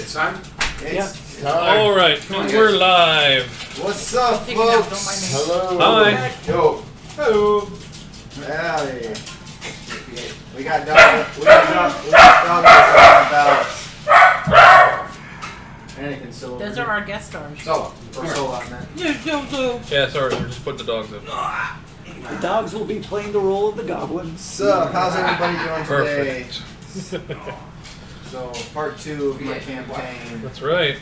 It's time? It's All right, we're live. What's up, folks? Hello. Hi. Yo. Hello. Howdy. We got dog. We got about Anakin Solo. Those are our guest stars. Solo. Or Solo, I meant. Yeah, sorry, we're just putting the dogs up. The dogs will be playing the role of the goblins. So, how's everybody doing today? Perfect. So, part 2 of my campaign. That's right.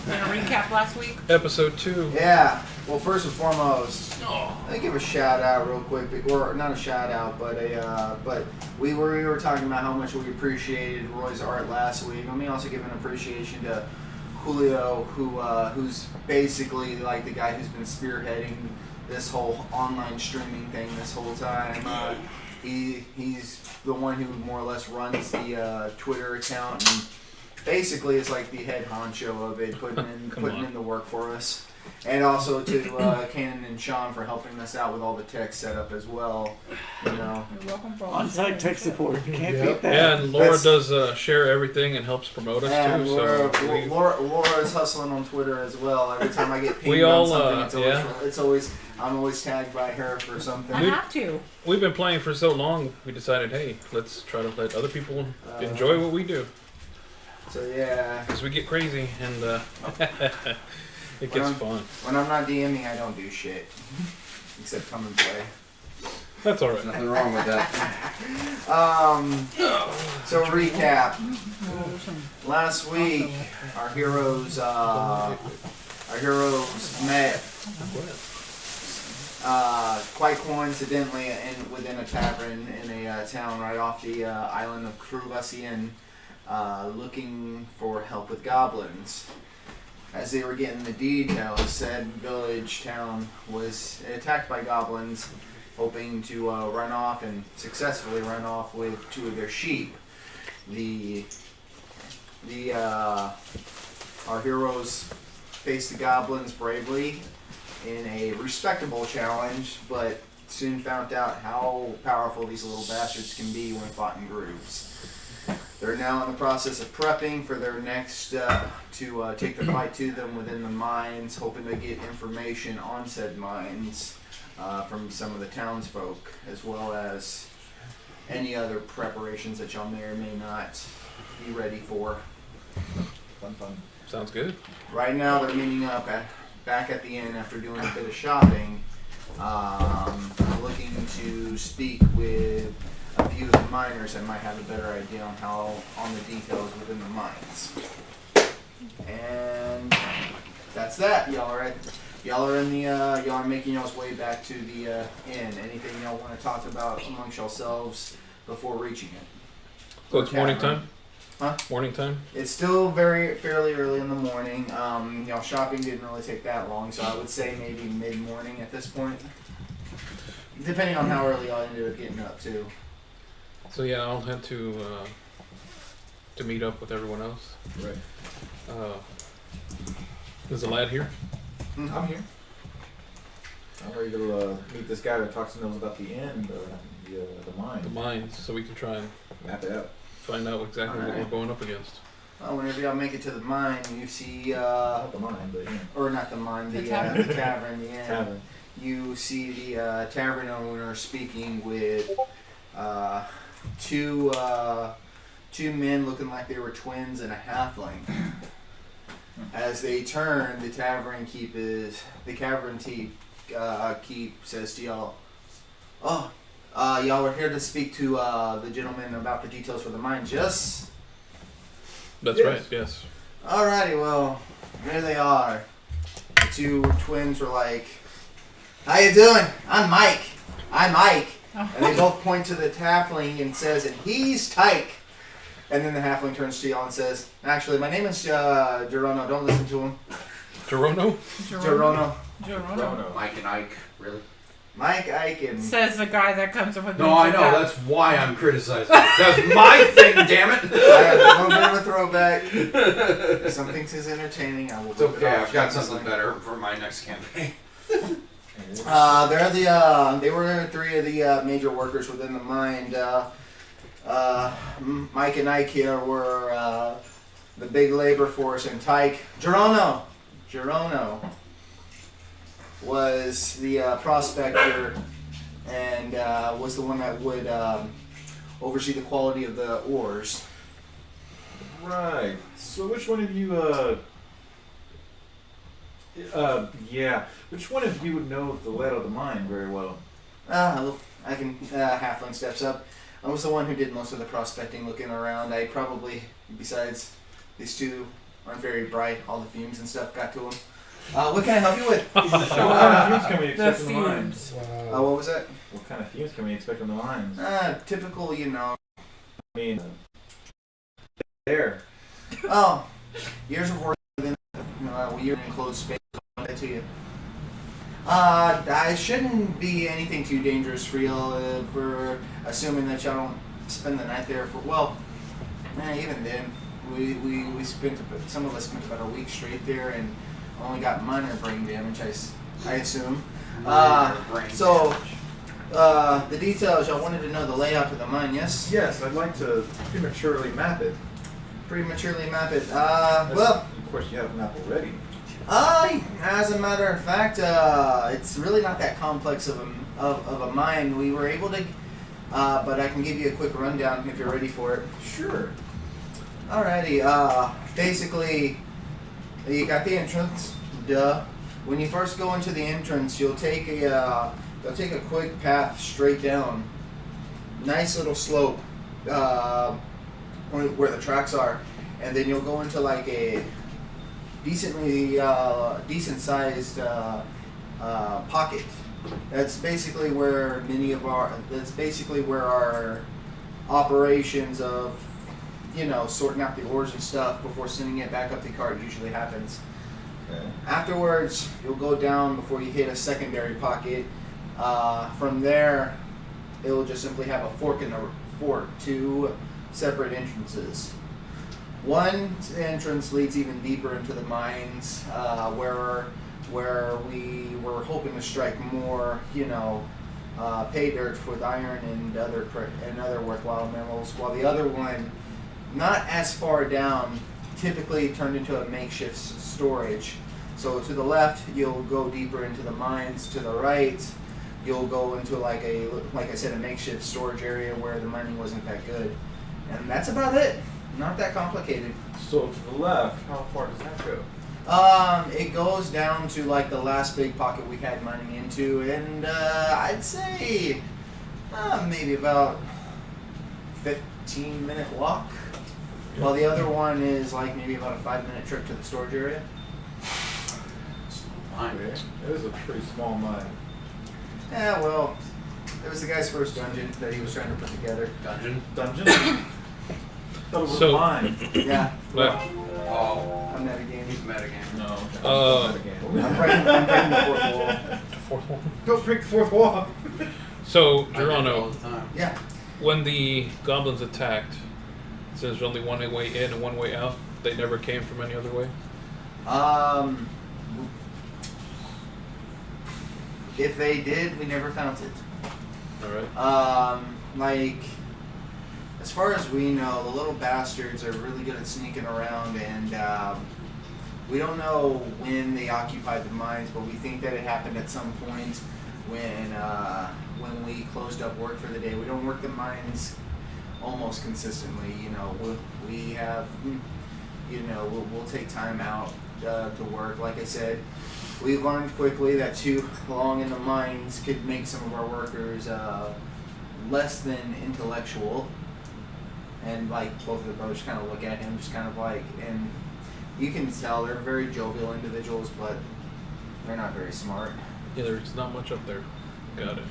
Gonna recap last week. Episode 2. Yeah. Well, first and foremost, let me give a shout out real quick, or not a shout out, but we were talking about how much we appreciated Roy's art last week. Let me also give an appreciation to Julio, who's basically like the guy who's been spearheading this whole online streaming thing this whole time. He's the one who more or less runs the Twitter account and basically is like the head honcho of it, putting in the work for us. And also to Kanan and Sean for helping us out with all the tech setup as well. You know, You're welcome for On-site tech support. You can't beat that. Yeah, and Laura does share everything and helps promote us and too. Laura is hustling on Twitter as well. Every time I get pinged We all, on something, I'm always tagged by her for something. I have to. We've been playing for so long, we decided, hey, let's try to let other people enjoy what we do. So yeah. Because we get crazy and it gets fun. When I'm not DMing, I don't do shit. Except come and play. That's alright. Nothing wrong with that. So recap. Last week, our heroes met quite coincidentally within a tavern in a town right off the island of Kruvasian, looking for help with goblins. As they were getting the details, said village town was attacked by goblins, hoping to run off and successfully run off with 2 of their sheep. Our heroes faced the goblins bravely in a respectable challenge, but soon found out how powerful these little bastards can be when fought in groups. They're now in the process of prepping for their next to take the fight to them within the mines, hoping to get information on said mines from some of the townsfolk, as well as any other preparations that y'all may or may not be ready for. Fun. Sounds good. Right now they're meeting up back at the inn after doing a bit of shopping, looking to speak with a few of the miners that might have a better idea on the details within the mines. And that's that. Y'all are making y'all's way back to the inn. Anything y'all want to talk about amongst yourselves before reaching it? So it's morning time? Huh? Morning time? It's still fairly early in the morning. Shopping didn't really take that long, so I would say maybe mid-morning at this point. Depending on how early y'all ended up getting up too. So yeah, I'll have to meet up with everyone else. Right. Is the lad here? I'm here. I'm ready to meet this guy that talks to us about the end, the mine. The mines, so we can try and Map it out. find out exactly what we're going up against. Whenever y'all make it to the mine, you see, Not the mine, but yeah. or not the mine, the tavern. the tavern, the inn. Tavern. You see the tavern owner speaking with two men looking like they were twins and a halfling. As they turn, the tavern keep says to y'all, y'all were here to speak to the gentleman about the details for the mine, just? That's Yes. right, yes. Alrighty, well, here they are. The 2 twins were like, how you doing? I'm Mike. And they both point to the halfling and says, and he's Tyke. And then the halfling turns to y'all and says, actually, my name is Gerono. Don't listen to him. Gerono? Gerono. Mike and Ike, really? Mike, Ike, and... Says the guy that comes up with No, I know. That's why I'm criticizing. That's my thing, damn it. I have a little bit of a throwback. If some things is entertaining, I will It's whip it okay. off I've got shamelessly. something better for my next campaign. They were 3 of the major workers within the mine. Mike and Ike here were the big labor force in Tyke. Gerono was the prospector and was the one that would oversee the quality of the ores. Right. So which one of you, which one of you would know the layout of the mine very well? I can, Halfling steps up. I was the one who did most of the prospecting, looking around. I probably, besides these two, aren't very bright. All the fumes and stuff got to them. What can I help you with? What kind of fumes can we The expect from the mines? fumes. What was that? What kind of fumes can we expect from the mines? Typical, you know. I mean, there. Oh, years of work within you're in enclosed space. I'll get to you. I shouldn't be anything too dangerous for y'all for assuming that y'all don't spend the night there for, well, even then, we spent, some of us spent about a week straight there and only got minor brain damage, I assume. The details, y'all wanted to know the layout of the mine, yes? Yes, I'd like to prematurely map it. Prematurely map it. Of course, you have a map already. As a matter of fact, it's really not that complex of a mine. We were able to, but I can give you a quick rundown if you're ready for it. Sure. Alrighty. Basically, you got the entrance. Duh. When you first go into the entrance, you'll take a quick path straight down. Nice little slope, where the tracks are, and then you'll go into like a decent sized pocket. That's basically where our operations of, sorting out the ores and stuff before sending it back up the cart usually happens. Okay. Afterwards, you'll go down before you hit a secondary pocket. From there, it will just simply have a fork in the fork, two separate entrances. One entrance leads even deeper into the mines, where we were hoping to strike more, pay dirt with iron and other worthwhile minerals, while the other one, not as far down, typically turned into a makeshift storage. So to the left, you'll go deeper into the mines. To the right, you'll go into like I said, a makeshift storage area where the mining wasn't that good. And that's about it. Not that complicated. So to the left, how far does that go? It goes down to like the last big pocket we had mining into, and I'd say maybe about 15-minute walk. While the other one is like maybe about a 5-minute trip to the storage area. Mine. Okay. It is a pretty small mine. Yeah, well, it was the guy's first dungeon that he was trying to put together. Dungeon. Thought it was So- mine. Yeah. But Oh, I'm metagaming. he's metagame. No. I'm breaking the fourth wall. Don't break the fourth wall. so I do it all Gerono, the time. Yeah. when the goblins attacked, since there's only one way in and one way out, they never came from any other way. If they did, we never found it. All right. As far as we know, the little bastards are really good at sneaking around, and we don't know when they occupied the mines, but we think that it happened at some point when we closed up work for the day. We don't work the mines almost consistently. We have, we'll take time out to work. Like I said, we learned quickly that too long in the mines could make some of our workers less than intellectual. And both of the brothers kind of look at him, just kind of and you can tell they're very jovial individuals, but they're not very smart. Yeah, there's not much up there. Got it.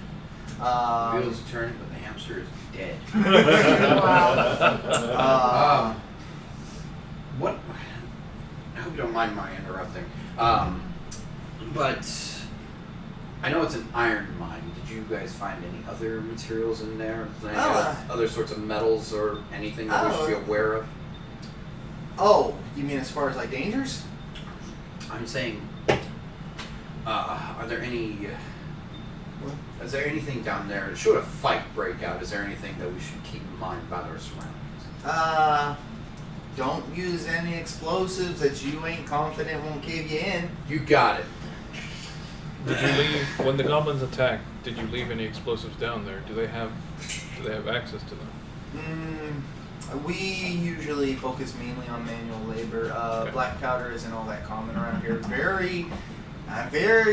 Wheels are turning, but the hamster is dead. Wow. What? I hope you don't mind my interrupting. But I know it's an iron mine. Did you guys find any other materials in there? Any other sorts of metals or anything that we should be aware of? Oh, you mean as far as dangers? I'm saying, are there any? Is there anything down there? Should a fight break out, is there anything that we should keep in mind about our surroundings? don't use any explosives that you ain't confident won't cave you in. You got it. Did you leave when the goblins attacked? Did you leave any explosives down there? Do they have access to them? We usually focus mainly on manual labor. Okay. Black powder isn't all that common around here. Very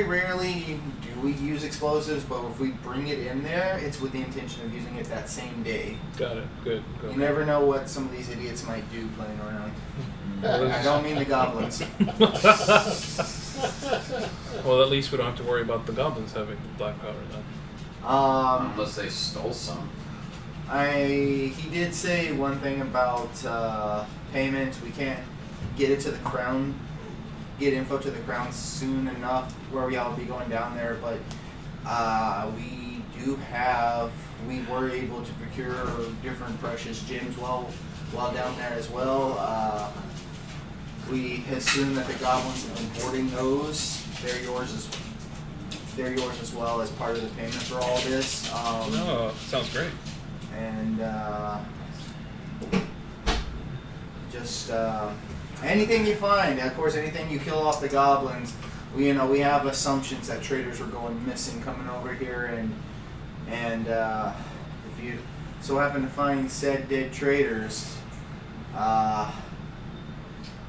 rarely do we use explosives, but if we bring it in there, it's with the intention of using it that same day. Got it. Good. You never know what some of these idiots might do playing around. I don't mean the goblins. Well, at least we don't have to worry about the goblins having black powder then. Unless they stole some. He did say one thing about payment. We can't get it to the crown, get info to the crown soon enough where we all be going down there, but we were able to procure different precious gems while down there as well. We assume that the goblins have been hoarding those. They're yours as well as part of the payment for all this. Sounds great. And just anything you find. Of course, anything you kill off the goblins. We have assumptions that traders were going missing coming over here, and if you so happen to find said dead traders,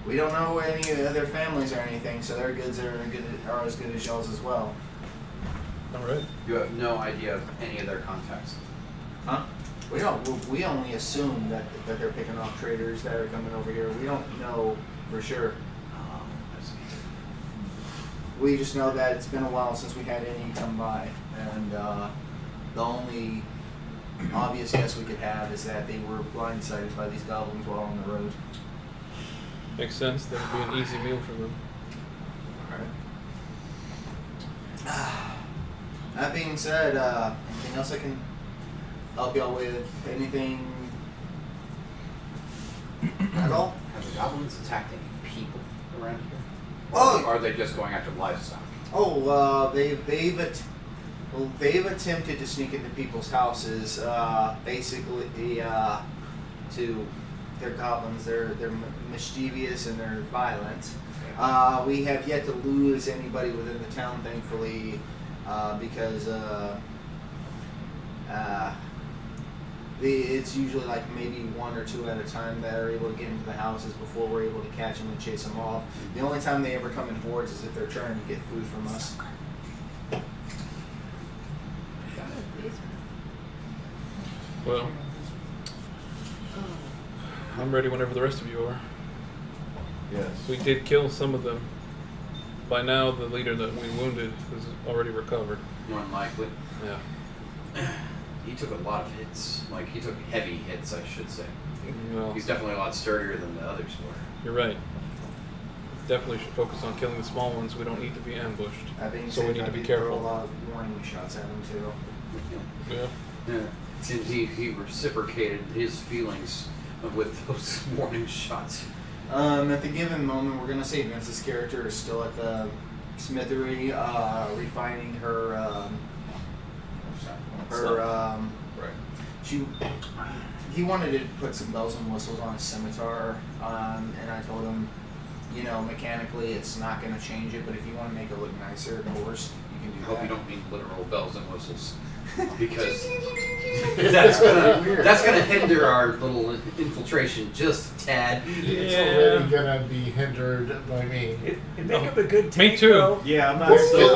we don't know any of their families or anything, so their goods are as good as y'all's as well. All right. You have no idea of any of their contacts. Huh? We don't. We only assume that they're picking off traders that are coming over here. We don't know for sure. I see. We just know that it's been a while since we had any come by, and the only obvious guess we could have is that they were blindsided by these goblins while on the road. Makes sense. That would be an easy meal for them. Alright. That being said, anything else I can help y'all with? Anything at all? Have the goblins attacked any people around here? Oh! Or are they just going after livestock? Oh, they've attempted to sneak into people's houses. Basically, they're goblins. They're mischievous and they're violent. We have yet to lose anybody within the town, thankfully, because it's usually like maybe one or two at a time that are able to get into the houses before we're able to catch them and chase them off. The only time they ever come in hordes is if they're trying to get food from us. Well, I'm ready whenever the rest of you are. Yes. We did kill some of them. By now, the leader that we wounded is already recovered. More than likely. Yeah. He took a lot of hits. Like, he took heavy hits, I should say. Well, He's definitely a lot sturdier than the others were. you're right. Definitely should focus on killing the small ones. We don't need to be ambushed. That being So we said, need to I be did throw careful. a lot of warning shots at him too. Yeah. Yeah. And he reciprocated his feelings with those warning shots. At the given moment, we're gonna say Vince's character is still at the smithery, refining her. Right. He wanted to put some bells and whistles on his scimitar, and I told him, mechanically it's not gonna change it, but if you want to make it look nicer, of course, you can I do hope that. you don't mean literal bells and whistles. Because that's gonna hinder our little infiltration just a tad. It's already gonna be hindered by me. It make up a good Me tank, too. though. Yeah, I'm not It's still.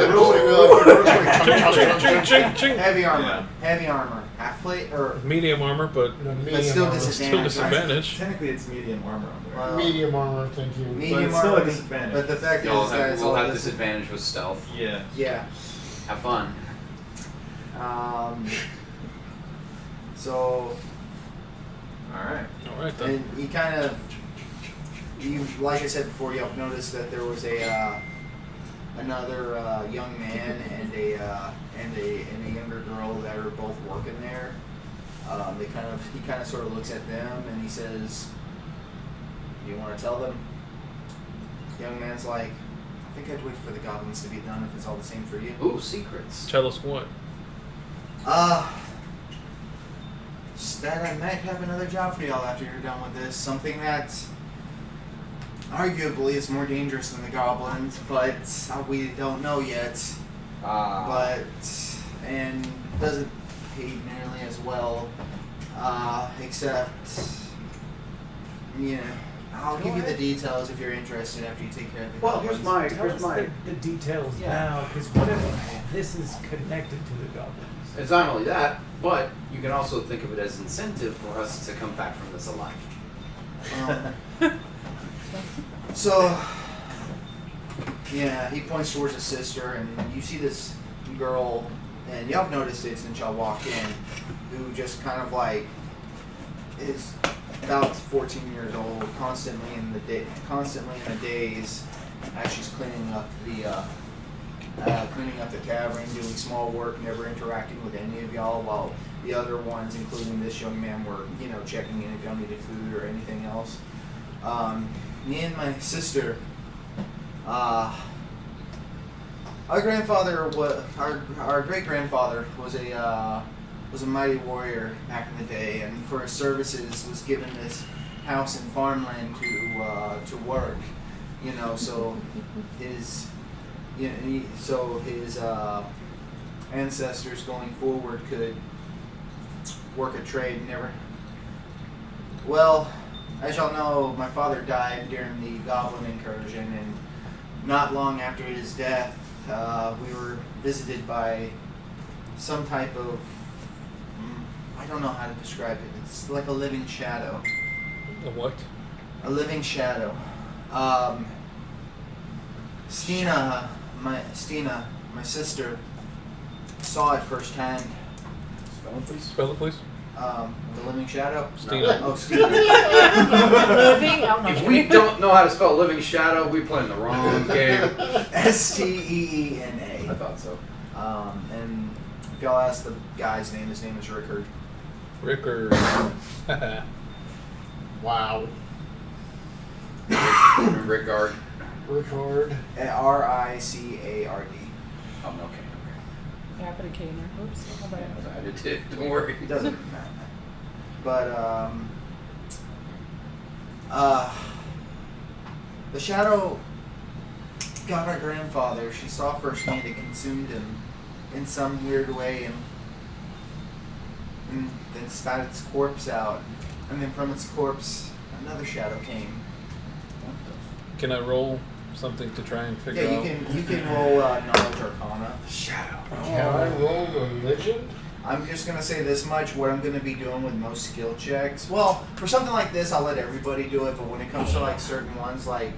Heavy armor. Yeah. Heavy armor. Half plate or Medium armor, but but still armor. still disadvantage. disadvantage. Technically, it's medium armor on there. Medium armor, thank you. Medium it's still armor, a disadvantage. but the fact You'll is that have, it's we'll all have disadvantage with stealth. Yeah. Yeah. Have fun. So, All right. All right then. and like I said before, y'all noticed that there was another young man and a younger girl that are both working there. He kind of sort of looks at them and he says, "You want to tell them?" The young man's like, "I think I'd wait for the goblins to be done if it's all the same for you." Ooh, secrets. Tell us what. Just that I might have another job for y'all after you're done with this. Something that arguably is more dangerous than the goblins, but we don't know yet. But and doesn't pay nearly as well. Except, I'll give you the details if you're interested after you take care of the Well, goblins. Tell us the details now, because what if this is connected to the goblins? It's not only that, but you can also think of it as incentive for us to come back from this alive. So, he points towards his sister, and you see this girl, and y'all have noticed it since y'all walked in, who just kind of like is about 14 years old, constantly in a daze, as she's cleaning up the tavern, doing small work, never interacting with any of y'all, while the other ones, including this young man, were checking in if y'all needed food or anything else. Me and my sister, our great grandfather was a mighty warrior back in the day, and for his services was given this house and farmland to work. So his ancestors going forward could work a trade. Well, as y'all know, my father died during the goblin incursion, and not long after his death, we were visited by some type of, I don't know how to describe it. It's like a living shadow. A what? A living shadow. Stina, my sister, saw it firsthand. Spell it, please. The living shadow. Stina. Oh, Stina. Living? Oh, no. If we don't know how to spell living shadow, we playing the wrong game. Steena. I thought so. And if y'all ask the guy's name, his name is Rickard. Rickard. Wow. Rickard. Record. Ricard. Oh, okay. Yeah, I put a K in there. Oops. How about I did too. Don't worry. It doesn't matter. But the shadow got our grandfather. She saw firsthand it consumed him in some weird way, and then spat its corpse out. And then from its corpse, another shadow came. Can I roll something to try and figure Yeah, out? you can roll knowledge arcana. Shadow. Can I roll religion? I'm just going to say this much, what I'm going to be doing with most skill checks. Well, for something like this, I'll let everybody do it, but when it comes to like certain ones like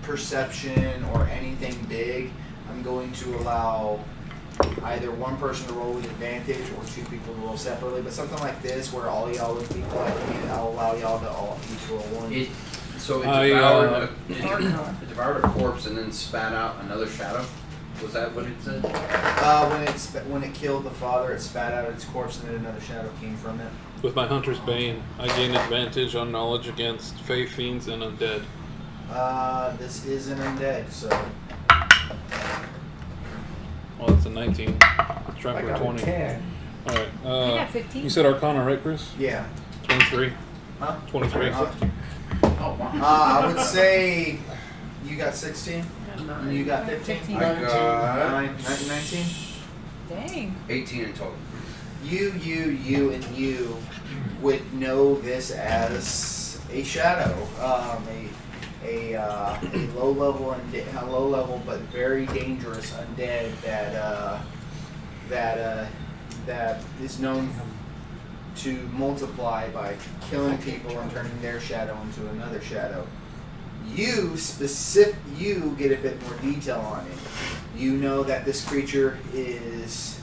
perception or anything big, I'm going to allow either one person to roll with advantage or two people to roll separately. But something like this, where all y'all would be collecting, I'll allow y'all to all each roll one. So it devoured a corpse and then spat out another shadow? Was that what it said? When it killed the father, it spat out its corpse, and then another shadow came from it. With my Hunter's Bane, I gain advantage on knowledge against Fey, Fiends, and Undead. This is an undead, so Well, it's a 19. Let's try I for got a 20. a 10. Alright. I got 15. You said Arcana, right, Chris? yeah. 23. Huh? 23. Oh, wow. I would say you got 16. And you got 15. 15. I got 19. Dang. 18 in total. You, and you would know this as a shadow, a low level but very dangerous undead that is known to multiply by killing people and turning their shadow into another shadow. You get a bit more detail on it. You know that this creature is,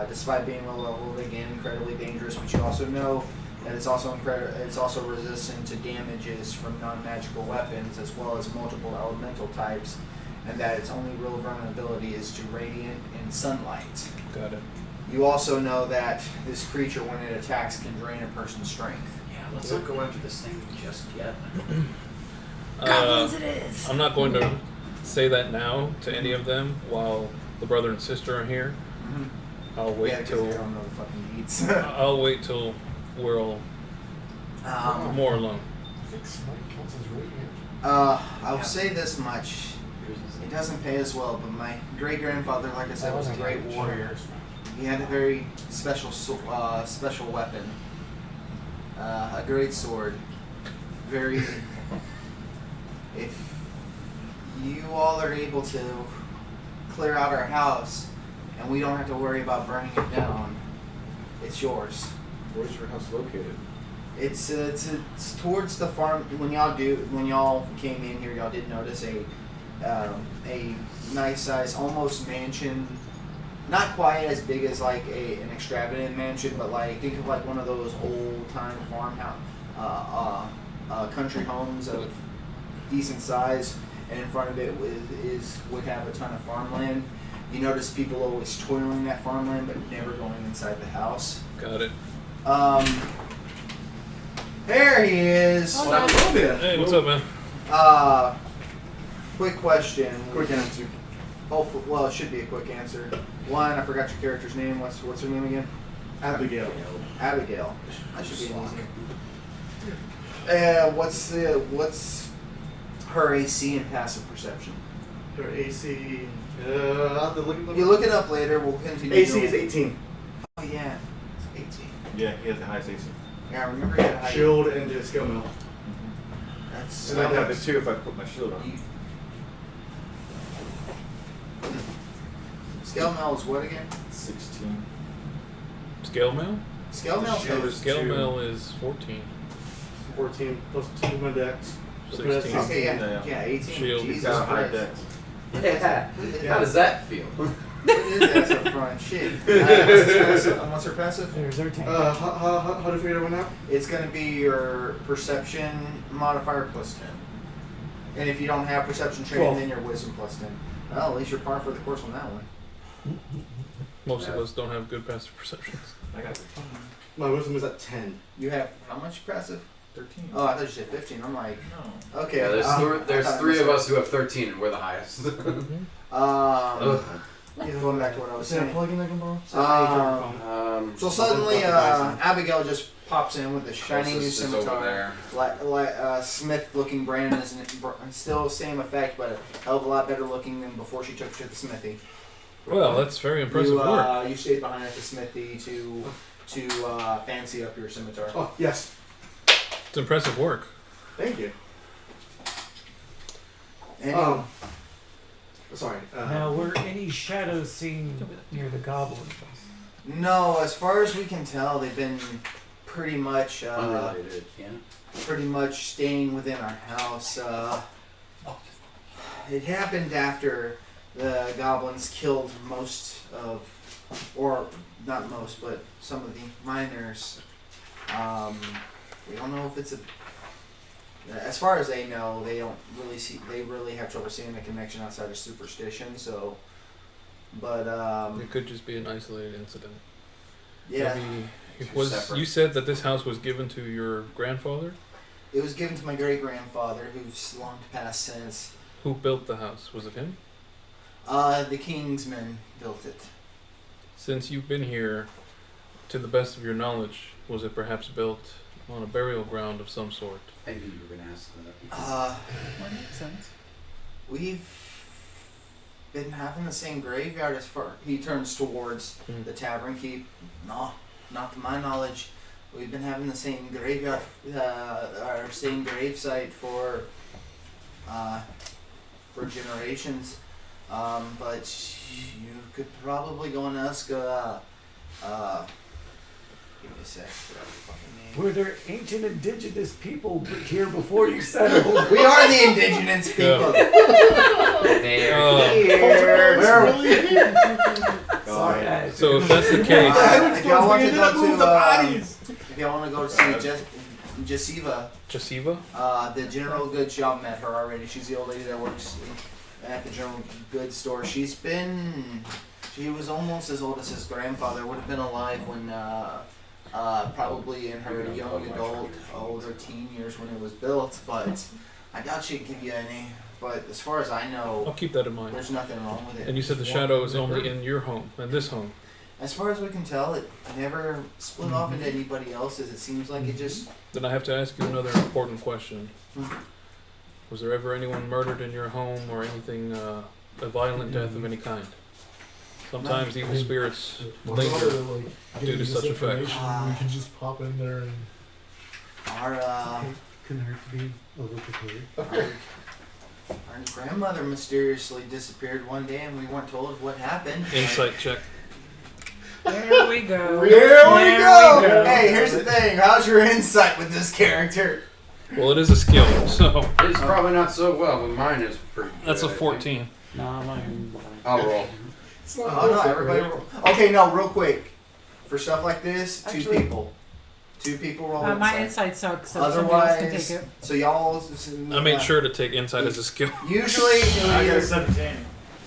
despite being low level, again, incredibly dangerous, but you also know that it's also resistant to damages from non-magical weapons as well as multiple elemental types, and that its only real vulnerability is to radiant and sunlight. Got it. You also know that this creature, when it attacks, can drain a person's strength. Yeah, let's not go after this thing just yet. Goblins it is. I'm not going to say that now to any of them while the brother and sister are here. I'll wait Yeah, 'cause till they don't know the fucking deeds. I'll wait till we're all More alone. I think smite counts as radiant. I'll say this much. It doesn't pay as well, but my great-grandfather, like I said, was a great warrior. He had a very special special weapon. A great sword. Very... If you all are able to clear out our house, and we don't have to worry about burning it down, it's yours. Where's your house located? It's towards the farm. When y'all came in here, y'all did notice a nice size, almost mansion. Not quite as big as like an extravagant mansion, but like think of like one of those old time farmhouse, country homes of decent size, and in front of it would have a ton of farmland. You notice people always toiling that farmland, but never going inside the house. Got it. There he is. Hey, what's up, man? Quick question. Quick answer. Hopefully, well, it should be a quick answer. One, I forgot your character's name. What's her name again? Abigail. Abigail. That should be an easy. What's her AC and passive perception? Her AC. I'll have to look it up. You look it up later. We'll continue. AC is 18. Oh yeah, it's 18. Yeah, he has the highest AC. Yeah, I remember you had a high. Shield and the skill mill. That's. And I'd have it too if I put my shield on. Scale mail is what again? 16. Scale mail? Scale mail Shield is. is Scale 2. mail is 14. 14 plus 2 my dex. 16. Okay, Yeah. yeah, 18. Shield. He's Jesus got a high Christ. dex. Yeah. How does that feel? What is that? That's a front shit. What's her passive? There's our tank. How to figure that one out? It's going to be your perception modifier plus 10. And if you don't have perception training, 12. then your wisdom plus 10. Well, at least you're par for the course on that one. Most of us don't have good passive perceptions. I got it. My wisdom is at 10. You have how much passive? 13. Oh, I thought you said 15. I'm like, No. okay. Yeah, I there's thought I three missed of it. us who have 13, and we're the highest. Going back to what I was Is there a saying. plug-in I can borrow? So suddenly, Abigail just pops in with a shiny new Closest is over scimitar. there. Like Smith-looking brand is still same effect, but a hell of a lot better looking than before she took it to the smithy. Well, that's very impressive work. You stayed behind at the smithy to fancy up your scimitar. Oh, yes. It's impressive work. Thank you. And Sorry. Now, were any shadows seen near the goblin? no, as far as we can tell, they've been pretty much Unrelated, yeah. pretty much staying within our house. It happened after the goblins killed most of, or not most, but some of the miners. We don't know if it's a. As far as they know, they don't really see. They really have trouble seeing the connection outside of superstition. So, but It could just be an isolated incident. yeah, Maybe it Two was. separate. You said that this house was given to your grandfather. it was given to my great grandfather, who's long passed since. Who built the house? Was it him? The Kingsmen built it. Since you've been here, to the best of your knowledge, was it perhaps built on a burial ground of some sort? I knew you were going to ask that. That makes sense. We've been having the same graveyard as far. He turns towards Mm. the tavern keep. No, not to my knowledge. We've been having the same graveyard, our same gravesite for generations. But you could probably go and ask. Give me a sec. Forgot the fucking name. Were there ancient indigenous people here before you settled? We are the indigenous people. There. Here. Sorry, guys. So if that's the case, If y'all want to go to, if y'all want to go to see Jasiva, Jasiva? the general goods shop, met her already. She's the old lady that works at the general goods store. She was almost as old as his grandfather. Would have been alive when, probably in her young adult, older teen years when it was built. But I doubt she'd give you any. But as far as I I'll know, keep that in mind. there's nothing wrong with it. And you said the shadow is only in your home, and this home. As far as we can tell, it never split off into anybody else's. It seems like it just. Then I have to ask you another important question. Mhm. Was there ever anyone murdered in your home or anything, a violent death of any kind? Sometimes evil spirits linger due to such effects. We can just pop in there and. Our Couldn't hurt to be a little prepared. our grandmother mysteriously disappeared one day, and we weren't told what happened. Insight check. There we go. Here we There go. we go. Hey, here's the thing. How's your insight with this character? Well, it is a skill, so It's probably not so well, but mine is pretty good. that's a I think. 14. Nah, mine. I'll roll. It's not Oh no, everybody roll. Okay, no, real quick. For stuff like this, Actually- two people roll My insight. insight sucks, so somebody else can Otherwise, take it. so y'all. I made sure to take insight as a skill. Usually, I got a 17.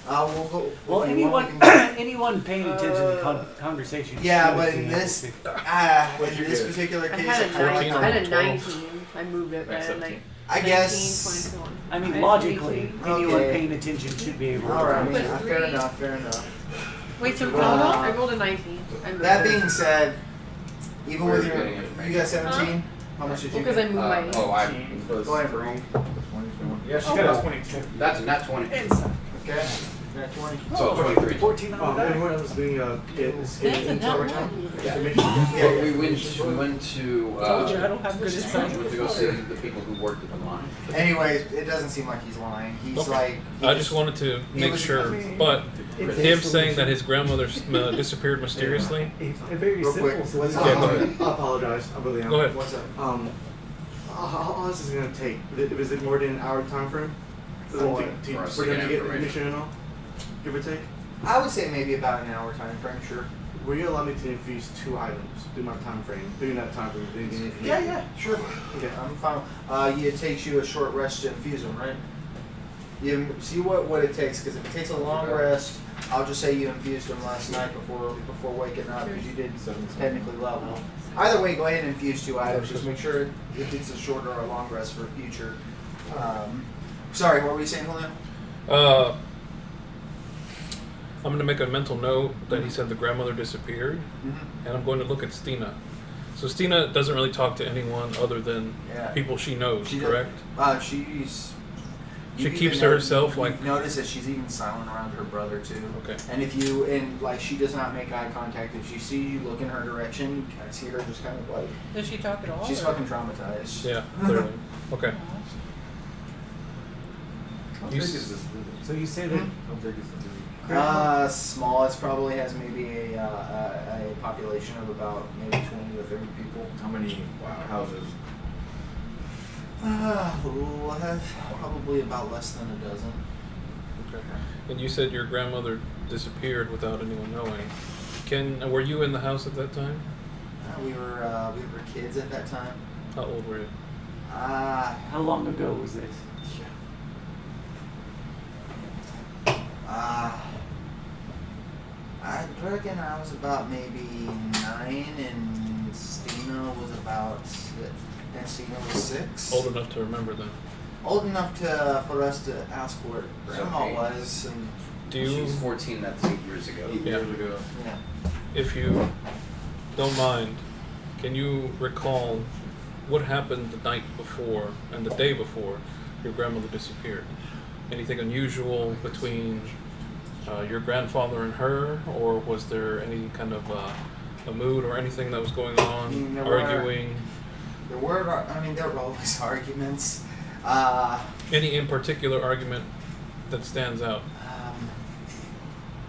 we'll go. Well, if you want, anyone, we can anyone paying attention to the conversation. Yeah, should but be in able this- to- in you this get? particular I case, had a 14 I had or a 12. 19. I moved it That's then. 17. I guess. 19, 21. I mean, had logically, 18. anyone Okay. paying attention should be able to. All right, But fair three- enough, fair enough. Wait, so Well, total? I rolled a 19. I moved That it. being said, even Where with are you your, getting you information? got 17. How much did you Because I get? moved my. Oh, I. Go ahead, bro. 20, 21. Yeah, she Oh, got well. a 22. That's a nat 20. Inside. Okay. Got 20. So 23. 14 on that. Anyone else being That's a nut one. Well, we went to Told you I don't have good insight. went to go see the people who worked at the mine. Anyways, it doesn't seem like he's lying. He's Okay. like. he I just wanted to make was- sure, I mean, but It's him a saying that solution. his grandmother disappeared mysteriously. A very Real quick, simple what's solution. Yeah, go ahead. I apologize. I really am. Go ahead. What's up? How long is this gonna take? Is it more than an hour time frame? For them For- to, for us for to them get to get information. information and all? Give or take? I would say maybe about an hour time frame, sure. Will you allow me to infuse 2 items through my time frame? During that time frame, during the information? Yeah, sure. Okay, I'm fine. It takes you a short rest to infuse them, right? You see what it takes, because if it takes a long rest, I'll just say you infused them last night before waking up, because you did technically level. Either way, go ahead and infuse 2 items. Just make sure if it's a short or a long rest for future. Sorry, what were you saying, Julio? I'm going to make a mental note that he said the grandmother disappeared, Mm-hmm. and I'm going to look at Stina. So Stina doesn't really talk to anyone other than Yeah. people she knows, She does- correct? She's. She you've keeps even to no- herself, you've like- noticed that she's even silent around her brother too. Okay. And like she does not make eye contact. If she sees you look in her direction, I see her just kind of like Does she talk at all? she's or- fucking traumatized. Yeah, clearly. Okay. How You big s- is this building? So you say that How big is the building? Small. It probably has maybe a population of about maybe 20 to 30 people. How many houses? Probably about less than a dozen. Okay. And you said your grandmother disappeared without anyone knowing. Were you in the house at that time? We were kids at that time. How old were you? how long ago was this? I reckon I was about maybe 9, and Stina was about and Stina was 6. Old enough to remember then. Old enough for us to ask where Grandma Okay. was, and Do you, She's 14. That's 8 years ago. 8 years ago. yeah. if you don't mind, can you recall what happened the night before and the day before your grandmother disappeared? Anything unusual between your grandfather and her, or was there any kind of a mood or anything that was going on, There were- arguing? There were always arguments. Any in particular argument that stands out?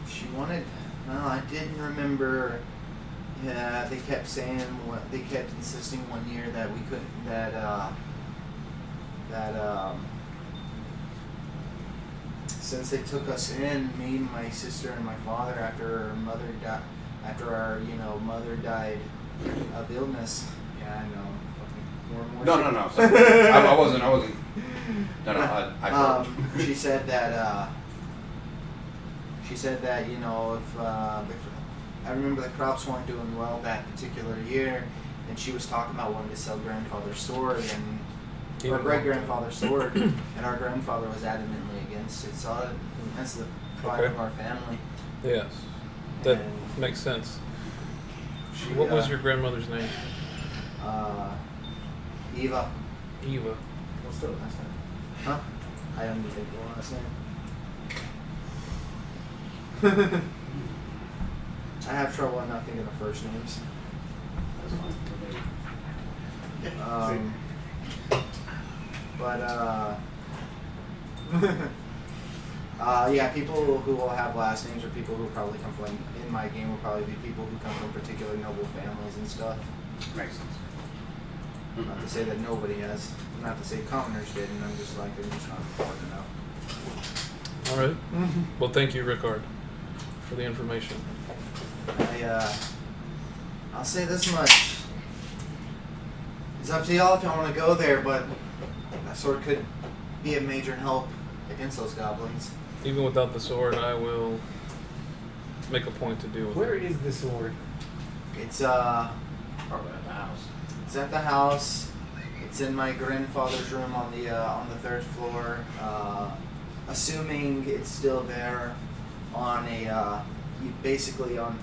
She wanted. Well, I didn't remember. Yeah, they kept saying they kept insisting one year that we couldn't. Since they took us in, me, my sister, and my father, after our mother died of illness. Yeah, I know. Fucking more and more. No. shit. Sorry. I wasn't. No. I She said that. If I remember the crops weren't doing well that particular year, and she was talking about wanting to sell grandfather's sword and our great grandfather's sword, and our grandfather was adamantly against it. So that's the pride of Okay. our family. Yes. That And makes sense. she, What was your grandmother's name? Eva? Eva. What's the last name? Huh? I don't even think the last name. I have trouble enough thinking of first names. But yeah, people who will have last names or people who probably come from in my game will probably be people who come from particularly noble families and stuff. Makes sense. Not to say that nobody has, not to say commoners did, and I'm just like they're just not important enough. All right. Well, thank you, Rickard, for the information. I'll say this much. It's up to y'all if y'all want to go there, but that sword could be a major help against those goblins. Even without the sword, I will make a point to deal with Where it. is the sword? It's Probably at the house. It's at the house. It's in my grandfather's room on the 3rd floor. Assuming it's still there, on a basically on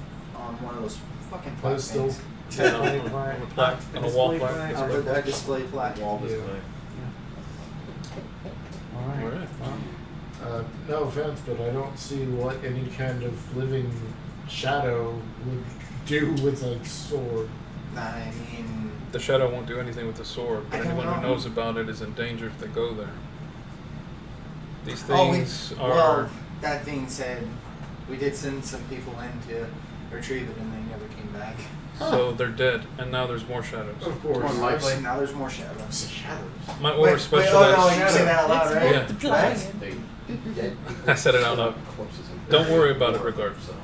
one of those fucking plaque Pedestal. things. Yeah, on a plaque, on a wall Display plaque. plaque. A display plaque. Wall Yeah. display. All right. All right. No offense, but I don't see what any kind of living shadow would do with a sword. I mean, The shadow won't do anything with the sword, but I don't anyone who know. knows about it is in danger if they go there. These oh, things are. well, that being said, we did send some people in to retrieve it, and they never came back. So they're dead, and now there's more shadows. Of course. More likely. Now there's more shadows. Shadows. My Wait, order oh no, specialized. you say that out loud, right? Yeah. What? They dead I said it out loud. corpses in Don't bed. worry about it, Rickard. So,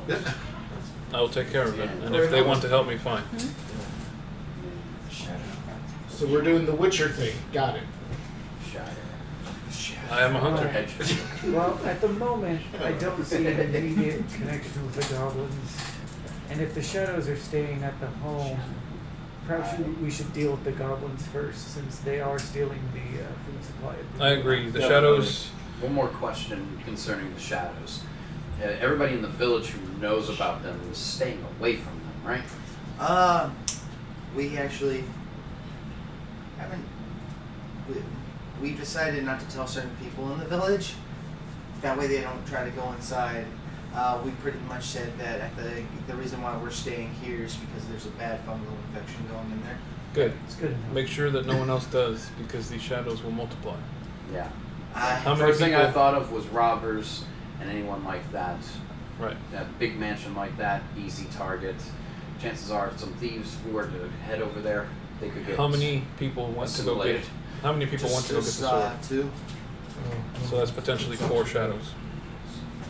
I will take care of it, and if they want to help me, fine. So we're doing the Witcher thing. Got it. shatter. I am a hunter. Hedge. Well, at the moment, I don't see an immediate connection with the goblins. And if the shadows are staying at the home, perhaps we should deal with the goblins first, since they are stealing the food supply. I agree. The Yeah, shadows. One more question concerning the shadows. Everybody in the village who knows about them is staying away from them, right? We actually haven't. We decided not to tell certain people in the village. That way they don't try to go inside. We pretty much said that the reason why we're staying here is because there's a bad fungal infection going in there. Good. It's good enough. Make sure that no one else does, because these shadows will multiply. Yeah. How many First thing I people- thought of was robbers and anyone like that. Right. That big mansion like that, easy target. Chances are, if some thieves were to head over there, they could get. How many people went to go get assimilated. it? How many people went to go get the sword? Two. So that's potentially 4 shadows.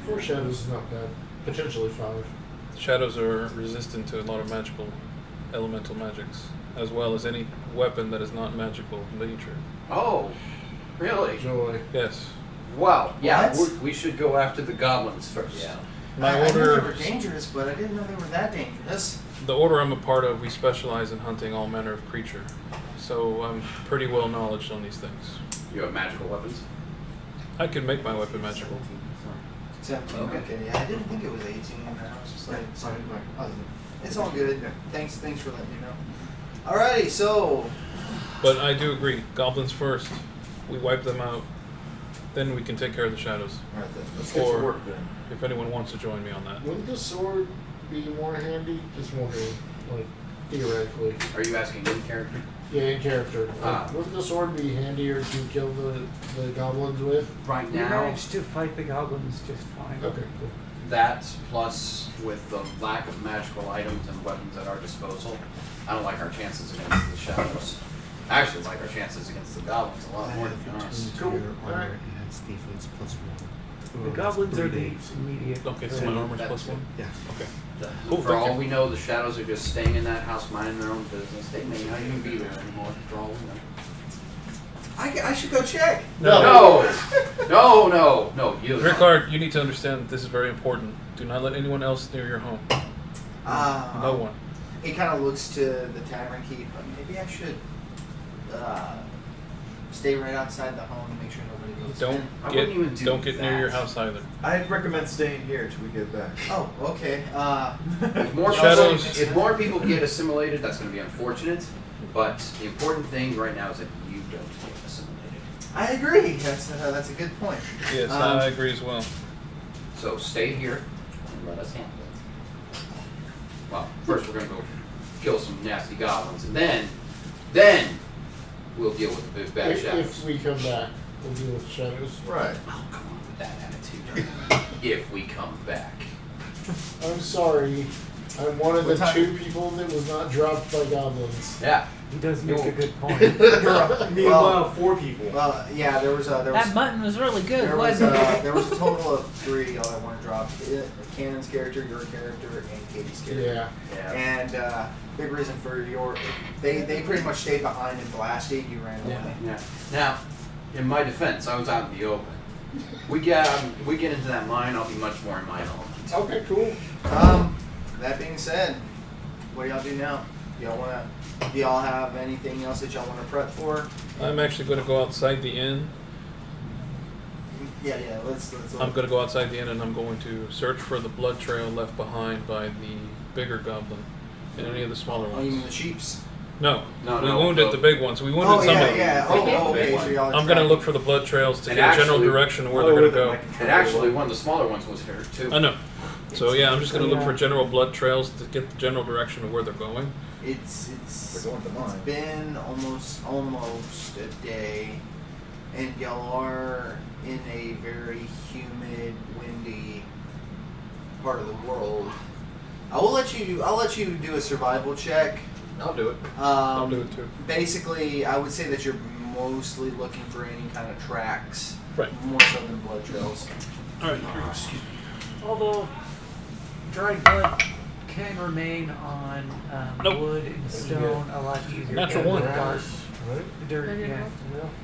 4 shadows is not bad. Potentially 5. Shadows are resistant to a lot of magical, elemental magics, as well as any weapon that is not magical in nature. Oh, really? Joy. Yes. Wow. Yeah, What? we should go after the goblins first. Yeah. I My knew they were order, dangerous, but I didn't know they were that dangerous. the order I'm a part of, we specialize in hunting all manner of creature. So I'm pretty well knowledgeable on these things. You have magical weapons? I can make my weapon magical. 17. Okay. Okay. Yeah, I didn't think it was 18. And I was just like, it's all good. Thanks for letting me know. Alrighty, so But I do agree, goblins first. We wipe them out, then we can take care of the shadows. Alright then. Let's get Or- to work then. If anyone wants to join me on that. Wouldn't the sword be more handy? Just wondering, like, theoretically. Are you asking in character? Yeah, in character. Ah. Wouldn't the sword be handier to kill the goblins with? Right We now, managed to fight the goblins just fine. Okay, cool. that plus with the lack of magical items and weapons at our disposal, I don't like our chances against the shadows. I actually like our chances against the goblins a lot more, to be honest. Cool. Alright. The goblins are the immediate. Okay, so threat. my armor's That's plus 1? Yeah. Okay. For Cool, thank all you. we know, the shadows are just staying in that house, minding their own business. They may not even be there anymore, for all we know. I should go check. No, you. Rickard, you need to understand that this is very important. Do not let anyone else near your home. No one. He kind of looks to the tavern keep. Maybe I should stay right outside the home and make sure nobody goes in. I wouldn't even do don't get near that. your house either. I'd recommend staying here till we get back. Oh, okay. If more people get assimilated, that's going to be unfortunate. But the important thing right now is that you don't get assimilated. I agree. That's a good point. Yes, I agree as well. So stay here and let us handle it. Well, first we're going to go kill some nasty goblins, and then we'll deal with the big bad shadows. If we come back, we'll deal with shadows. Right. Oh, come on with that attitude. If we come back. I'm sorry. I'm one of What the time? 2 people that was not dropped by goblins. Yeah. He does make a good point. Meanwhile, 4 people. Well, yeah, there was That mutton was really good, there was wasn't it? there was a total of 3 y'all that want to drop. Cannon's character, your character, and Katie's character. Yeah. And big reason for they pretty much stayed behind and blasted. You ran away. Yeah. Now, in my defense, I was out in the open. We get into that mine, I'll be much more in my element. Okay, cool. That being said, what do y'all do now? Do y'all have anything else that y'all want to prep for? I'm actually going to go outside the inn. Yeah. Let's. I'm going to go outside the inn and I'm going to search for the blood trail left behind by the bigger goblin and any of the smaller Oh, you mean ones. the sheeps? No, No, we no, wounded the big ones. We wounded Oh some of yeah, them. yeah. Oh, okay. So y'all. I'm going to look for the blood trails to And get a general actually- direction of where they're going to go. And actually, one of the smaller ones was here too. I know. So yeah, I'm just going to look Yeah. for general blood trails to get the general direction of where they're going. It's We're going to mine. been almost a day, and y'all are in a very humid, windy part of the world. I'll let you do a survival check. I'll do it. I'll do it too. Basically, I would say that you're mostly looking for any kind of tracks, Right. more so than blood trails. All right. Although dried blood can remain on Nope. wood and stone a lot easier. Natural than one. Dark, Right? dirt, yeah.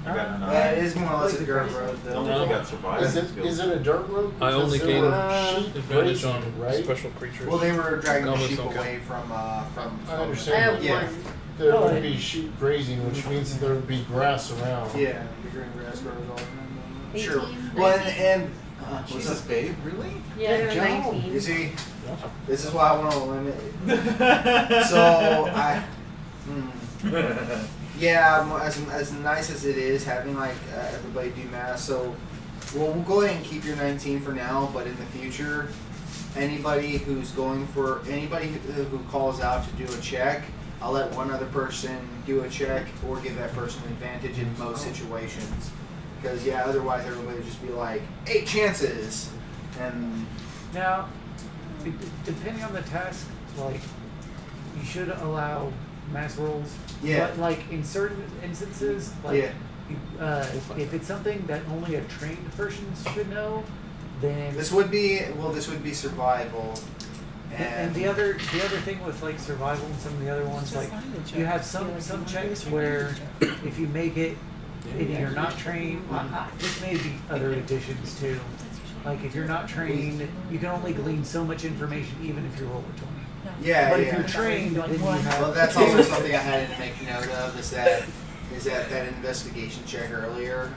I got an It is more or less a dirt road, though. Don't think I got survival Is it a dirt road? I only Because there gain were sheep advantage grazing, on right? special creatures. Well, they were dragging the Goblins sheep don't count. away from. I I understand. have Yeah. one. There Oh, would be sheep grazing, which means that there would be grass around. Yeah, the green grass grows all around. 18, Sure. Well, 19. and what's Jesus, up? babe, really? Yeah, Good job. 19. You see, this is why I want to limit it. So yeah, as nice as it is having like everybody do math. So we'll go ahead and keep your 19 for now, but in the future, anybody who calls out to do a check, I'll let one other person do a check or give that person an advantage in most situations. Because otherwise everybody would just be like 8 chances, and Now, depending on the task, like you should allow mass rolls. Yeah. But like in certain instances, like Yeah. if it's something that only a trained person should know, then this would be survival. and the other thing with like survival and some of the other ones, like you have some checks where if you make it and you're not trained, this may be other additions too. Like if you're not trained, you can only glean so much information even if you roll a 20. Yeah, But yeah. if you're trained, then you have. Well, that's also something I had to make note of. Is that investigation check earlier?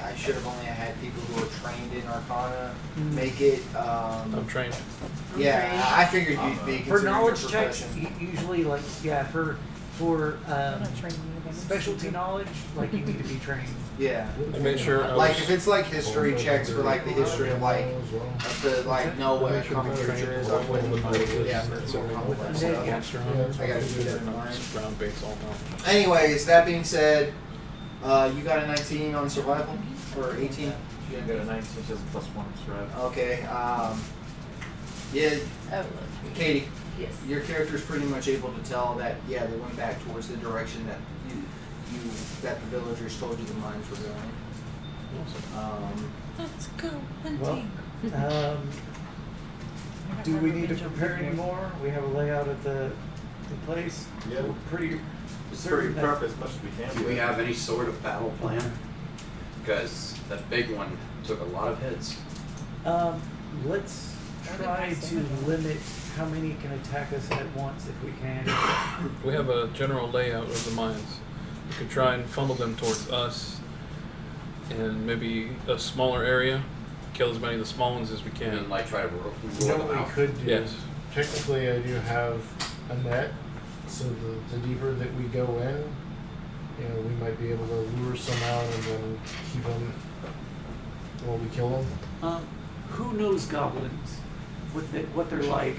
I should have only had people who are trained in Arcana make it. I'm trained. Yeah, I figured you'd be For considering knowledge your checks, profession. usually like for specialty knowledge, like you need to be trained. Yeah. I made sure I Like was- if it's like history checks for like the history of like know what a common creature is, I wouldn't for more complex stuff. I gotta keep that in mind. Brown base all down. Anyways, that being said, you got a 19 on survival or 18? I got a 19, she has a +1, right? Okay. Yeah, Oh, Katie, yes. your character is pretty much able to tell that they went back towards the direction that that the villagers told you the mines were going. Let's go Well, hunting. do we need to prepare any more? We have a layout of the place. Yeah. We're pretty It's pretty certain that prep as much as we can. Do we have any sort of battle plan? Because that big one took a lot of hits. let's try to limit how many can attack us at once if we can. We have a general layout of the mines. We could try and funnel them towards us in maybe a smaller area. Kill as many of the small ones as we And can. like try to You roll know them what we out. could do? Yes. Technically, I do have a net, so the deeper that we go in, you know, we might be able to lure some out and then keep them while we kill them. Who knows goblins? What they're like?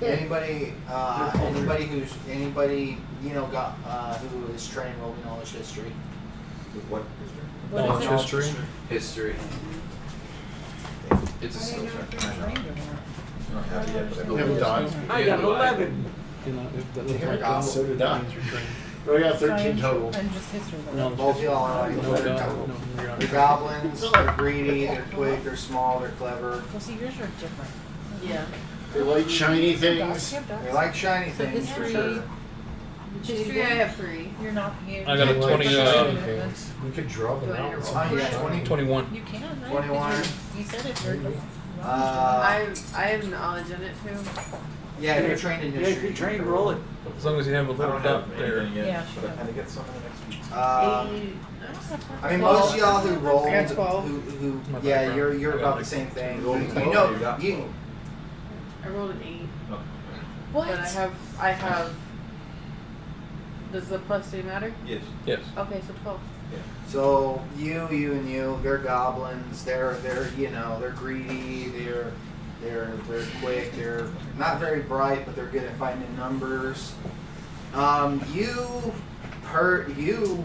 Anybody, culture. anybody you know got who is trained roll me knowledge history. With what history? What Knowledge is it? history. History. It's a How do you skill know if check. you're trained or not? I don't have it yet, but I Haven't believe died. I got 11. So did I. But I got 13 Science total. And just history. No. Both of y'all are like No, they're no, no, The goblins, they're greedy, they're quick, they're small, they're clever. Well, see, yours are different. Yeah. They like shiny things. They like shiny So things for history- sure. History, I have 3. You're not here. I got a They like 20, shiny things. We could draw them Do I out. need with to some roll? Yeah, shiny. 20. 21. You can, right? 21. You said it. You're Uh, I have knowledge in it too. yeah, you're trained in Yeah, history. if you're trained, roll it. As long as you have a I little don't dot have there. anything yet, Yeah, but sure. I kind of get some in the next week. I mean, most of y'all who rolled, I got 12. who My yeah, background. you're I got about like the same thing. You rolled You 12, know, you got you, 12. I rolled an 8. Oh. What? But I have. Does the plus 3 matter? Yes. Yes. Okay, so 12. so you and you, they're goblins. They're you know they're greedy. They're quick. They're not very bright, but they're good at finding numbers. You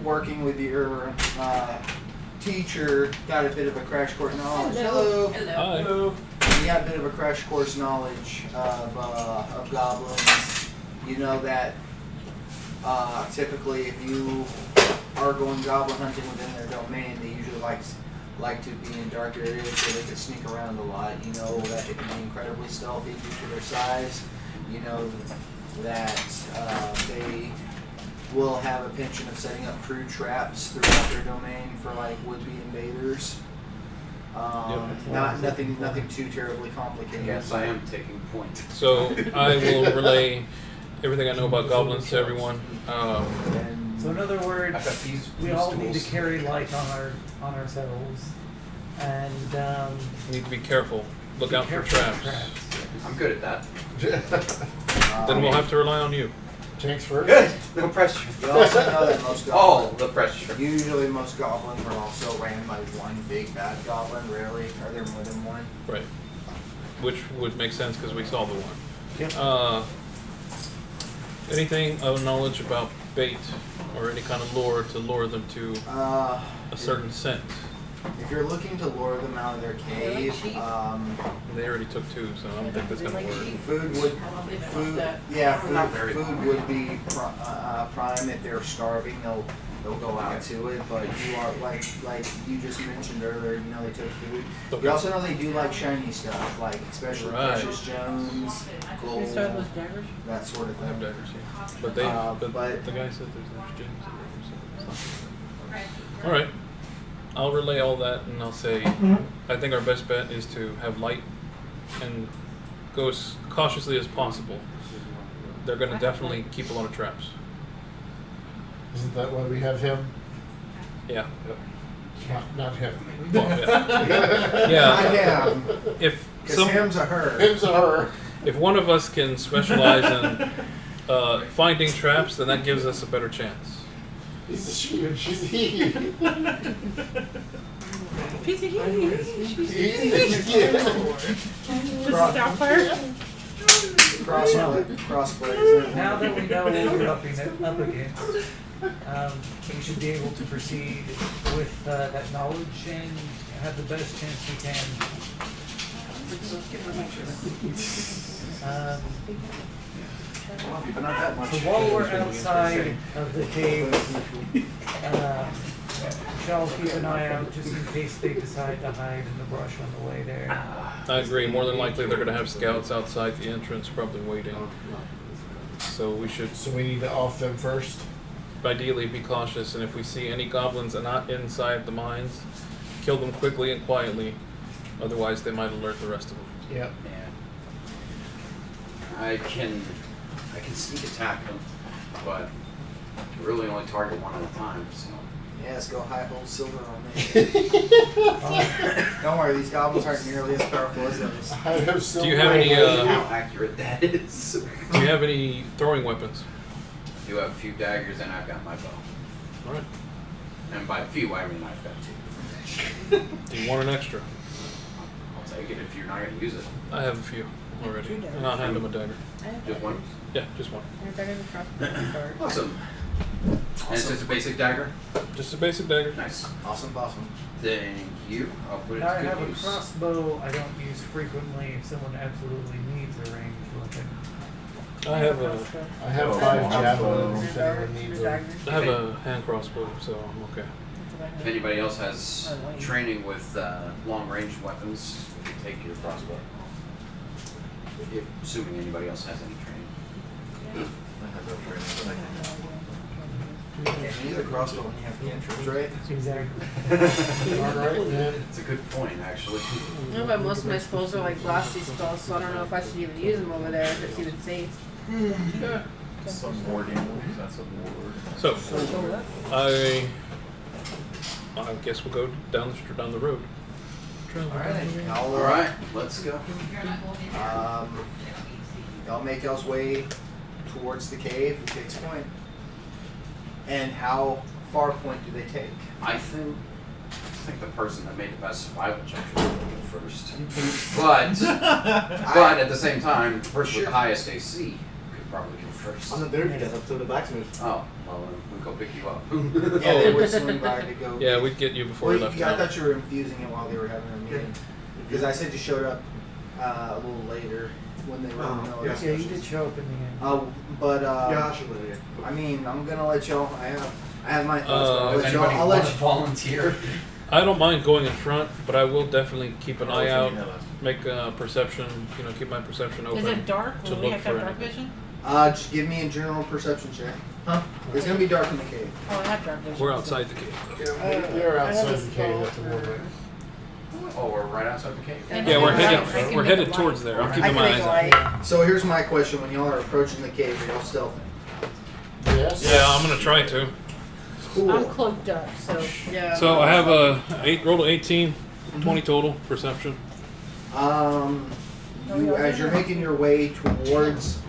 working with your teacher got a bit of a crash course knowledge. Hello. Hi. You got a bit of a crash course knowledge of goblins. You know that typically if you are going goblin hunting within their domain, they usually like to be in dark areas where they can sneak around a lot. You know that they can be incredibly stealthy due to their size. You know that they will have a penchant of setting up crude traps throughout their domain for like would-be invaders. Nothing too terribly complicated. Yes, I am taking point. So I will relay everything I know about goblins to everyone. And So in other words, I've got these we all need to tools. carry light on ourselves, and Need to be careful. Look out for careful of traps. I'm good at that. Then we'll have to rely on you. Tanks first. Good. No pressure. you also know that most All goblins, the pressure. usually most goblins are also ran by one big bad goblin. Rarely are there more than one. Right. Which would make sense because we saw the one. Yep. Anything of knowledge about bait or any kind of lure to lure them to a certain scent? If you're looking to lure them out of their cave, They already took 2, so I don't think that's gonna work. food would be prime if they're starving. They'll go out to it. But you are like you just mentioned earlier. You know they took food. Okay. You also know they do like shiny stuff, like especially Right. precious gems, You gold, started with daggers? that sort of I have thing. daggers, yeah. But they, but- the guy said there's gems in there, so it's not. All right, I'll relay all that, and I'll say I think our best bet is to have light and go as cautiously as possible. They're going to definitely keep a lot of traps. Isn't that why we have him? Yeah. Not him. Well, yeah. I Yeah. am, If because him's a her. Him's a her. if one of us can specialize in finding traps, then that gives us a better chance. He's a she and she's a he. She's a he. Cross- Sapphire. Crossblades. Now that we know what we're up against, we should be able to proceed with that knowledge and have the best chance we can. But not that much. So while we're outside of the cave, shall keep an eye out just in case they decide to hide in the brush on the way there. I agree. More than likely, they're going to have scouts outside the entrance, probably waiting. So we should So we need to off them first. ideally be cautious, and if we see any goblins not inside the mines, kill them quickly and quietly. Otherwise, they might alert the rest of them. Yep. Yeah. I can sneak attack them, but you really only target one at a time. So Yes, go high hold silver on me. Don't worry, these goblins aren't nearly as powerful as those. I have so Do you have any? How accurate that is. Do you have any throwing weapons? I do have a few daggers and I've got my bow. All right. And by a few, I mean I've got 2. Do you want an extra? I'll take it if you're not going to use it. I have a few already, 2 daggers. and I'll hand him a dagger. Just one? Yeah, just one. Awesome. And it's just a basic dagger? Just a basic dagger. Nice. Awesome. Thank you. I'll put it I to have good a use. crossbow I don't use frequently if someone absolutely needs a ranged weapon. I have a 5 javelins if anyone needs them. I have a hand crossbow, so I'm okay. If anybody else has training with long-range weapons, you can take your crossbow. Assuming anybody else has any training. I have no training, but I can. Yeah, you need a crossbow when you have cantrips, right? Exactly. Alright, then. It's a good point, actually. No, but most of my spells are like blasty spells, so I don't know if I should even use them over there if it's even safe. Some warding. That's a ward. So, I guess we'll go down the road. Alright, All right, let's go. Y'all make y'all's way towards the cave. Who takes point? And how far point do they take? I think the person that made the best survival check should go first. But at the same time, the person with the highest AC could probably go first. I'm not there if you guys have to the blacksmith. Oh, well, then we'll go pick you up. Yeah, they would swing by to go. Yeah, we'd get you before Well, we left I town. thought you were infusing it while they were having their meeting. Because I said you showed up a little later when they were in the middle of yeah. Yeah, you did show up in the end. But Yeah, I should let it. I mean, I'm gonna let y'all. I have my thoughts. But I'll If let y'all. anybody I'll want let to you. volunteer, I don't mind going in front, but I will definitely keep an eye out, Yeah, that's- make a perception, keep my perception open. Is it dark? to Will we look have to have for dark anything. vision? Just give me a general perception check. Huh? It's gonna be dark in the cave. Oh, I have dark vision. We're outside the cave. You're outside the cave at the moment. oh, we're right outside the cave. And Yeah, we're I headed can we're make headed a towards light. there. I'm I keeping can my make eyes a out. light. So here's my question: when y'all are approaching the cave, are y'all stealthing? Yes? Yeah, I'm gonna try to. Cool. I'm cloaked up, so Yeah. So I have a roll of 18, 20 total perception. As you're making your way towards,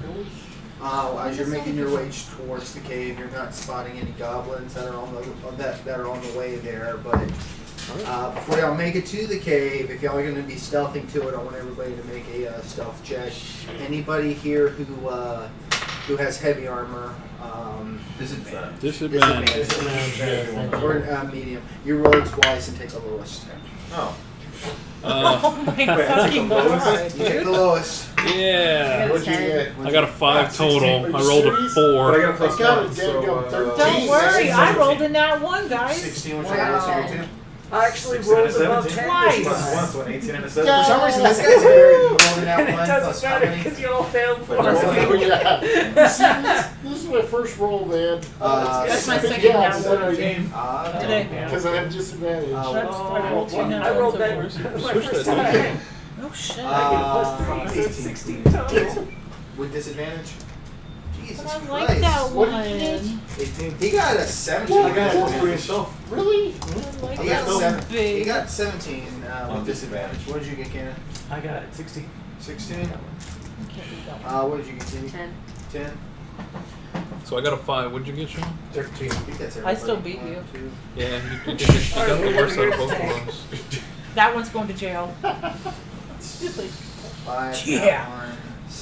the cave, you're not spotting any goblins that are on the way there. But before y'all make it to the cave, if y'all are going to be stealthing to it, I want everybody to make a stealth check. Anybody here who has heavy armor, Disadvantage. Disadvantage. disadvantage, or medium, you roll twice and take the lowest. Oh. oh my fucking god. You take the lowest. Yeah. What'd you get? I got a 5 total. Are you I rolled a serious? 4. But I got a plus I got one, a so, dadgum 13. Don't worry, I 16. rolled in that one, guys. 16 was your Wow. lowest here too. I actually 16 rolled and above 17. twice. Plus one, so an 18 and a For 7. some reason, this guy's very rolling that And it one plus doesn't how matter many? because you all failed for But it. Oh, yeah. This is my first roll, man. That's my second Yeah, down. 17. Today. Because I have disadvantage. Uh, That's Oh, I rolled one. no, I rolled it's that okay. my Switch first that, time. don't you? Oh shit. I get a plus 3, so 16 total. with disadvantage. Jesus But I Christ. like that What one. did you get? 18. He got a 17. I got a plus 3 himself. Really? I like He that got, one seven, he big. got 17 On with disadvantage. What did you get, Cannon? I got 60. 16. Can't beat that one. What did you get, Timmy? 10. 10. So I got a 5. What did you get, Sean? 13. I think that's I everybody. still beat you. 1, 2. Yeah, you got the worst out of both of us. That one's going to jail. 5. Yeah. That one,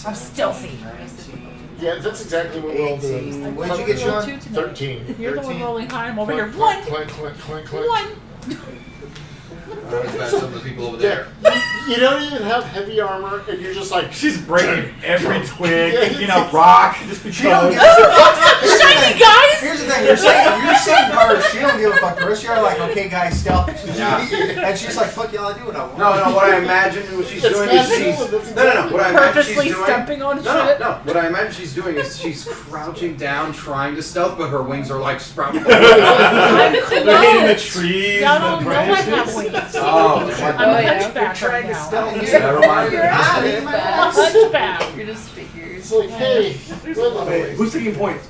I'm 17, stealthy. 19. Yeah, that's exactly what we're all doing. 18. What did you get, Roll Sean? 2 tonight. 13. You're the one 13. rolling high. I'm over here. Clank, 1. clank, clank, clank, clank. 1. That's some of the people over Yeah, there. you don't even have heavy armor, and you're just like, She's breaking every twig, Yeah, picking up rock, just She don't give because. a fuck. Shiny guys! Here's the thing, you're saying her, she don't give a fuck. The rest of you are like, okay guys, stealth. And she's like, fuck y'all, I do what I want. No, what I imagine what she's It's doing is casual, she's... that's No, what I imagine she's Purposely doing... stepping on No, shit. what I imagine she's doing is she's crouching down, trying to stealth, but her wings are like sprouting. I'm They're hitting the close. trees, Y'all the don't know I have branches. wings. Oh, never mind. I'm a yeah. hunchback You're right trying to now. stealth. Never mind. Ah, leave my I'm a ass. hunchback. You're just figures. it's like, hey, Wait, who's taking points?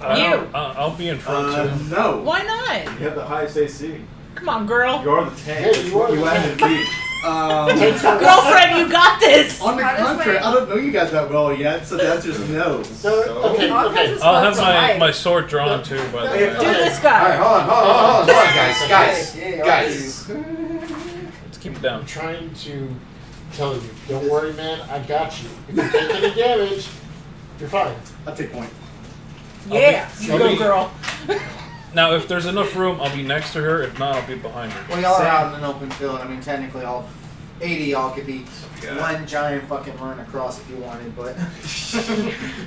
I'll be in front too. No. Why not? You have the highest AC. Come on, girl. You're the tank. Yeah, you are the landed deep. Girlfriend, you got this. On the How does contrary, my- I don't know you guys that well yet, so that's just no. So, okay, All kinds okay. of I'll have spots on my sword drawn too, by the Do way. this All guy. right, hold on, guys. Yeah, Guys. Let's keep it down. I'm trying to tell you, don't worry, man. I got you. If you take any damage, you're fine. I'll take point. Yeah, you I'll go, be- girl. Now, if there's enough room, I'll be next to her. If not, I'll be behind her. Well, y'all are out in an open field. I mean, technically, all 80 y'all could be one giant fucking run across if you wanted, but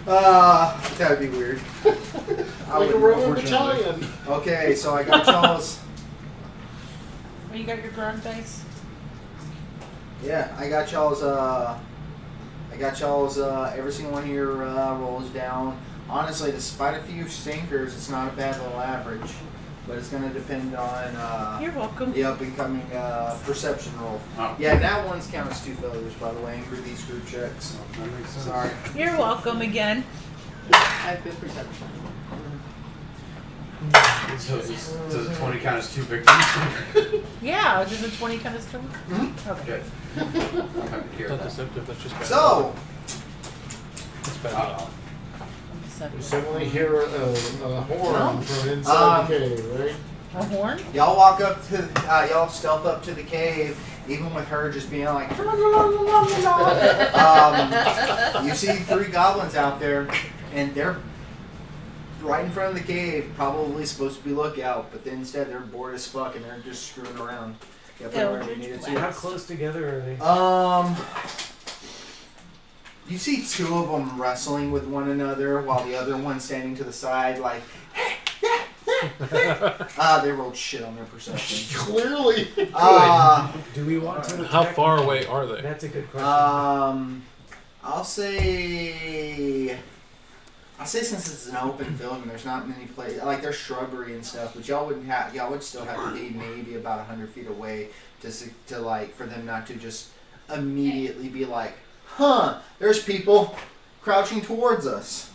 that would be weird. I Like a wouldn't, Roman unfortunately. battalion. Okay, so I got y'all's. Oh, you got your ground dice? Yeah, I got y'all's. Every single one of your rolls down. Honestly, despite a few stinkers, it's not a bad little average. But it's going to depend on You're welcome. the up and coming perception roll. Oh. Yeah, that one's counted as 2 failures, by the way, and through these group checks. That makes sense. Sorry. You're welcome again. I have good perception. So does the 20 count as 2 victims? Yeah, does a 20 kind of still? Okay. Good. I'm happy to hear Not that. deceptive, that's just bad. So, That's bad. Uh-oh. You suddenly hear a horn from inside the cave, right? A horn? y'all walk up to, y'all stealth up to the cave, even with her just being like, you see 3 goblins out there, and they're right in front of the cave, probably supposed to be lookout, but then instead they're bored as fuck and they're just screwing around. Yeah, put it wherever you needed to. How close together are they? You see 2 of them wrestling with one another while the other one's standing to the side, like, they rolled shit on their perception. Clearly. Do we want to? How attack far them? away are they? That's a good question. I'll say since it's an open field and there's not many places, like there's shrubbery and stuff, but y'all would still have to be maybe about 100 feet away to like, for them not to just immediately be like, there's people crouching towards us.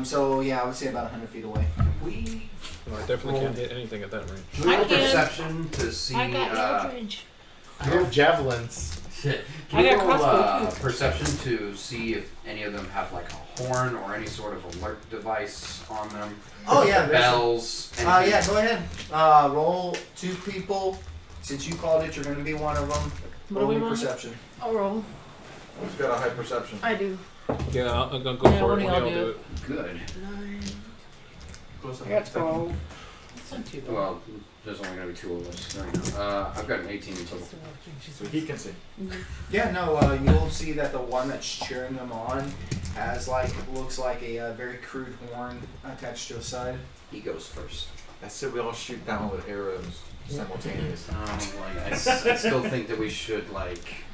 So yeah, I would say about 100 feet away. We No, I definitely can't hit anything at that range. do we I have can. perception to see. I got Eldridge. I have javelins. Can I you got roll crossbow, too. perception to see if any of them have like a horn or any sort of alert device on them? Oh yeah, there's Bells. anything? yeah, go ahead. Roll 2 people. Since you called it, you're going to be one of them. What Roll do we me want? perception. I'll roll. Who's got a high perception? I do. Yeah, I'm gonna go Yeah, for one it of when y'all y'all do do it. it. Good. 9. Close I got 12. It's not too bad. Well, there's only going to be 2 of us. There you go. I've got an 18 total. So he can see. Yeah, no, you'll see that the one that's cheering them on has looks like a very crude horn attached to his side. He goes first. I said we all shoot down with arrows simultaneously. I still think that we should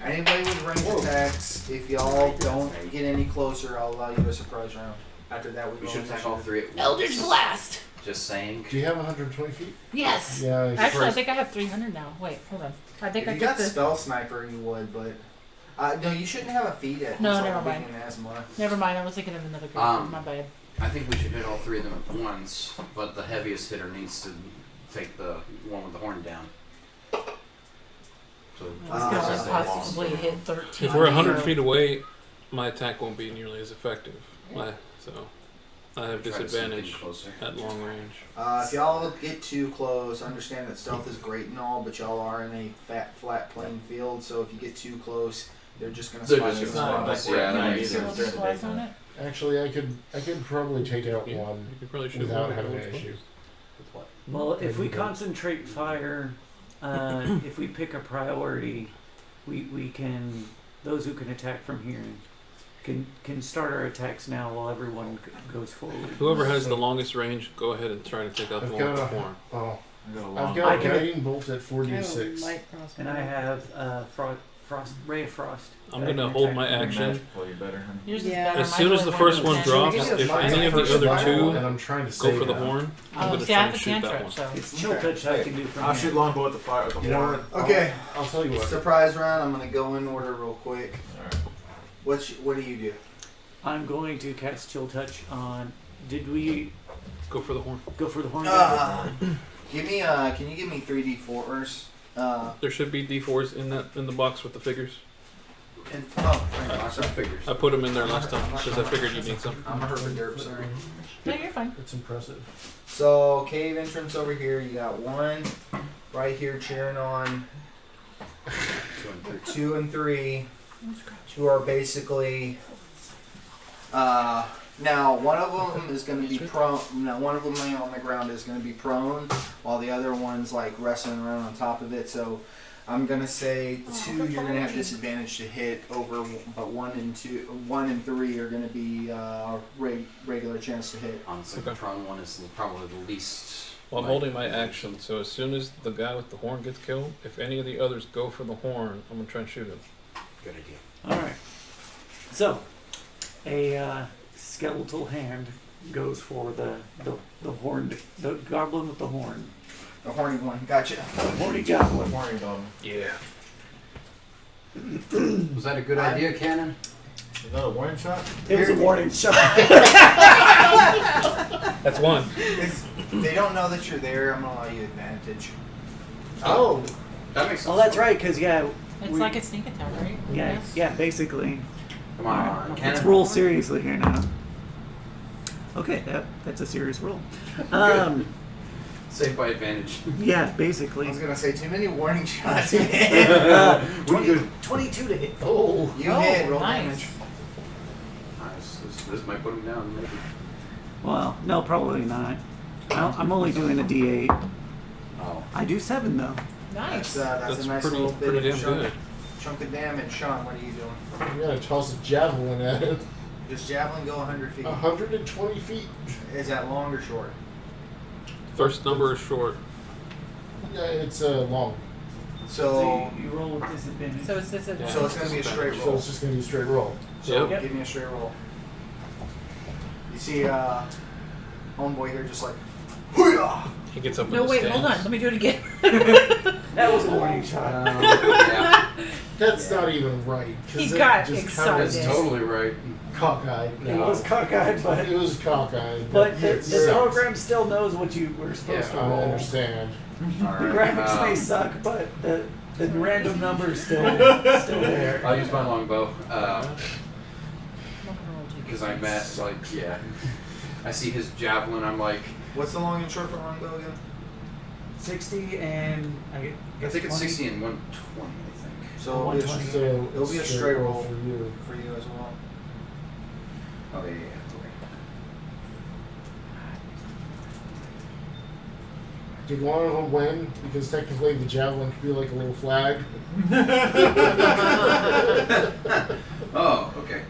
Anybody with range attacks, if y'all don't get any closer, I'll allow you a surprise round. After that, we should attack all 3 at once. Eldritch Blast! Just saying. Do you have 120 feet? Yes! Yeah. Actually, I think I have 300 now. Wait, hold on. I think If I you took got the... spell sniper, you would, but no, you shouldn't have a feat at. No, it's never all mind. being an asthma. Never mind, I was thinking of another character. My bad. I think we should hit all 3 of them at once, but the heaviest hitter needs to take the one with the horn down. So I was going so to possibly hit 13. If we're 100 so- feet away, my attack won't be nearly as effective. So I have try to sneak in disadvantage closer. at long range. If y'all get too close, understand that stealth is great and all, but y'all are in a flat playing field, so if you get too close, they're just gonna They're spot just you. gonna spot us. Yeah, that makes Roll sense. the During the splash on daytime. it? Actually, I could probably take out Yeah, one You could probably shoot without one having of an those. issue. Well, if we concentrate fire, if we pick a priority, we can, those who can attack from here can start our attacks now while everyone goes forward. Whoever has the longest range, go ahead and try to take out the I've one with the got a horn. oh, I got a I've long got I a can- guiding bolt at I have 4d6. a light crossbow. And I have ray of frost. I'm that gonna can hold attack my from action. magic for you better, honey. Yours is Yeah. better. As Mine's soon as only the first one 110. drops, Should we get if a any of first the other fire? 2 and I'm trying to go save for the that. horn, I'm Oh, gonna see, I try have and a shoot that cantrip, one. so... It's chill touch I can do from I'll here. shoot longbow at the fire. At the You know horn. what? Okay, I'll tell you what. surprise round. I'm gonna go in order real quick. Alright. What do you do? I'm going to cast chill touch on Did we Go for the horn. go for the horn? Give me can you give me 3d4s? There should be D4s in the box with the figures. And figures. I put them in there last time because I figured you'd need some. I'm a herpaderp, sorry. No, you're fine. It's impressive. So cave entrance over here. You got one right here cheering on 2 and 3, who are basically. Now one of them is going to be prone. Now one of them laying on the ground is going to be prone, while the other one's like wrestling around on top of it. So I'm going to say 2. You're going to have disadvantage to hit over, but 1 and 3 are going to be regular chance to hit. Honestly, the prone one is probably the least. Well, I'm holding my action, so as soon as the guy with the horn gets killed, if any of the others go for the horn, I'm gonna try and shoot him. Good idea. All right. So, a skeletal hand goes for the horned, the goblin with the horn. The horny one. Gotcha. The horny goblin. Horny goblin. Yeah. Was that a good idea, Cannon? Is that a warning shot? It was a warning shot. That's one. They don't know that you're there. I'm gonna allow you advantage. Oh, That makes sense. Well, that's right, because It's like a sneak attack, right? Yeah, Yes. yeah, basically. Come on, Cannon. Let's roll seriously here now. Okay, that's a serious roll. Saved by advantage. Yeah, I basically. was gonna say too many warning shots. 22 to hit. oh. You Oh, hit. Roll nice. damage. Nice. This might put him down. Maybe. Well, no, probably not. I'm only doing a D8. Oh. I do 7 though. Nice. That's a nice little bit pretty of damn good. chunk of damage. Sean, what are you doing? I'm gonna toss a javelin at it. Does javelin go 100 feet? 120 feet. Is that long or short? First number is short. Yeah, it's long. So you roll with disadvantage. So it's this. Yeah. so it's gonna be a straight So roll. it's just gonna be a straight roll. So Yep. give me a straight roll. You see, homeboy here just like, hoo-yah! He gets up. No, in the wait, stance. hold on. Let me do it again. That was a warning shot. Yeah. That's not even right. 'Cause He it got just excited. That's totally right. Cockeyed. It was cockeyed, but It was cockeyed. but the it sucks. program still knows what you were supposed Yeah, to I roll. understand. The graphics may suck, but the random numbers still there. I'll use my longbow. Because I'm at, I see his javelin, I'm like, What's the long and short for longbow again? 60 and I I guess think it's 20. 60 and 120, I think. So it'll be a, 120. So it'll be a straight roll for you. for you as well. Oh, yeah. Did one of them win? Because technically the javelin could be like a little flag. Oh, okay.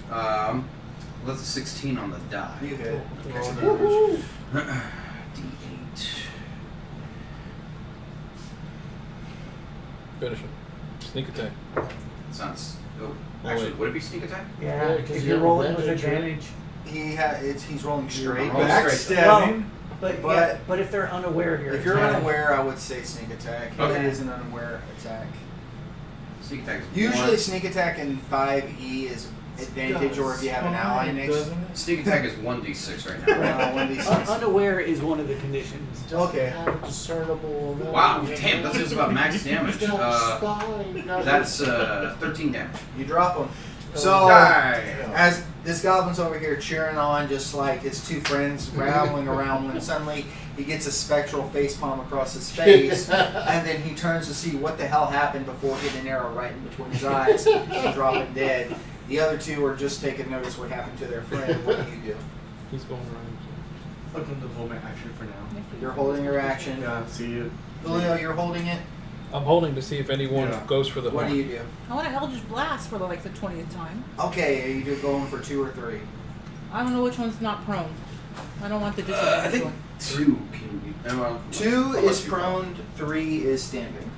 That's a 16 on the die. You hit. Woohoo! D8. Finish him. Sneak attack. Sounds. Oh, Oh, actually, wait. would it be sneak attack? Yeah, Yeah, 'cause if you you're have rolling with advantage, advantage. He's rolling straight. Roll straight. Backstabbing. But if they're unaware of your If you're attack, unaware, I would say sneak attack. If Okay. it is an unaware attack. Sneak attack is Usually one. sneak attack in 5e is advantage, or if you have an ally next. Sneak attack is 1d6 right now. 1d6. unaware is one of the conditions. Okay. Discernible. Wow, damn, that's just about max damage. That's 13 damage. You drop him. So, as this goblin's over here cheering on, just like his two friends rattling around, when suddenly he gets a spectral facepalm across his face, and then he turns to see what the hell happened before hitting an arrow right in between his eyes and dropping dead. The other two are just taking notice what happened to their friend. What do you do? He's going around. I'm going to hold my action for now. You're holding your action. Yeah, see it. Julio, you're holding it. I'm holding to see if anyone Yeah. goes for the What horn. do you do? I want to Eldritch Blast for like the 20th time. Okay, are you going for 2 or 3? I don't know which one's not prone. I don't want the I disadvantage think one. 2 can be. Well, 2 I'll let is you prone, 3 is standing.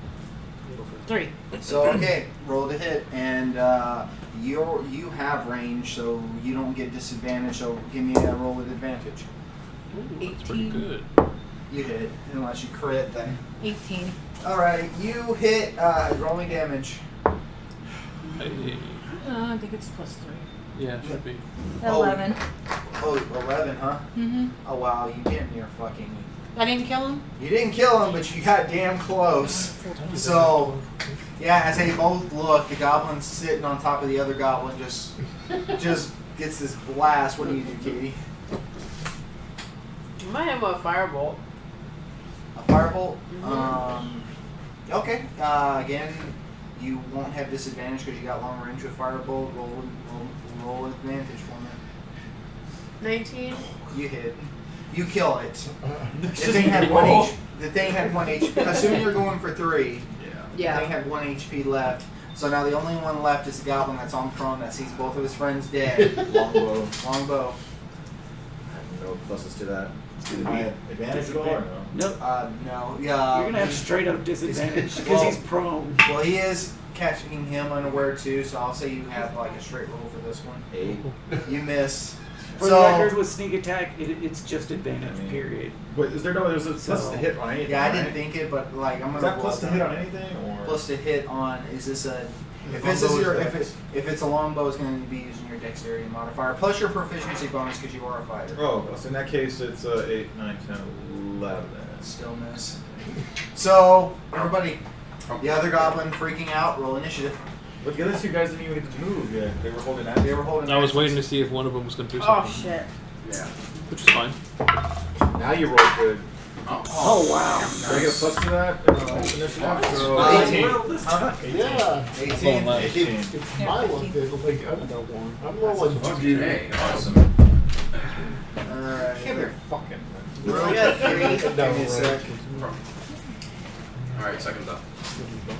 3. So okay, roll to hit, and you have range, so you don't get disadvantage. So give me a roll with advantage. Ooh, that's pretty 18. good. You hit, unless you crit. Then 18. all right, you hit. Roll me damage. Hey. I think it's +3. Yeah, it should be. 11. Oh, 11, huh? Mm-hmm. Oh wow, you damn near fucking. I didn't kill him. You didn't kill him, but you got damn close. So, yeah, as they both look, the goblin's sitting on top of the other goblin, just gets this blast. What do you do, Katie? You might have a firebolt. A firebolt. Mhm. Okay. Again, you won't have disadvantage because you got long range with firebolt. Roll advantage for me. 19. You hit. You kill it. The thing had 1 HP. The thing had 1 HP. Assuming you're going for 3. The Yeah. thing had 1 HP left. So now the only one left is the goblin that's on prone that sees both of his friends dead. Longbow. Longbow. I have no pluses to that. Am I at advantage at all or no? Nope. No. You're gonna have straight up disadvantage because Well- he's prone. Well, he is catching him unaware too, so I'll say you have like a straight roll for this one. 8. You miss. For the record, with sneak attack, it's just advantage. Period. Wait, is there no? There's a plus to hit on anything. Yeah, I didn't right? think it, but like I'm gonna. Is that roll plus to it. hit on anything or? Plus to hit on is this a? If Longbow this is your is if it's a longbow, it's going to be using your dexterity modifier plus your proficiency bonus because you are a fighter. Oh, so in that case, it's 8, 9, 10, 11. Still miss. So everybody, the other goblin freaking out. Roll initiative. But the other two guys didn't even get to move yet. They were holding that. They were holding. I was actions. waiting to see if one of them was going to do Oh something. shit. Yeah. Which is fine. Now you roll good. Oh wow. Do I get a plus to that? Initiative? So 18. Huh? Yeah. 18. 18. It's my luck that like I'm rolling Okay, awesome. Alright. Can't be fucking. We only got 3. Give me a sec. Alright, second up.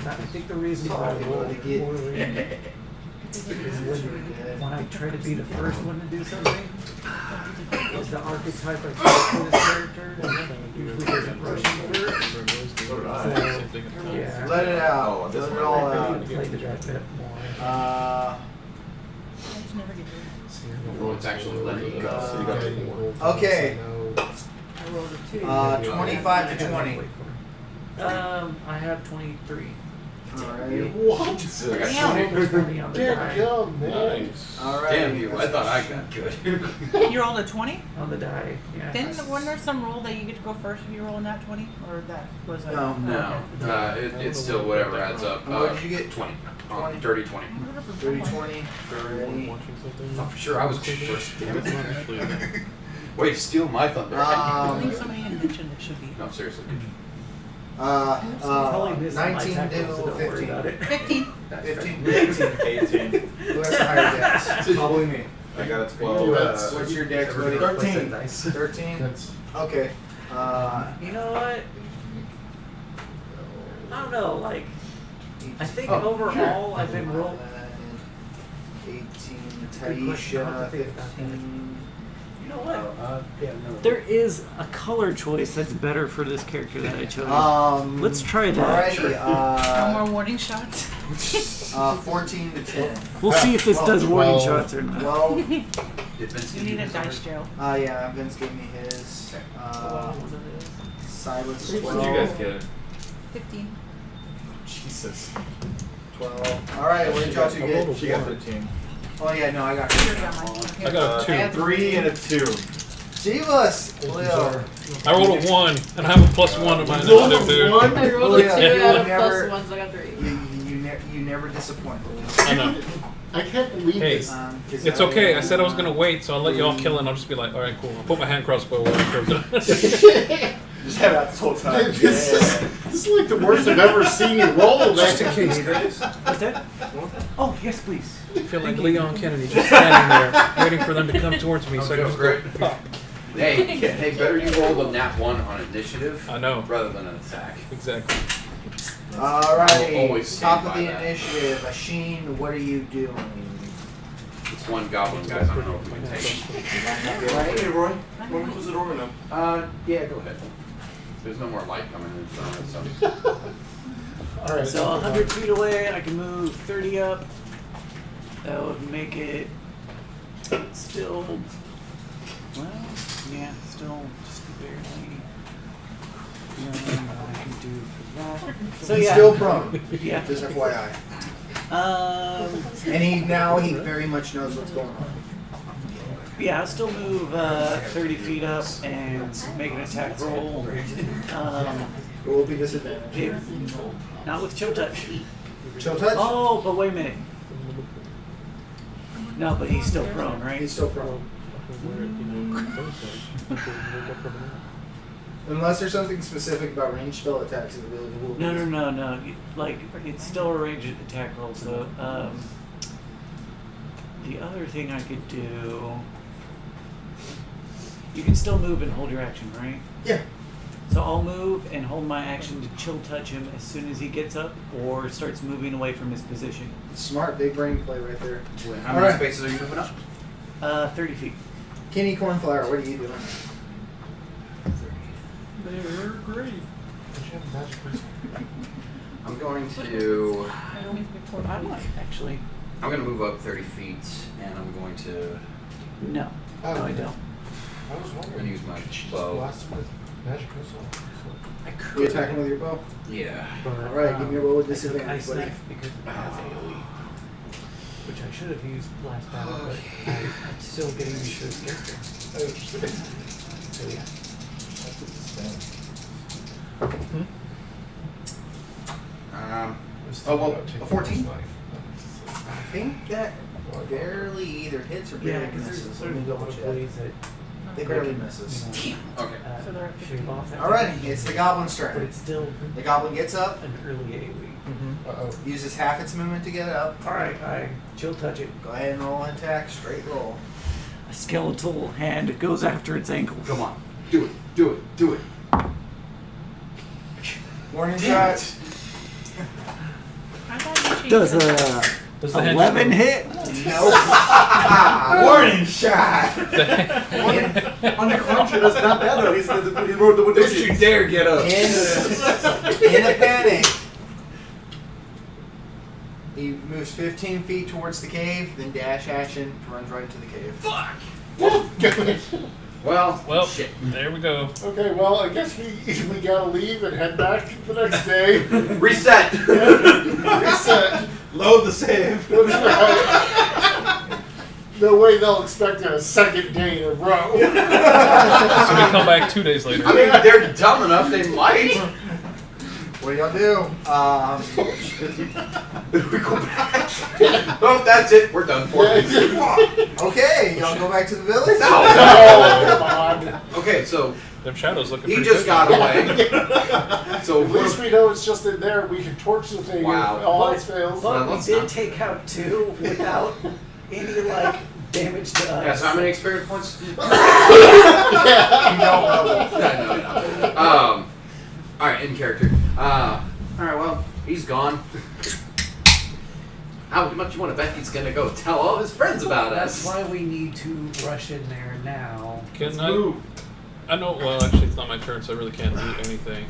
I think the reason why I rolled poorly is when I try to be the first one to do something, is the archetype I chose for this character that usually doesn't rush me first. So did I. So, yeah. Let it out. Oh, this Let it one. all I out. need to play the that bit more. I just never get to. Well, it's actually letting you go. So you got 4. Okay. I rolled a 2. 25 to 20. I have 23. Alright. What? I got Damn. 20. 20 on the Good die. job, man. Nice. Alright. Damn you, I thought I got good. You rolled a 20? On the die, yeah. Then wasn't there some rule that you get to go first if you roll in that 20? Or that was a... No. No, it's still whatever adds up. What did you get? 20. 20. Dirty 20. 30, 20. Ready. Thought for sure I was first. Damn it. Way to steal my thunder. I think somebody had mentioned it should be. No, seriously. Probably missed my 19 tackles, so to don't worry about 15. it. 15. 15. 18. Who has a higher dex? Probably me. I got a 12. What's your dex, buddy? 13. 13? That's Okay. You know what? I don't know, like, I think Oh, overall I've been real... 18. Good question. I'll have Taisha, to think about that. 15. You know what? There is a color choice that's better for this character that I chose. Let's try that. Alrighty. No more warning shots. 14 to 10. We'll see if this does warning 12. shots or not. 12. Did Vince You give need a his dice number? jail. Yeah, Vince gave me his. Silence What 12. did you guys get? 15. Jesus. 12. Alright, what did y'all two get? She got 15. Oh yeah, no, I got Sure, got mine. I got a 2. 3 and a 2. Jeebus! Leo. I rolled a 1, and I have a +1 on my initiative, dude. I rolled Oh, a 2 yeah, out you of never- plus 1, so I got 3. You never disappoint. I know. I can't believe Hey. this. 'Cause It's okay. I said I was going to wait, so I'll let y'all kill it, and I'll just be like, alright, cool. I'll put my hand crossbow where I curved it. Just have it out this whole time. This is like the worst I've ever seen you roll. Just in man. case. What's that? Oh, yes, please. I feel like Leon Kennedy just standing there, waiting for them to come towards me so I can just go Great. pop. Hey, better you roll the nat 1 on initiative I know. rather than an attack. Exactly. I'll Alrighty. always Top stand of by the that. initiative. Asheen, what are you doing? It's one goblin, guys. I don't know if we can take it. Hey, Roy. Want me to close the door or no? Yeah, go ahead. There's no more light coming in from it, so. All right. So 100 feet away, I can move 30 up. That would make it still, well, yeah, still just barely. What I can do for that. So He's yeah, still prone. yeah. Just FYI. Um, And he very much knows what's going on. Yeah, I'll still move 30 feet up and make an attack roll. It will be disadvantage. Yeah, not with chill touch. Chill touch? Oh, but wait a minute. No, but he's still prone, right? He's still prone. Unless there's something specific about ranged spell attacks, it really will. No. Like, it's still a ranged attack roll, so, the other thing I could do... You can still move and hold your action, right? Yeah. So I'll move and hold my action to chill touch him as soon as he gets up or starts moving away from his position. Smart, big brain play right there. How many spaces are you moving up? 30 feet. Kenny Cornflower, what are you doing? They're great. I'm going to. I might, actually. I'm going to move up 30 feet, and I'm going to. No. Oh, No, I don't. I was I'm wondering. going to use my Just bow. blast him with magic missile. I You could. attacking with your bow? Yeah. Alright, give me a roll with I took disadvantage, ice buddy. knife because it has AoE. Which I should have used last battle, but I'm still getting used to this character. So yeah. Oh, well, a 14? I think that barely either hits or Yeah, barely because misses. there's Let me certain double little check. ways that They barely misses. Okay. So they're at shave off that Alright, technique, it's the goblin's but turn. it's still The goblin gets up, an early AoE. Uh-oh. uses half its movement to get up. Alright, I chill touch it. Go ahead and roll an attack, straight roll. A skeletal hand goes after its ankle. Come on. Do it. Do it. Do it. Warning shot. I thought you Does changed it. Does the hand 11 hit? Warning shot. On the contrary, that's not bad though. He rolled double Don't you digits. dare get up. In a panic. He moves 15 feet towards the cave, then dash action, runs right into the cave. Fuck. Well, Shit. there we go. Okay, well, I guess we gotta leave and head back the next day. Reset. Reset. Load the save. No way they'll expect a second day in a row. So we come back 2 days later. I mean, they're dumb enough. They might. What do y'all do? We go back. Oh, that's it. We're done for. Okay, y'all go back to the village? No. Come on. Okay, so Them shadows looking he pretty just good. got away. So At least we know it's just in there. We can torch the thing Wow. if all else fails. Well, But we let's did not- take out 2 without any, like, damage to us. yeah. So how many experience points? You don't know. No. All right, in character. All right. Well, he's gone. How much you want to bet he's gonna go tell all his friends about That's us? why we need to rush in there now. Can I? I know. Well, actually, it's not my turn, so I really can't do anything.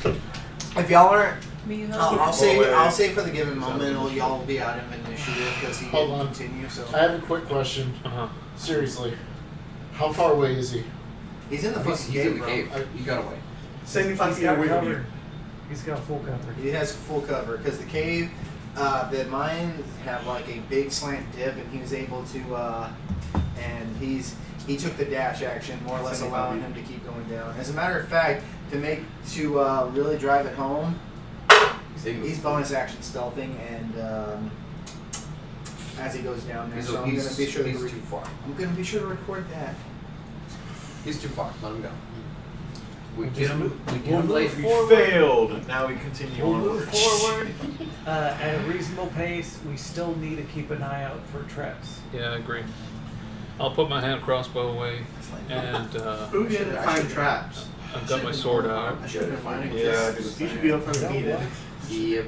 If y'all aren't, Me, I'll say for the given moment, y'all will be out of initiative because he Hold didn't on. continue. So I have a quick question. Uh-huh. Seriously, how far away is he? he's in the He's fucking in cave, the bro. cave. You got away. 75 He's feet got away from you. cover. He's got full cover. He has full cover because the cave, the mines have like a big slant dip, and he was able to, and he took the dash action, more or less allowing him to keep going down. As a matter of fact, to really drive it home, he's bonus action stealthing, and as he goes down there, so I'm gonna be sure he's too far. I'm gonna be sure to record that. He's too far. Let him go. We We'll get him. just We get we'll him move late. forward. Failed. Now we continue We'll onward. move forward at a reasonable pace. We still need to keep an eye out for traps. Yeah, I agree. I'll put my hand crossbow away, and Who didn't find traps? I've got my sword out. I should have found it. Yeah, you should be up for the needed. Yep.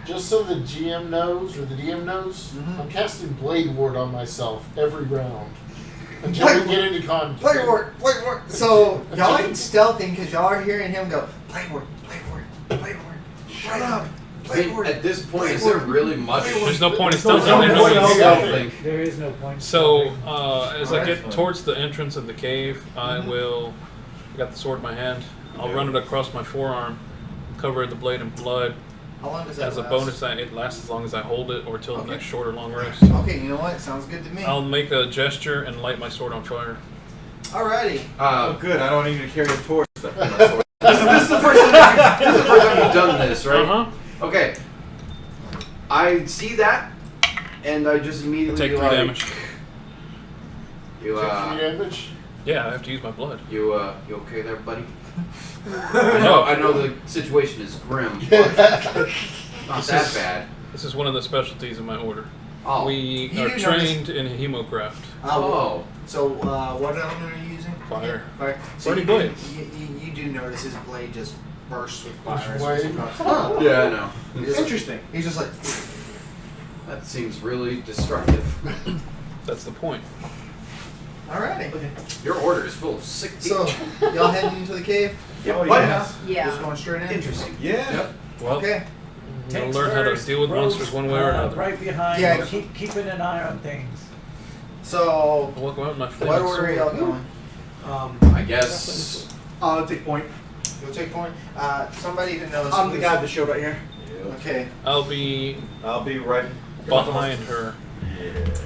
Just so the GM knows, or the DM knows, Mhm. I'm casting Blade Ward on myself every round. Until we get into conflict. Play ward. So y'all ain't stealthing because y'all are hearing him go, play ward. Shut up. I mean, at this point, is there really much? There's no point in There's no stealthing. They know point in it's stealthing. There is no point. So, as I Alright. get towards the entrance of the cave, I got the sword in my hand. I'll run it across my forearm, cover the blade in blood, How long does that As a last? bonus, it lasts as long as I hold it or till the Okay. next short or long rest. Okay, you know what? Sounds good to me. I'll make a gesture and light my sword on fire. Alrighty. Oh, good. I don't need to carry a torch. This is the first time you've done this, right? Uh-huh. Okay. I see that, and I just immediately Take 3 like, damage. You Take 3 damage. Yeah, I have to use my blood. you okay there, buddy? I know the situation is grim, but not that bad. This is one of the specialties in my order. Oh. We You are do trained in hemocraft. Oh. So, what element are you using? Fire. Fire. So Burning you do- blade. You do notice his blade just bursts with fire. Blade. Oh. Yeah, I know. He's Interesting. He's just like, That seems really destructive. That's the point. alrighty. Your order is full of sick So, people. y'all heading into the cave? Oh, What? yes. Yeah. Just going straight in? Interesting. Yeah. Yep. Well, Okay. we'll Tanks learn how to first, deal with rogues, monsters one way or another. Right behind. Yeah. Keeping an eye on things. So, I'll go out with my what flaming order are sword. y'all going? I guess. I'll take point. You'll take point. Somebody who knows. I'm the guy with the shield right here. Okay. I'll be I'll be right behind her.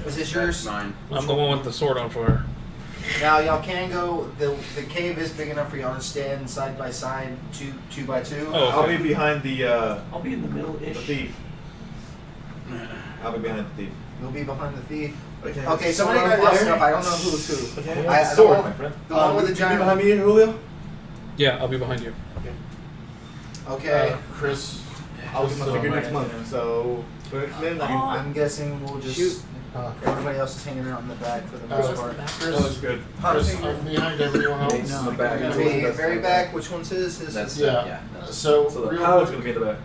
Is this That's yours? mine. I'm the one with the sword on fire. Now y'all can go. The cave is big enough for y'all to stand side by side, two by two. Oh, I'll okay. be behind the I'll be in the the middle-ish. thief. I'll be behind the thief. You'll be behind the thief. Okay. Okay, somebody grab that stuff. I don't know who's who. Okay. I Sword, don't- my friend. The one with the You giant. behind me, Julio? Yeah, I'll be behind you. Okay. Chris. I'll get my So- figure next month. So, but then I can. I'm guessing we'll just. Shoot. Everybody else is hanging out in the back for the Uh, most part. That was good. Chris, I'm behind everyone else. In the back. Gonna be very back. Which one's his? His. That's Yeah. yeah. So, So the real pilot's quick, gonna be in the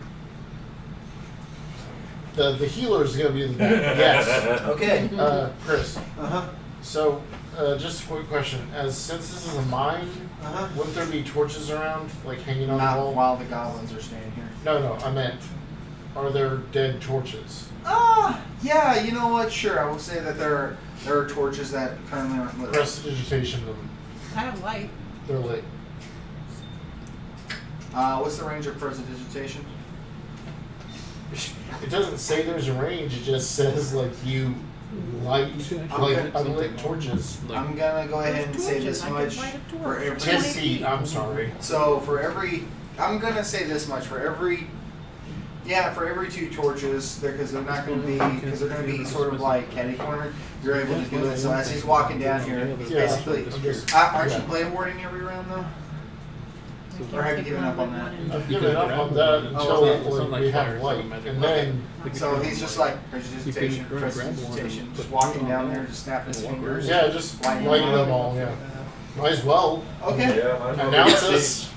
back. the healer's gonna be in the back. Yes. Okay. Chris. Uh huh. So, just a quick question. Since this is a mine, Uh huh. wouldn't there be torches around, like hanging on the Not wall? while the goblins are standing here. No, I meant, are there dead torches? Yeah. You know what? Sure. I will say that there are torches that currently aren't lit. Prestidigitation them. I have light. They're lit. What's the range of prestidigitation? It doesn't say there's a range. It just says like you light like unlit torches. I'm gonna go ahead and say this I can much light a torch. for every. 10 feet. I'm sorry. So for every, I'm gonna say this much for every. Yeah, for every 2 torches, because they're not going to be, because they're going to be sort of like catty cornered. You're able to do it. So as he's walking down here, he's Yeah. basically. I'm just- Aren't you yeah. blade warding every round though? Or have you given up on that? I've given up on that until okay. like, we have light, and then So he's just like prestidigitation, grab one prestidigitation, and just put walking one down on there, there. just snapping his fingers. yeah, just Lighting lighting them them all. Yeah, might as well Okay. Yeah, might as well announce be. us.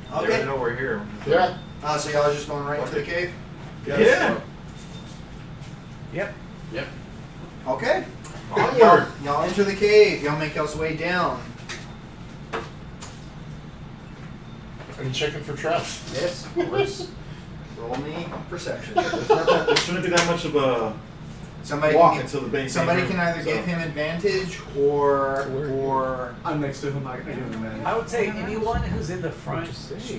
They already Okay. know we're here. Yeah. So y'all are just going right into the cave? Yeah. Yep. Yep. Okay. Onward. Y'all enter the cave. Y'all make y'all's way down. Are you checking for traps? Yes, of course. Roll me perception. There shouldn't be that much of a Somebody walk can, until the base. somebody can either give him advantage or I'm next to him. I give him a man. I would say anyone who's in the front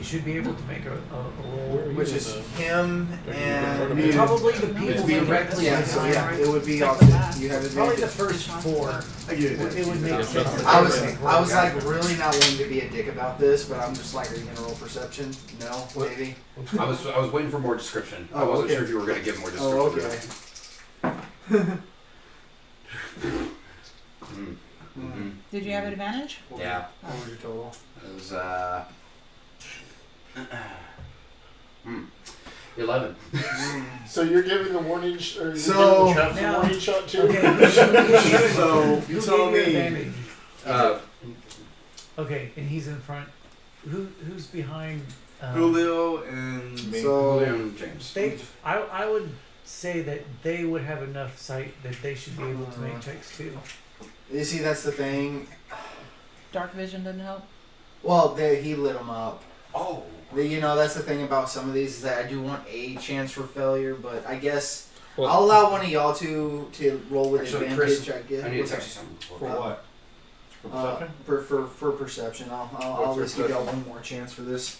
should be able to make a roll. which is him and Me. Probably the people me. directly Yeah, so yeah, behind. it would be all you have Probably the advantage. first 4. I give you It would make Yeah, sense. I was like really not wanting to be a dick about this, but I'm just like, are you gonna roll perception? No, maybe. I was waiting for more description. I Oh, wasn't okay. sure if you were going to give more description. Oh, okay. Mm-hmm. Did you have advantage? Yeah. What was your total? It was 11. So you're giving the warning, or you're So- giving the traps a Now- warning shot too? Okay. So, you you tell gave you me. advantage. Okay, and he's in front. Who's behind? Julio and So William James. I would say that they would have enough sight that they should be able to make checks too. you see, that's the thing. Dark vision didn't help. Well, he lit them up. Oh. You know, that's the thing about some of these is that I do want a chance for failure, but I guess Well- I'll allow one of y'all to roll with Actually, advantage. Chris, I guess. I need to What's text you that? something. For what? For perception? For perception, I'll What's just give y'all perception? one more chance for this.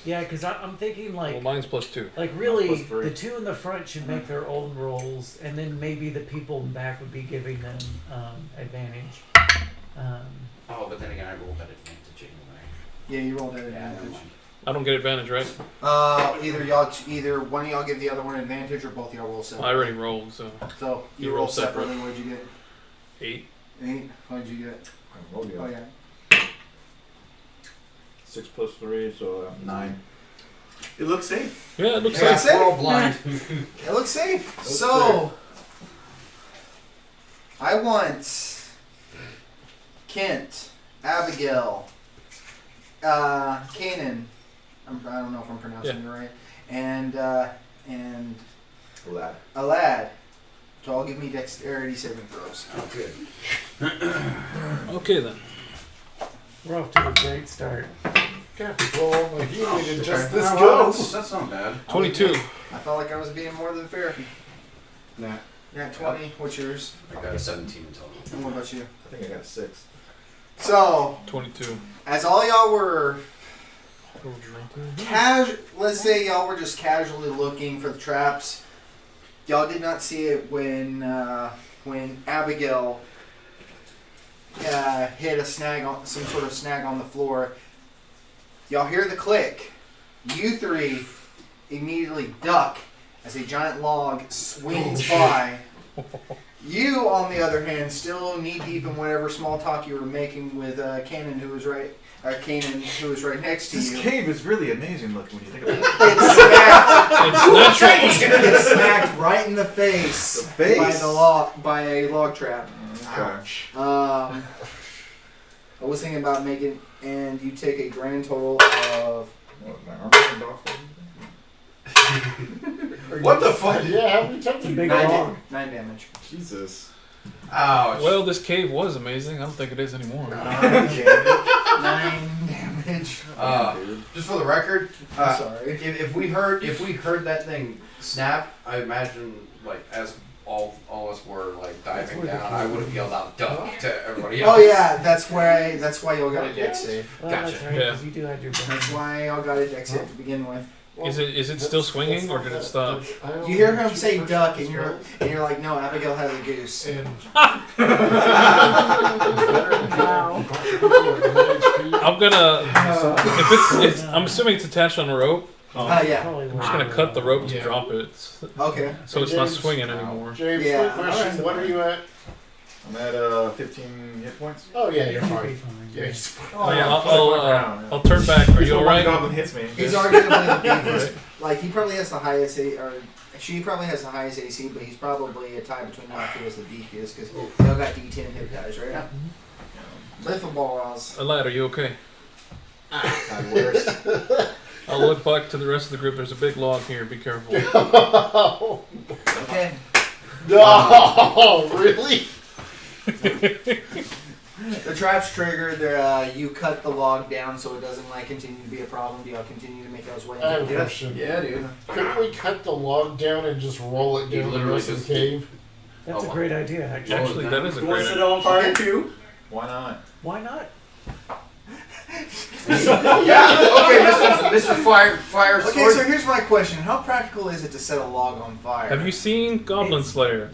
Yeah, because I'm thinking like Well, mine's +2. like really Plus 3. the two in the front should make their own rolls, and then maybe the people in back would be giving them advantage. Oh, but then again, I rolled that advantage anyway. Yeah, you rolled that advantage. I don't get advantage, right? Either one of y'all give the other one advantage, or both of y'all roll I separately. already rolled, so So you You roll roll separate. separately. What'd you get? 8. 8. What'd you get? I rolled Oh you. yeah. 6 plus 3, so 9. It looks safe. Yeah, it looks Yeah, like. safe. We're all blind. It looks safe. Looks So I want Kent, Abigail, Kanan. I don't know if I'm pronouncing it right. And Lad. Alad. So all give me dexterity saving throws. Oh, good. Okay then. We're off to a great start. Can't roll my healing and just this Oh, well, go. that's not bad. 22. I felt like I was being more than fair. Nah. Yeah, 20. What's yours? I got a 17 in total. And what about you? I think I got a 6. So, 22. as all y'all were let's say y'all were just casually looking for the traps. Y'all did not see it when Abigail hit a snag on some sort of snag on the floor. Y'all hear the click. You three immediately duck as a giant log swings by. You, on the other hand, still knee deep in whatever small talk you were making with Kanan, who was right next to This you. cave is really amazing looking when you think about it. It's smacked. It's natural. It's smacked right in the face, The face? by a log trap. Ouch. I was thinking about making, and you take a grand total of. What, my armor and dog food? What the fuck? Yeah, how many times It's a have big you Nine, log. 9 damage. Jesus. Ouch. Well, this cave was amazing. I don't think it is anymore. 9 damage. Dude. Just for the record, I'm sorry. if we heard that thing snap, I imagine like as all us were like diving where the down, I would have yelled out "duck" to everybody else. Oh yeah, that's why y'all got a dex save. Well, Gotcha. that's right, Yeah. 'cause you do have your That's bonus. why y'all got a dex save to begin with. Is it still swinging or did it stop? You hear him say "duck" and you're like, no, Abigail has a goose. And Wow. I'm gonna. If it's, I'm assuming it's attached on a rope. Yeah. Probably I'm just gonna cut the rope to Yeah. drop it, Okay. so it's not swinging anymore. James, Yeah. quick question. What are you at? I'm at 15 hit points. Oh yeah, you're You'll be fine. fine. Yeah, he's fine. Oh, yeah, I'll I'll turn back. Are you One alright? goblin hits me. He's arguably the beefiest. Like, he probably has the highest or she probably has the highest AC, but he's probably a tie between y'all two as the beefiest because y'all got D10 hit guys, right? Lethal balls. Lad, are you okay? I'm worse. I'll look back to the rest of the group. There's a big log here. Be careful. Okay. No, really? The trap's triggered. You cut the log down so it doesn't continue to be a problem. Do y'all continue to make y'all's way? I have a into it? question. Yeah, dude. Couldn't we cut the log down and just roll it You down the literally rest of the just- cave? That's Oh, a great idea, actually. Actually, that is a You want great to sit idea. on fire too? Why not? Why not? Yeah. Okay, Mr. Fire Okay, Sword. so here's my question: how practical is it to set a log on fire? Have you seen Goblin Slayer?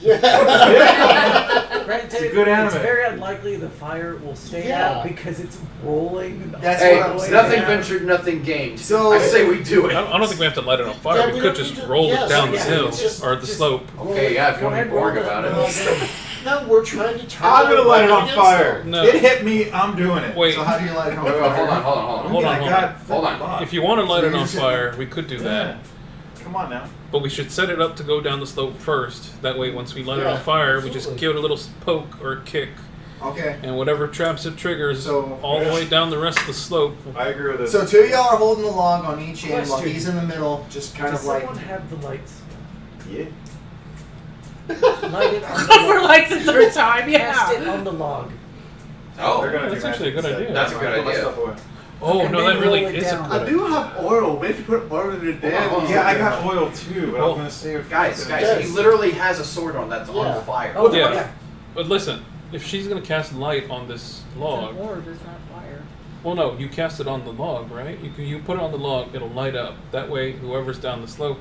Granted, It's a good anime. it's very unlikely the fire will stay Yeah. out because it's rolling. That's Hey, what I'm saying. nothing down. ventured, nothing gained. So- I say we do I it. don't think we have to light it on fire. Yeah, we we could don't just need to- roll yeah, it down so the yeah, hill just- or the just- slope. Okay, yeah, if you Go want to ahead, be boring roll about the it. log down. No, we're trying to turn. I'm gonna light it on against fire. them. No. It hit me. I'm doing it. Wait, So how do you light it on Wait, fire? hold on. Hold on, I hold got on. Hold on. fucking if you want to light So it you're on just- fire, we could do that. Come on now. But we should set it up to go down the slope first. That way, once we light it Yeah, on fire, we just absolutely. give it a little poke or a kick, Okay. and whatever traps it triggers, So- all the way down the rest of the slope. I agree with this. So two of y'all are holding the log on each end while Question. he's in the middle, just kind Does of like. someone have the lights? Yeah. Light it on the Cover log. like the third time, Cast it yeah. on the log. Oh, They're gonna that's do actually a good magic idea. instead. That's a good Put my idea. stuff away. Oh And no, then that really roll it is a down. good I do have oil. Maybe put oil in it Hold on. then. Yeah, I got oil too, but Well, I'm gonna save. guys, Yes. he literally has a sword on that's Yeah. on fire. Oh, Yeah. But listen, if she's gonna cast light on this It's log, an orb, it's not fire. Well, no, you cast it on the log, right? You put it on the log, it'll light up. That way, whoever's down the slope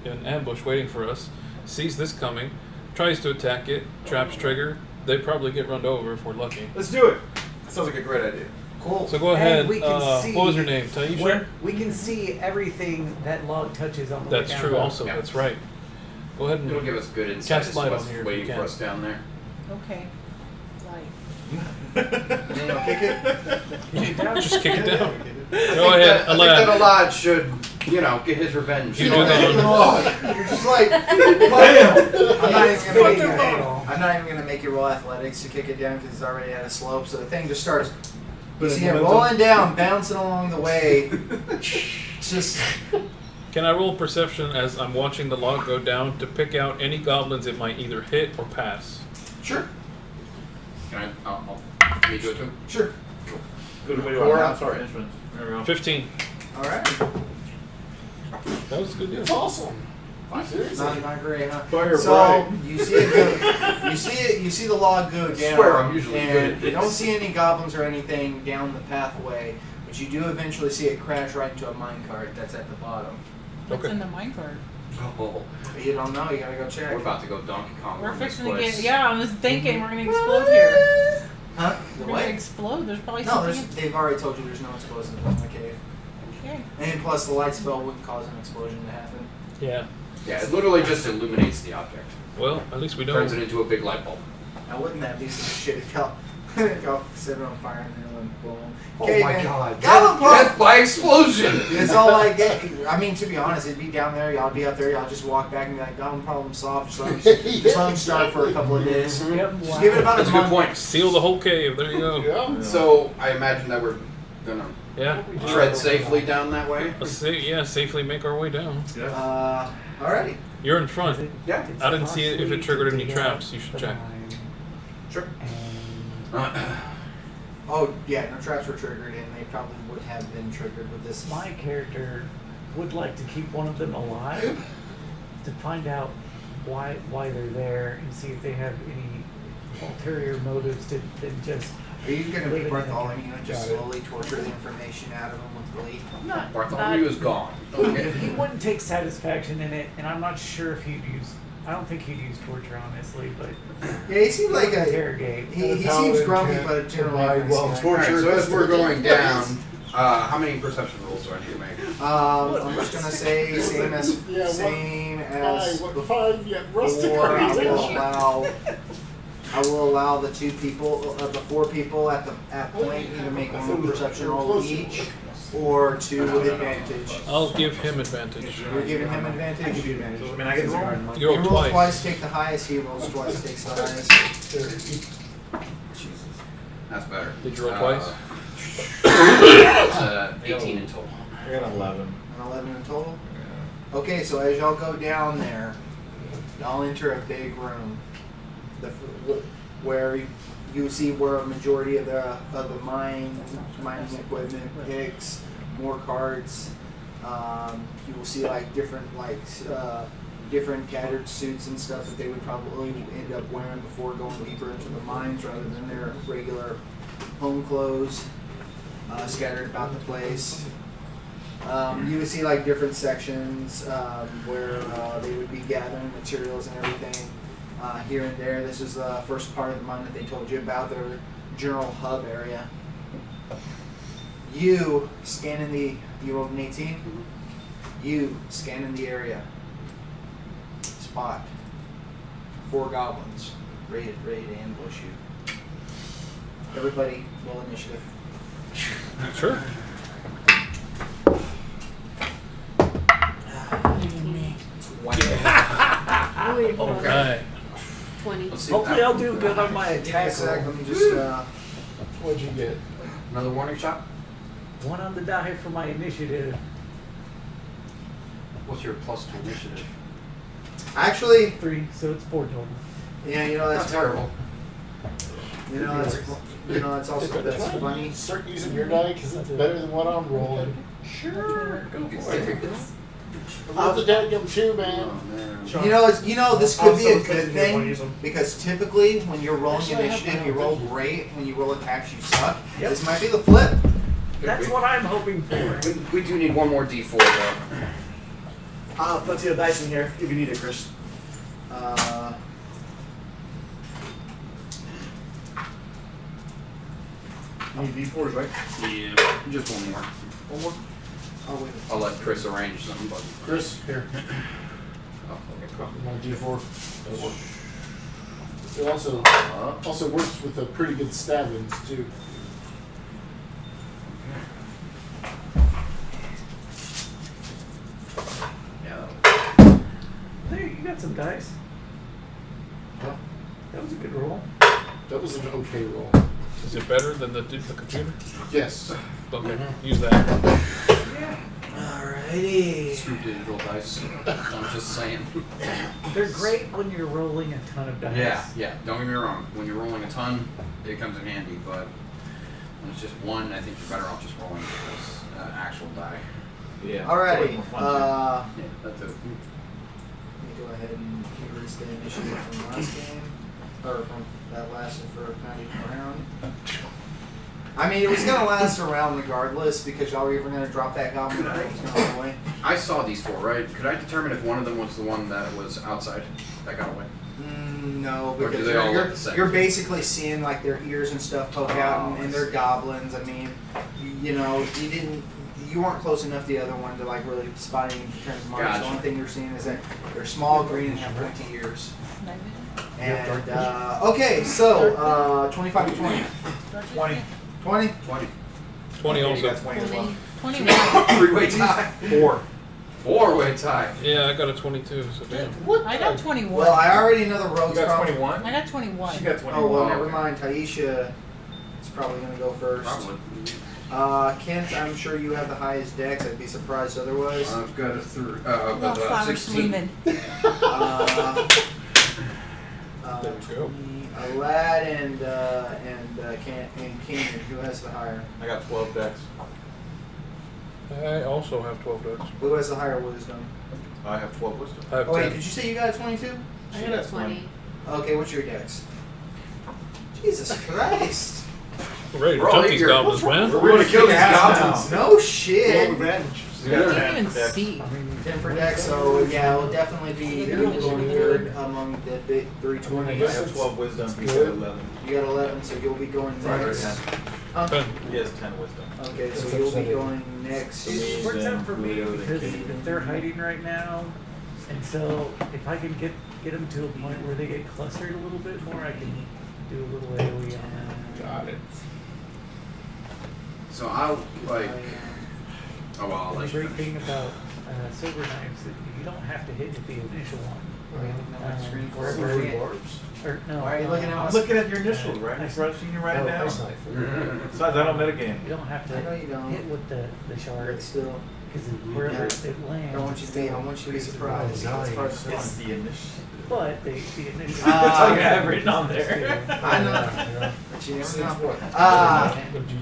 in ambush waiting for us sees this coming, tries to attack it, traps trigger. They probably get run over if we're lucky. Let's do it. That sounds like a great idea. Cool. So go ahead. And we can see what was her name? Taisha? where- we can see everything that log touches on the way That's down. true. Also, Yeah. that's right. Go ahead It'll and give us good insight Cast as to light what's on here if you waiting can. for us down there. Okay. Light. Then you'll kick it. just kick it down. I Go think ahead, that, I think that Alad. Alad should, get his revenge. You do that. You're just like, bam! I'm not even gonna make you roll athletics to kick it down because it's already at a slope. So the thing just starts. You see it rolling down, bouncing along the way. Just Can I roll perception as I'm watching the log go down to pick out any goblins it might either hit or pass? sure, Can I'll you do it too? sure. Good way Or- I'm sorry, instruments. There we go. 15. All right. That was a good deal. It's awesome. Seriously. Not great, huh? Fire So bright. you see it go. You see the log go down. Swear I'm usually and good at you don't this. see any goblins or anything down the pathway, but you do eventually see it crash right into a minecart that's at the bottom. What's Okay. in the minecart? Oh, But you don't know. You gotta go check. we're about to go Donkey Kong. We're on this fixing to place. get. Yeah, I was thinking we're gonna explode here. Huh? We're The gonna what? explode. There's probably No, something. they've already told you there's no explosives in the cave. Okay. And plus, the light spell wouldn't cause an explosion to happen. Yeah. Yeah, it literally just illuminates the object. Well, at least we Turns know. it into a big light bulb. Now, wouldn't that be some shit if y'all set it on fire and then it went boom? Oh Okay, my man. god. Goblin Death Pop! by explosion! It's all I get. I mean, to be honest, it'd be down there. Y'all be up there. Y'all just walk back and be like, "Goblin problem solved." Just let them start for a couple of days. Yep. Just give it about That's a a good month. point. Seal the whole cave. There you go. Yeah. So, I imagine that we're gonna Yeah. tread safely down that way. Let's safely make our way down. Alrighty. You're in front. Yeah. It's I didn't see it if it costly triggered to any dig traps. out You should the check. mine, Sure. and Oh yeah, no traps were triggered, and they probably would have been triggered with this. my character would like to keep one of them alive to find out why they're there and see if they have any ulterior motives than just Are you gonna be Living Bartholomew and just Got it. slowly torture the information out of him with glee? not. Bartholomew is gone. Okay. He wouldn't take satisfaction in it, and I'm not sure if he'd use. I don't think he'd use torture, honestly, but Yeah, he seemed like a. interrogate. He Paladin seems grumpy, can't but generally provide nice well guy. torture. Alright, so as we're going down, how many perception rolls do I need to make? I'm just gonna say same as Yeah, what- same as Five, yeah, rustic before. I will allow the two people, the four people at point either make one perception roll each, or two with advantage. I'll give him advantage. You're giving him advantage. I mean, I get to You roll You roll twice. twice, take the highest. He rolls twice, takes the highest. Jesus. That's better. Did you roll twice? It's 18 in total. I got 11. An 11 in total. Okay, so as y'all go down there, y'all enter a big room, where you see where a majority of the mining equipment, picks, more carts. You will see like different tattered suits and stuff that they would probably end up wearing before going deeper into the mines, rather than their regular home clothes scattered about the place. You would see like different sections where they would be gathering materials and everything here and there. This is the first part of the mine that they told you about, their general hub area. You scan in the, you rolled an 18? You scan in the area. Spot 4 goblins ready to ambush you. Everybody roll initiative. Sure. Okay. 20. Let's see. Hopefully, I'll do good on my attack. Let roll. me just. What'd you get? Another warning shot? One on the die for my initiative. What's your plus to initiative? Actually, 3, so it's 4 total. yeah, you know that's Not terrible. that's also that's funny. Start using your die because it's better than what I'm rolling. Sure, go for it. I love the dadgum too, man. Oh, man. This could be a Also, good you wanna thing use 'em. because typically when you're rolling Actually, I have initiative, my you own roll picture. great. When you roll attacks, you suck. Yep. This might be the flip. That's what I'm hoping for. We do need one more D4 though. Plenty of dice in here if you need it, Chris. You need D4s, right? Yeah, just one more. One more? Oh, wait. I'll let Chris arrange them, but Chris, here. oh, okay, cool. My D4. It also works with a pretty good stabbings too. Yeah. There, you got some dice. Huh? That was a good roll. That was an okay roll. Is it better than the computer? Yes. Okay, use that. Alrighty. Screw digital dice. I'm just saying. They're great when you're rolling a ton of dice. Yeah. Don't get me wrong. When you're rolling a ton, it comes in handy. But when it's just one, I think you're better off just rolling this actual die. Yeah. Alrighty. Yeah, that's it. Let me go ahead and erase the initiative from last game, or from that lasted for not even a round. I mean, it was gonna last a round regardless because y'all were even gonna drop that goblin and it was gonna run away. I saw these four, right? Could I determine if one of them was the one that was outside that got away? No, Or do because they all look the same? you're basically seeing like their ears and stuff poke out, and they're goblins. I mean, you weren't close enough to the other one to like really spot any trends of marks. Gotcha. The only thing you're seeing is that they're small, green, and have pointy ears. And okay, so 25 to 20. 20. 20? 20. 20 You also. got 20 as well. 21. Three-way tie. 4. Four-way tie. Yeah, I got a 22, so damn. I got 21. Well, I already know the rogue's You got probably. 21? I got 21. She got 21. Oh, well, never mind. Taisha is probably going to go first. Probably. Kent, I'm sure you have the highest dex. I'd be surprised otherwise. I've got a Well, flower 16. swimming. There we go. Alad and Keenan, who has the higher? I got 12 decks. I also have 12 decks. Who has the higher wisdom? I have 12 wisdom. I have Oh wait, 10. did you say you got a 22? I got a 20. Okay, what's your dex? Jesus Christ! We're ready to We're all jump these eager. goblins, man. We're going to kill these goblins. No Roll shit. advantage. You You got can't 10 even decks. see. 10 for dex, so yeah, it'll definitely be going third among the big 320. I have 12 wisdom. He's got 11. You got 11, so you'll be going next. Huh? 10. He has 10 wisdom. Okay, so you'll be going next. It works out for me Leo, because the king. they're hiding right now, and so if I can get them to a point where they get clustered a little bit more, I can do a little AoE on them. Got it. So I'll like. Oh well, I'll And let the you great finish. thing about silver knives is you don't have to hit with the initial one. Silver barbs? Or no. Why are you looking at I'm looking at your initials, right? I'm seeing you right Oh, now. ice knife. Besides, I don't metagame. You don't have to I know you don't. hit with the But shards still, because wherever it lands. I want you to be. I want you to be surprised. Oh, It's part of the It's fun. the initial. But the initial. That's all you have written on there. I know. Yeah. But you never Since know. what? What do you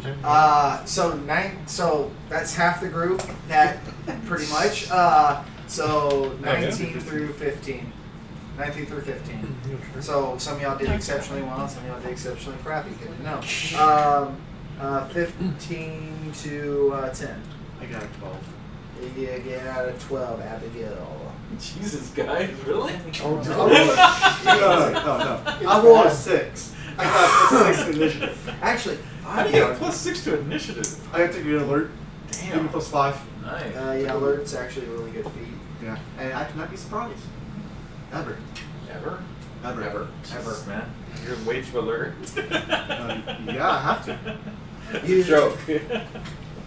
think? So that's half the group. That pretty much. So 19 through 15. 19 through 15. So some of y'all did exceptionally well, some of y'all did exceptionally crappy. Good to know. 15 to 10. I got a 12. You get out of 12, Abigail. Jesus, guys, really? No. I rolled a 6. I got a +6 initiative. Actually, How do you get a +6 to initiative? I have to get an alert. Give me Damn. +5. Nice. yeah, alert's actually a really good feat. Yeah. And I cannot be surprised. Ever. Ever? Ever. Jesus, man. You're way too alert. Yeah, I have to. You, Joke. you two,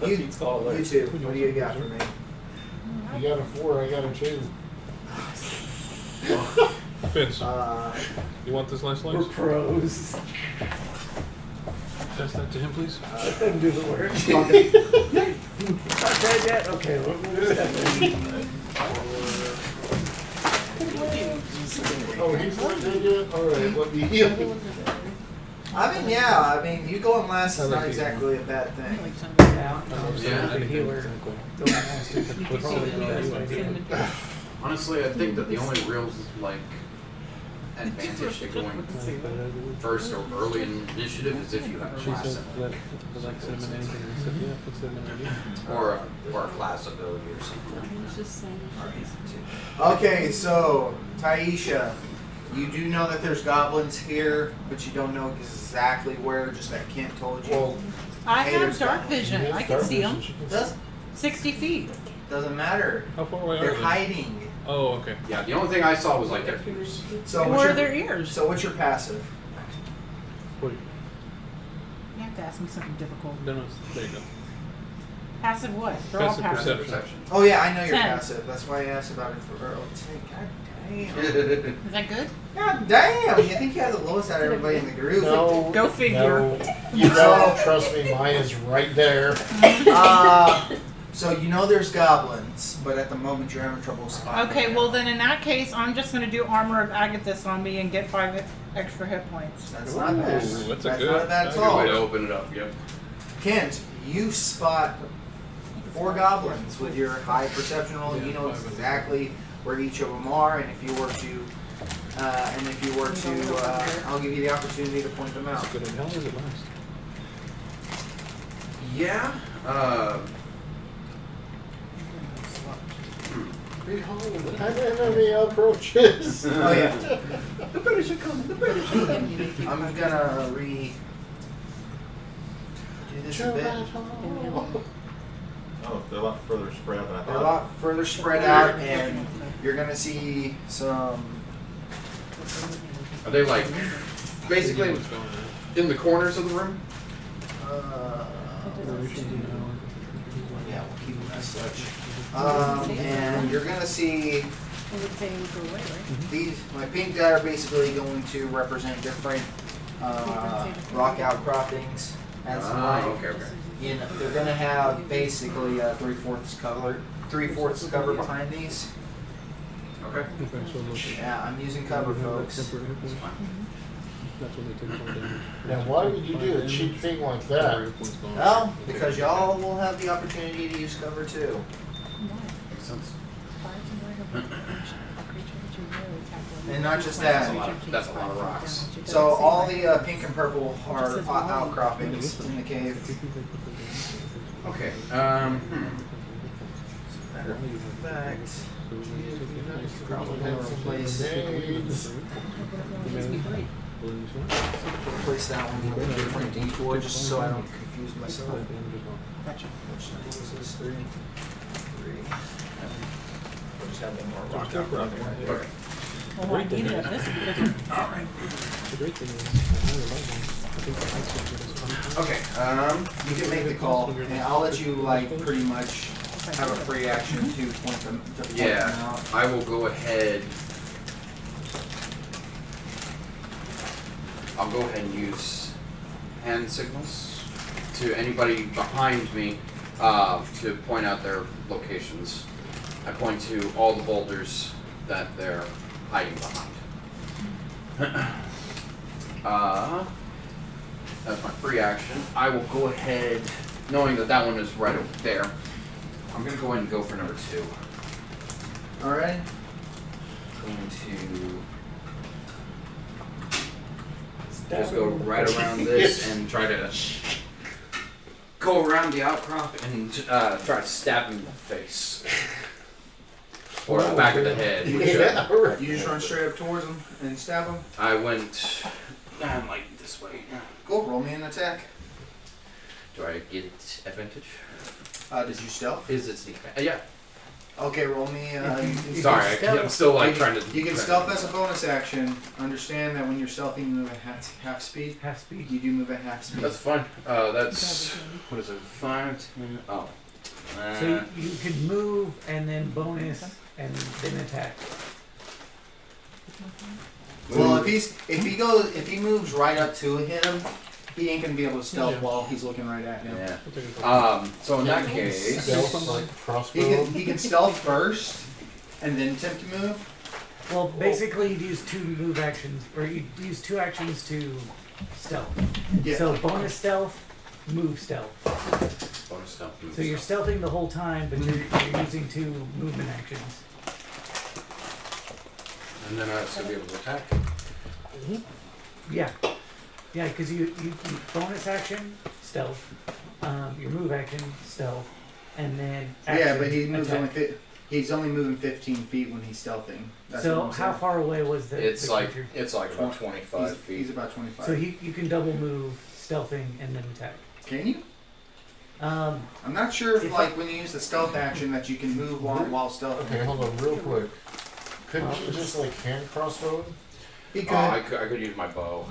what do you got for me? You got a 4, I got a 2. Vince, Uh, you want this last We're slice? pros. Pass that to him, please. Let them do the work. Not dead yet? Okay, we'll step in. Oh, he's not dead yet? Alright, let me heal. I mean, you going last is I not like these exactly a bad thing. Yeah, Yeah, the healer. Don't ask you to probably the best idea. Honestly, I think that the only real like advantage to going first or early in initiative is if you have a She class said ability. that like cinnamon anything. I said, yeah, put cinnamon in it. Or a class ability or something. Okay, so Taisha, you do know that there's goblins here, but you don't know exactly where. Just that Kent told you. Well, I Hey, have there's dark goblins. vision. yes, I can dark see vision, them. she can Does, 60 feet. doesn't matter. How far away They're are they? hiding. Oh, okay. Yeah, the only thing I saw was like their ears. So Where what's are your, their ears? so what's your passive? Wait, You have to ask me something difficult. no, there you go. Passive what? They're Passive all passive. perception. Oh yeah, I know you're 10. passive. That's why I asked about it for Earl. God damn. Is that good? God damn! You think you have the lowest out of everybody in the group? no. Go figure. No, you don't. Trust me, mine is right there. So you know there's goblins, but at the moment you're having trouble spotting. Okay, them. well then in that case, I'm just gonna do Armor of Agathis on me and get 5 extra hit points. That's not bad. Ooh, that's a That's good- not bad that's at a good all. Way to open it up, yep. Kent, you spot 4 goblins with your high perception roll. You know exactly where each of them are, and if you were to, I'll give you the opportunity to point them out. Good. How long does it last? Yeah. Behold, an enemy approaches. Oh yeah. The British are coming. The British are coming. I'm gonna do this a bit. Oh, they're a lot further spread out than I They're a thought. lot further spread out, and you're gonna see some. Are they like basically What's going on? in the corners of the room? Yeah, we'll keep them as such. And you're gonna see these. My pink dot are basically going to represent different rock outcroppings and some light. Okay. You know, they're gonna have basically a 3/4 cover behind these. Okay. Okay, so look. Yeah, I'm using cover, folks. Temporary hit points. That's when they take 4 damage. Now, why would you do a cheap thing like that? Temporary hit points gone. Well, because y'all will have the opportunity to use cover too. Makes sense. And not just That's that. a lot of rocks. So all the pink and purple are outcroppings in the cave. Okay. Matter of fact, probably gonna replace that one with a different D4 just so I don't confuse myself. Which number was this? 3. We'll just have them more rock outcropping. Okay. Well, I needed it. This is good. The great thing is, I really like them. I think the ice cream is fun. Okay, you can make the call, and I'll let you like pretty much have a free action to point them. To point them Yeah, out. I will go ahead. I'll go ahead and use hand signals to anybody behind me to point out their locations. I point to all the boulders that they're hiding behind. That's my free action. I will go ahead, knowing that that one is right over there. I'm gonna go ahead and go for number 2. All right. Going to just go right around this and try to go around the outcrop and try to stab him in the face. Or the back of the head. Yeah, right. You just run straight up towards them and stab them. I went like this way. Cool. Roll me an attack. Do I get advantage? Did you stealth? Is it sneak attack? Yeah. Okay, roll me. You can Sorry, stealth. I'm still like trying to. You can stealth as a bonus action. Understand that when you're stealthing, you move at half speed. Half speed. You do move at half speed. That's fine. That's what is it? 5, 10. Oh. So you can move and then bonus and then attack. Well, if he moves right up to him, he ain't gonna be able to stealth while he's looking right at him. Yeah. So in that case, Stealth, like He crossbow. can stealth first, and then attempt to move. Well, basically you'd use 2 move actions, or you'd use 2 actions to stealth. Yeah. So bonus stealth, move stealth. bonus stealth. So you're stealthing the whole time, but you're using 2 movement actions. And then I still be able to attack. Yeah. Yeah, because you bonus action, stealth, your move action, stealth, and then action, Yeah, but he moves attack. he's only moving 15 feet when he's stealthing. That's So what I'm how saying. far away was the It's the like creature? about 25 He's feet. about 25. So you can double move stealthing and then attack. Can you? Um, I'm not sure if If like when you use the stealth action that you can move while stealthing. Okay, hold on, real quick. Couldn't you just like hand crossbow? He could. I could use my bow.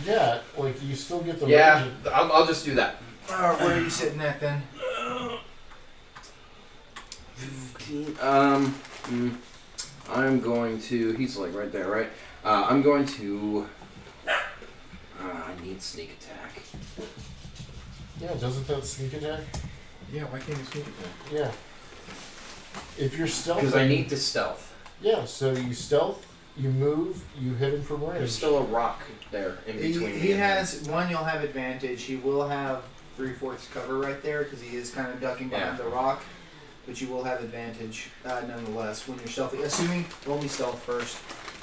Yeah, like you still get the Yeah, range. I'll just do that. Where are you sitting at then? 15. I'm going to. He's like right there, right? I'm going to. I need sneak attack. Yeah, doesn't that sneak attack? Yeah, why can't you sneak attack? Yeah. If you're stealth, Because I need to stealth. yeah, so you stealth, you move, you hit him from range. There's still a rock there in between me He and has one. You'll have advantage. He will have 3/4 cover right there because he is kind of ducking behind the rock. But you will have advantage nonetheless when you're stealthy. Assuming only stealth first,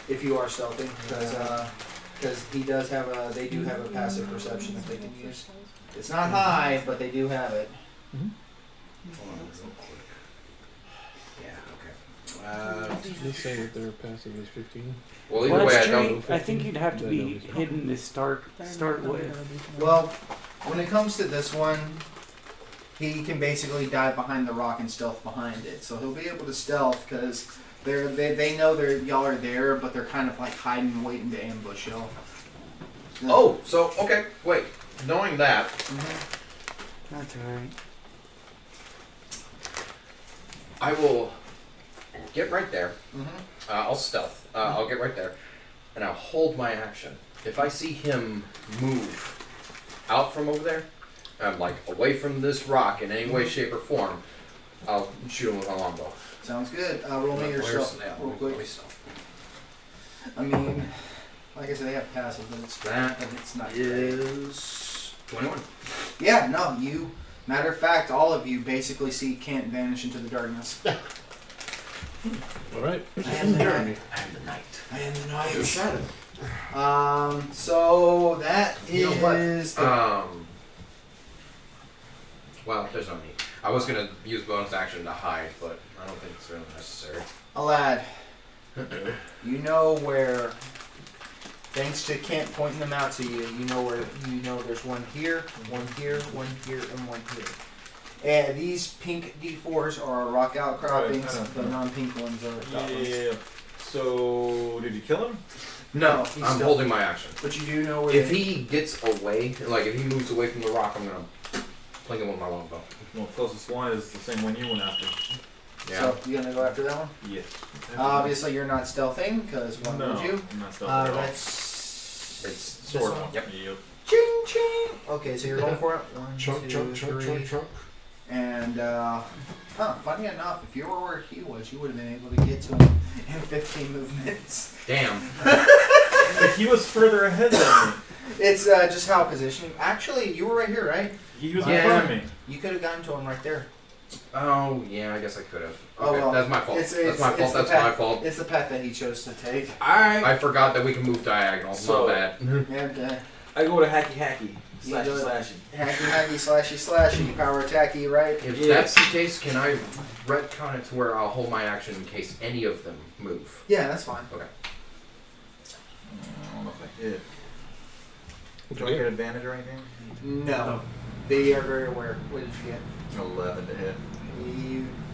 if you are stealthing, because he does have a. They do have a passive perception that they can use. It's not high, but they do have it. Hold on real quick. Yeah, okay. They say that their passive is 15. Well, either well, way, I that's don't. true. I think you'd have to be hidden to start with. Well, when it comes to this one, he can basically dive behind the rock and stealth behind it. So he'll be able to stealth because they know y'all are there, but they're kind of like hiding and waiting to ambush y'all. Oh, so okay. Wait. Knowing that, That's alright. I will get right there. Mm-hmm. I'll stealth. I'll get right there, and I'll hold my action. If I see him move out from over there, like away from this rock in any way, shape, or form, I'll shoot him with my longbow. Sounds good. Roll me your stealth real quick. I mean, like I said, they have passive, but it's not great. Is 21. Yeah, no, you. Matter of fact, all of you basically see Kent vanish into the darkness. Alright. I am the night. I am the night. I am the night. So that is. Well, there's no need. I was gonna use bonus action to hide, but I don't think it's really necessary. A lad. You know where. Thanks to Kent pointing them out to you, you know where there's one here, one here, one here, and one here. And these pink D4s are rock outcroppings. The non-pink ones are goblins. Yeah. So, did you kill him? No, he's I'm still, holding my action. But you do know where. If he gets away, like if he moves away from the rock, I'm gonna fling him with my longbow. Well, closest one is the same one you went after. Yeah. So you gonna go after that one? Yes. Obviously, you're not stealthing because why No, would you? I'm not stealthing at all. That's. It's this sword. one? Yep. Yep. Ching ching. Okay, so you're going for it. 1, Chunk, 2, chunk, chunk, 3. chunk, chunk. And funny enough, if you were where he was, you would have been able to get to him in 15 movements. Damn. If he was further ahead than me. It's just how positioning. Actually, you were right here, right? He was Yeah. in front of me. You could have gotten to him right there. Oh yeah, I guess I could have. Oh, Okay, well, that's my fault. it's That's my the fault. That's path- my fault. It's the path that he chose to take. I forgot that we can move diagonal. So- My bad. And I go to hacky. You Slashy do it. slashy. hacky, slashy, power attacky, right? If Yeah. that's the case, can I retcon it to where I'll hold my action in case any of them move? Yeah, that's fine. I don't know if I hit. What'd Do I you get get? advantage or anything? No. They are very aware. What did you get? 11 to hit.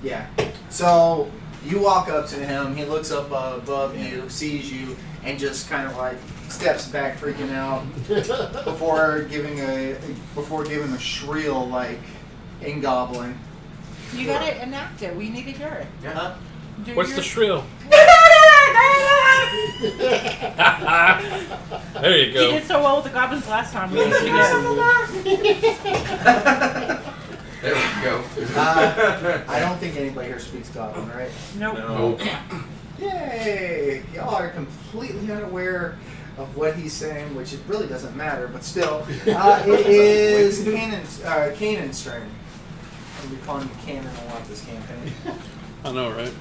Yeah. So you walk up to him. He looks up above you, sees you, and just kind of like steps back, freaking out, before giving a shriel like in goblin. You gotta enact it. We need to hear it. Yeah. Do What's your- the shrill? There you You go. did so well with the goblins last time. We need to hear it. There we go. I don't think anybody here speaks goblin, right? Nope. No. Yay! Y'all are completely unaware of what he's saying, which it really doesn't matter, but still. It is Canon's turn. I'll be calling him Canon a lot this campaign. I know, right?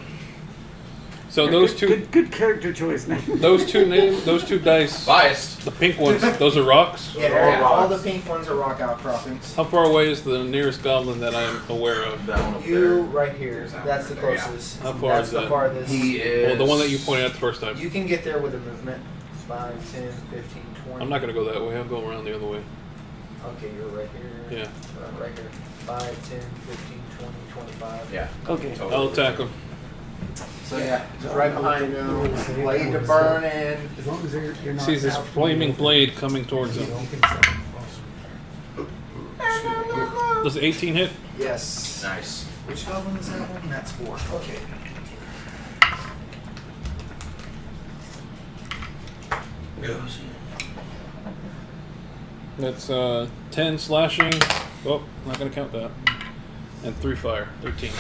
So those two, Good character choice, man. those two dice, Biased. the pink ones, those are rocks. Yeah, all all the rocks. pink ones are rock outcroppings. How far away is the nearest goblin that I'm aware of? That one up You there. right here. That's the Yeah. closest. How far That's is the that? farthest. He is. Well, the one that you pointed out the first time. You can get there with a movement. 5, 10, 15, 20. I'm not gonna go that way. I'll go around the other way. Okay, you're right here. Yeah. Right here. 5, 10, 15, 20, 25. Yeah. Okay. Totally. I'll attack him. So yeah, just right behind him. Blade to burn in. As long as you're not Sees this out flaming from the blade coming towards open, him. you can sell. Does 18 hit? Yes. Nice. Which goblin is that one? That's 4. Okay. That's 10 slashing. Oh, not gonna count that. And 3 fire. 13.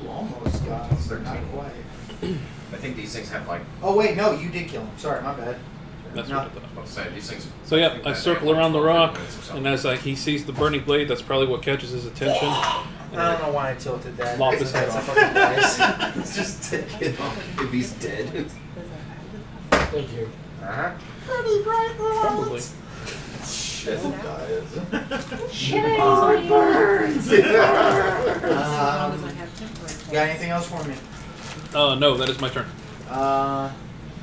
You almost got him, but not quite. I think these things have like. Oh wait, no, you did kill him. Sorry, my bad. That's No. what I thought. I was about to say these things. So yeah, think I that circle they have, around the 12 rock, minutes or something. and as he sees the burning blade, that's probably what catches his attention. I don't know why I tilted that. Lop his head That's a off. fucking dice. It's just take it off if he's dead. Thank you. Uh-huh. Probably. Shit dies. Got anything else for me? No, that is my turn.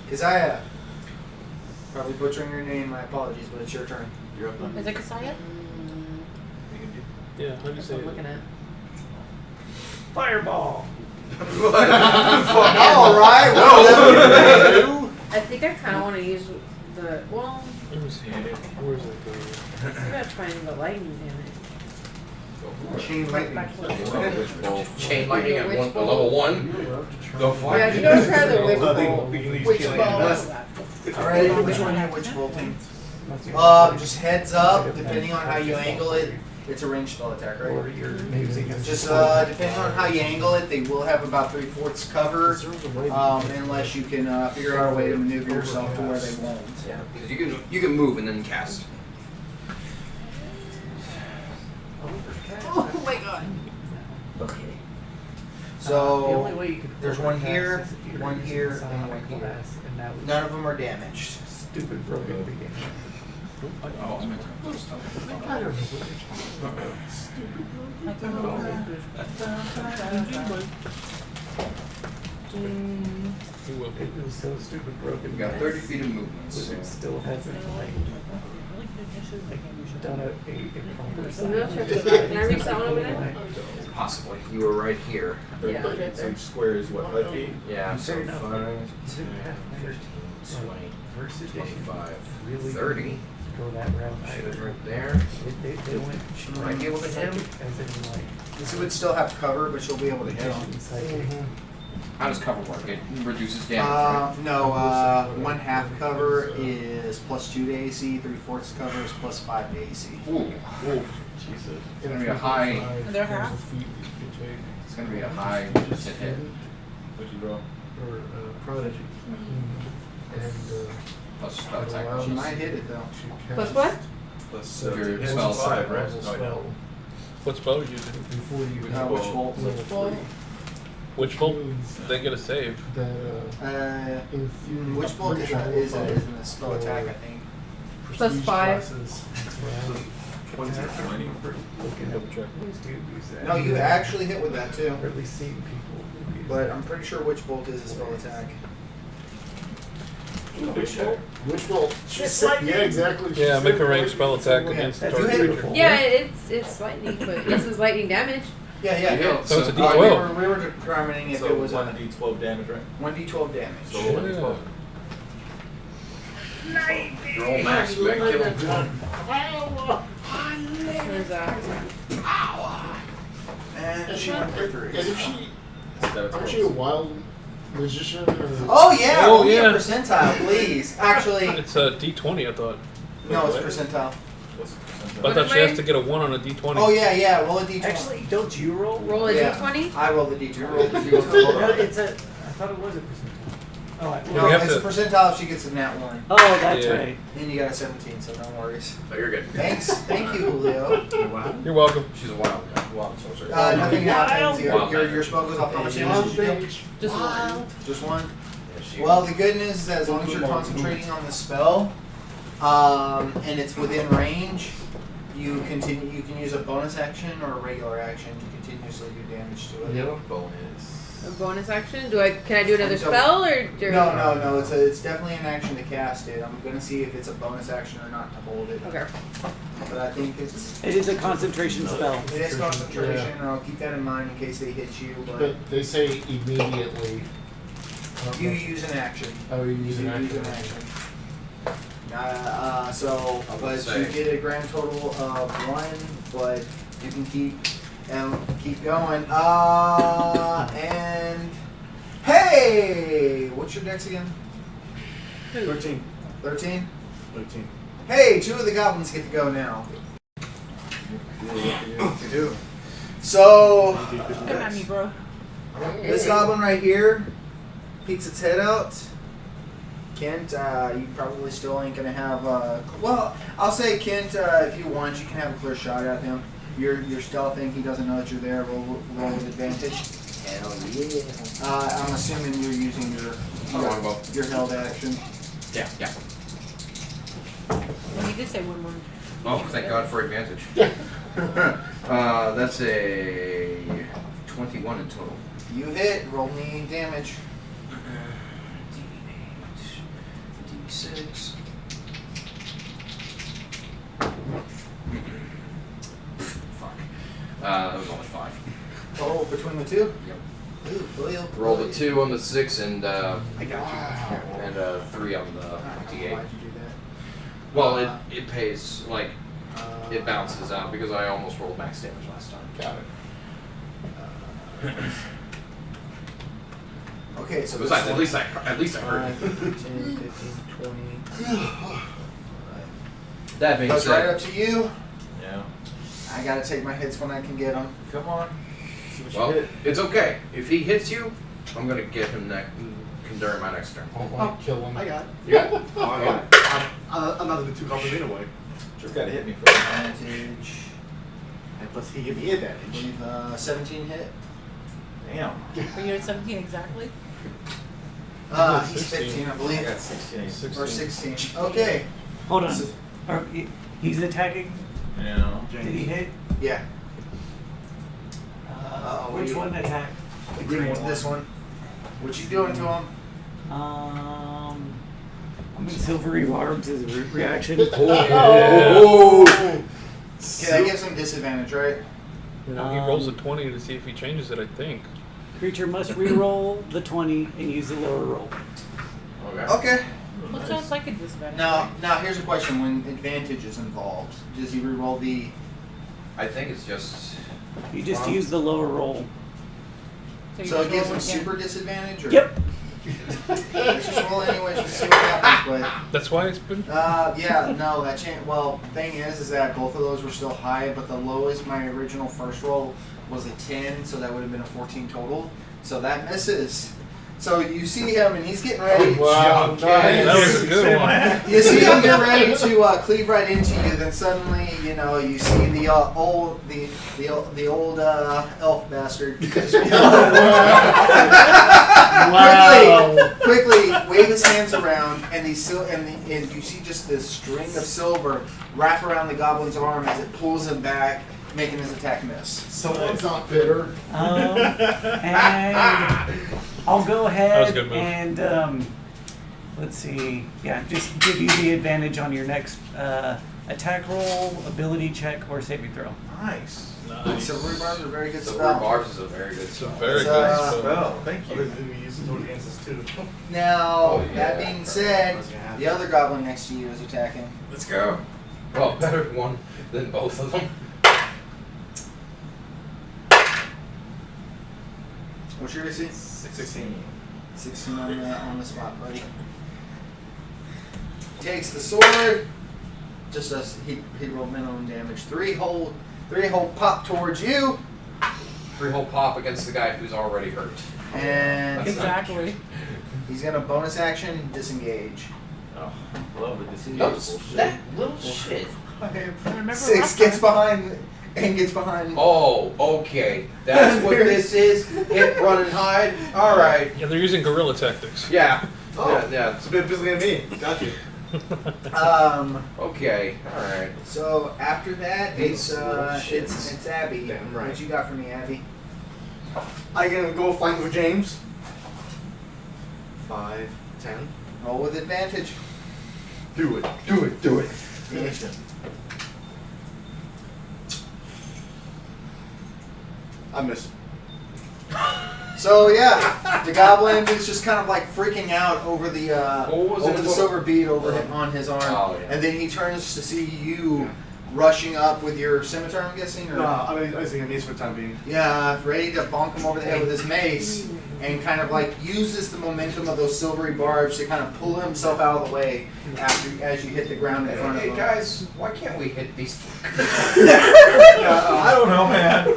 Keziah. Probably butchering your name, my apologies, but it's your turn. You're up. Is it Kasaya? Yeah, how do you That's say what I'm it? looking at. Fireball. Alright, well, I think I kind of want to use the. Well, Let me see. Where's it going? I gotta find the lightning damage. Chain lightning. Which bowl? Chain lightning at Witch one, bolt. level 1. Go for Yeah, it. you gotta try the witch Nothing. bolt. We can use Witch chain lightning. bolt. Alright, which one are you witch bolting? Just heads up, depending on how you angle it, it's a ranged spell attack, Or right? you're using a Just depending on how you angle it, they will have about 3/4 cover, unless you can figure out a way to maneuver yourself to where they won't. Yeah, because you can move and then cast. Oh my god. Okay. The only So way you could there's pull one that here, pass is if you're one using here, the and sonic one here. class, and that was none of them are damaged. stupid broken beginning. Oh, it's my turn. I don't know. He will. It was so stupid broken. You got that 30 feet of movement. So it still hasn't like done a proper Somebody else have to- Can I reach that one over there? Possibly. You were right here. Yeah, right So there. each square is what, 5 feet? Yeah, so Fair enough. 5, 10, Pathfinder, 15, 20, First edition 25, really 30. didn't go that route Should either. right there. They went Might be able to hit him. psychic as in like This would still have cover, but you'll be able to hit them. vision psychic. How does cover work? It reduces damage, right? No, 1/2 cover is +2 to AC, 3/4 cover is +5 to AC. Ooh. Jesus. It's gonna be a high. They're half? It's gonna be a high to hit. What'd you roll? Or prodigy. And Plus spell attack. allows She might hit it though. to Plus cast what? Plus Your it's spell 5, right? level Oh, spell What spell are you using? before you Which have bolt? level bolt? 3. Which bolt? They get a save. That in theory, Which bolt isn't a spell attack, I think. Plus prestige 5. classes, 20, 20. Looking Double at check. these dudes use that. No, you actually hit with that too. Or at least seen people use But that. I'm pretty sure Witch Bolt is a spell attack. Which bolt? Yeah, exactly. She Yeah, said make a right. ranged spell attack against the That's target beautiful. creature. Yeah, it's lightning, but this is lightning damage. Yeah. Yeah, So it's a We D12. were determining if So it was 1d12 damage, right? 1d12 damage. So Yeah. 1d12. Your old max, you gotta kill him. There's that. And she went for 3. And if she, Instead of aren't she a 12. wild magician? Or Oh yeah, Oh, roll me a yeah. percentile, please. Actually, It's a D20, I thought. no, it's percentile. What's the percentile? But I thought she has to get a 1 on a D20. Oh yeah, roll a d20. Actually, don't you roll? Roll a Yeah. d20. I roll the d20. You roll the d20. No, it's a. I thought it was a percentile. Oh, No, We have it's to- a percentile if she gets a nat 1. oh, that's Yeah. right. And you got a 17, so no worries. So you're good. Thanks. Thank you, Julio. You're welcome. She's a wild sorcerer. Nothing happens. Wild Your spell goes off. How much damage did you do? Just one. Just one? Yeah, she- Well, the good news is that as long as you're concentrating on the spell, and it's within range, you can use a bonus action or a regular action to continuously do damage to it. Yeah. Bonus. A bonus action? Can I do another So- spell or? No. It's definitely an action to cast it. I'm gonna see if it's a bonus action or not to hold it. Okay. But I think it's It is a concentration spell. it is concentration, and I'll keep that in mind in case they hit you. But But they say immediately. you use an action. Oh, you use an Use an action. action. So, I would but say- you get a grand total of 1, but you can keep going. And hey, what's your dex again? 13. 13. 13. Hey, 2 of the goblins get to go now. You do. So Come at me, bro. this goblin right here peeks its head out. Kent, you probably still ain't gonna have. Well, I'll say Kent, if you want, you can have a clear shot at him. You're stealthing. He doesn't know that you're there. Roll with advantage. Hell yeah. I'm assuming you're using your held action. Yeah. Well, you did say one. Oh, thank God for advantage. That's a 21 in total. You hit. Roll me damage. D6. Fuck. That was only 5. Oh, between the two. Yep. Ooh, Julio. Roll the 2 on the 6 and I got you. and 3 on the Why'd D8. you do that? Well, it pays like it bounces out because I almost rolled max damage last time. Got it. Okay, so this Besides, one- at least I heard. 5, 10, 15, 20. That being Goes right said, up to you. Yeah. I gotta take my hits when I can get them. Come on. See what you well, hit. it's okay. If he hits you, I'm gonna get him during my next turn. Won't kill him. I got it. You got it? Oh, I got it. I'm not the 2 goblins anyway. Just gotta hit me first. Advantage. And plus, he gave me I advantage. believe 17 hit. Damn. Are you at 17 exactly? He's 16. 15, I I believe. got 16. Or 16. Okay. Hold on. So- He's attacking. Yeah. Did he hit? Yeah. what Which do you- one attacked? The green one. This one. What you doing to him? I'm in silvery barbs as a reaction. Oh, Okay, that gives him disadvantage, right? No, he rolls a 20 to see if he changes it, I think. Creature must re-roll the 20 and use the lower roll. okay. Okay. What sounds like a disadvantage? Now here's a question: when advantage is involved, does he reroll the? I think it's just. You just use the lower roll. you So it just gives roll him again. super disadvantage? Or? Yep. Let's just roll anyway, just to see what happens. That's why it's been. Yeah, no, that changed. Well, thing is that both of those were still high, but the lowest my original first roll was a 10, so that would have been a 14 total. So that misses. So you see him, and he's getting ready. Wow, nice. That was a good one. You see him get ready to cleave right into you. Then suddenly, you see the old elf bastard. Quickly wave his hands around, and and you see just this string of silver wrap around the goblin's arm as it pulls him back, making his attack miss. Someone's not bitter. And I'll go That was a ahead good move. and let's see. Yeah, just give you the advantage on your next attack roll, ability check, or saving throw. Nice. Nice. Silver barbs are a very good Silver spell. barbs is a very good spell. Very It's, good. uh, Spell. Thank Other you. than we use it towards against us too. Now, Oh, yeah. that being said, the other goblin next to you is attacking. Let's go. Well, better one than both of them. What's your AC? 16. 16 on the spot, buddy. Takes the sword. Just as he rolled minimum damage. Three hole pop towards you, 3-hole pop against the guy who's already hurt. and That's not- Exactly. He's gonna bonus action disengage. Oh, love the disengage Those- bullshit. that little shit. Remember 6 last gets time? behind and gets behind. Oh, okay. That's what this is. Hit, run, and hide. All right. Yeah, they're using guerrilla tactics. Yeah. Oh. Yeah. It's a bit busy than me. Got you. Okay. All right. So after that, These little shits. it's Abby. Damn right. What you got for me, Abby? I can go find with James. 5, 10. Roll with advantage. Do it. Do it. Do it. Finish him. I missed. So yeah, the goblin is just kind of like freaking out over the What was over it? the silver bead over him on his arm, Oh, yeah. and then he turns to see you rushing up with your scimitar. I'm guessing, or No, I mean, I was thinking mace for the time being. yeah, ready to bonk him over the head with his mace, and kind of like uses the momentum of those silvery barbs to kind of pull himself out of the way as you hit the ground in front of Hey him. guys, why can't we hit these? I don't know, man.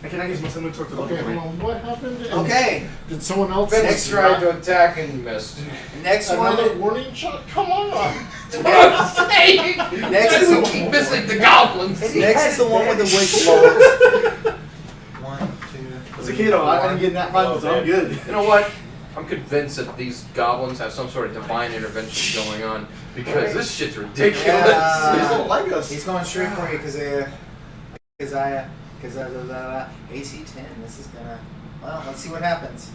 I cannot use my scimitar to Okay, look hold on. What happened? And Okay, Did someone else? Vince tried to attack and missed. next Another one. warning shot? Come on! I'm saying. Next is we the keep missing the goblins. Next is the one with the witch bolt. 1, 2. As a kid, I didn't get that violence, so I'm good. You know what? I'm convinced that these goblins have some sort of divine intervention going on because this shit's ridiculous. Yeah. They don't like us. He's going straight for you because AC 10. This is gonna. Well, let's see what happens.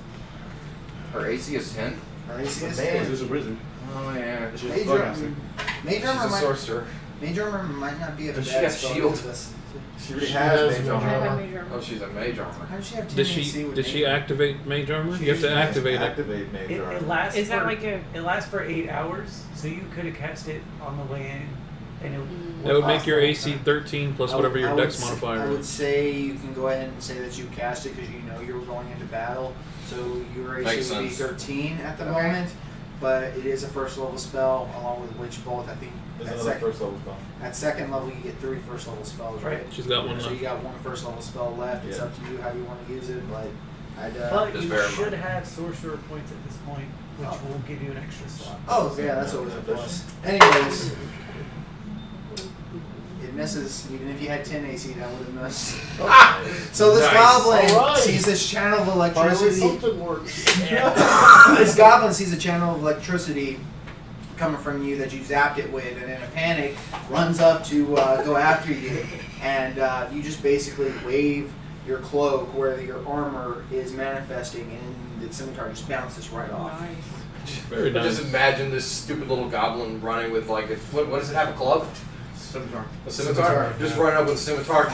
Her AC is 10. Our AC is Man, 10. there's a wizard. Oh yeah. She's a Mage spellcaster. She's armor a might. sorcerer. Mage armor might not be a Does bad she have spell shield? against us. She already She has has mage one. armor. I have major armor. Oh, she's a mage armor. How does she have 10 Did AC she with did she mage? activate mage armor? You have to activate it. Activate mage It armor. lasts. Is that for, like a- It lasts for 8 hours, so you could have cast it on the way in, and it. That would make your last AC 13 plus I whatever would- your I would dex s- modifier I would is. say you can go ahead and say that you cast it because you know you were going into battle. So your AC Makes would be sense. 13 at the Okay. moment. But it is a first level spell along with Witch Bolt. I think There's at, another first level spell. at second level you get 3 first level spells, right? She's got one So left. you got 1 first level spell left. It's Yeah. up to you how you want to use it, but I'd. But Just you bear in should mind. have sorcerer points at this point, which will give you an extra slot. Oh yeah, that's always a plus. Anyways, it misses. Even if you had 10 AC, that would have missed. So this Nice. goblin Alright. sees this channel of Finally, electricity. something works. This goblin sees a channel of electricity coming from you that you zapped it with, and in a panic runs up to go after you, and you just basically wave your cloak where your armor is manifesting, and the scimitar just bounces right off. Nice. Very I nice. just imagine this stupid little goblin running with like a what does it have? A club? Scimitar. A scimitar? Scimitar, Just yeah. running up with a scimitar.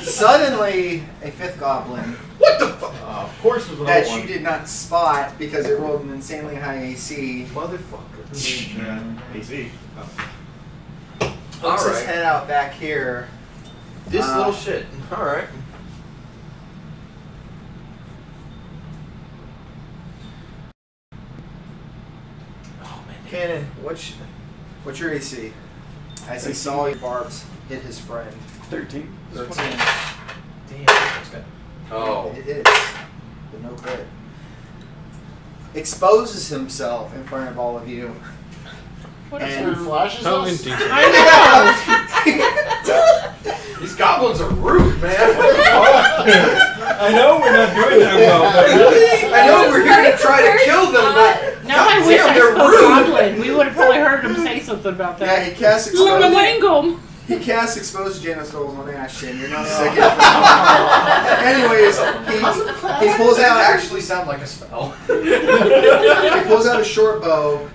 Suddenly, a 5th goblin What the fuck? Of course there's another that one. you did not spot because it rolled an insanely high AC Motherfucker. Yeah. AC. pokes his Alright. head out back here. This little shit. Alright. Oh man. Cannon, what's your AC? As he saw your barbs hit his friend. 13. 13. Damn, that's good. Oh. It is. But no crit. Exposes himself in front of all of you. What is And He flashes How us. indecent. I These goblins are rude, man. I know we're not doing that well, I know we're here to try to kill them, but know. Now I wish I spoke goblin. We would have probably heard him say something about Yeah, that. he casts Luma expose. Wangum. He casts exposed genitals on Ashton. You're not second. Anyways, he pulls Does out. that actually sound like a spell? He pulls out a short bow,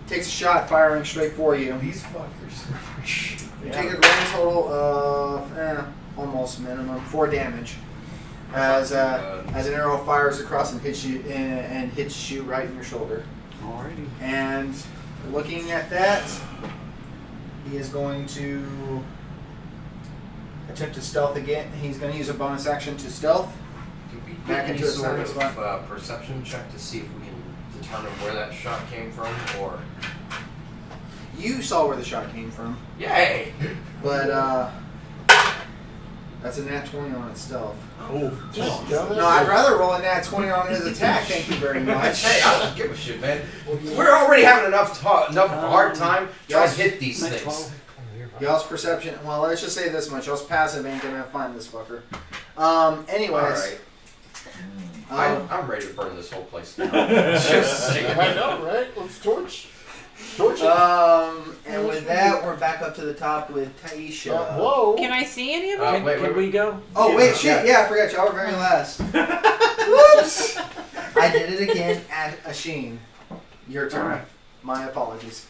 takes a shot, firing straight for you. These fuckers. You take a grand total of almost minimum 4 damage. As an arrow fires across and hits you right in your shoulder. Alrighty. And looking at that, he is going to attempt to stealth again. He's going to use a bonus action to stealth. Do we Back get into any a sort silent of perception check to see if we can determine where that shot came from, or You saw where the shot came from, yay? but That's a nat 20 on its stealth. No, No, I'd rather roll a nat 20 on his attack. Thank you very much. Hey, I don't give a shit, man. We're already having enough of a hard time trying to hit these Nat things. 12. Y'all's perception. Well, let's just say this much. Y'all's passive ain't gonna find this fucker. Anyways. Alright. I'm ready to burn this whole place down. Just saying. I know, right? Let's torch it. And with that, we're back up to the top with Taisha. Whoa. Can I see any of them? Can we go? Oh, wait, shit. Yeah, I forgot. Y'all were very last. Whoops. I did it again at Asheen. Your turn. Alright. My apologies.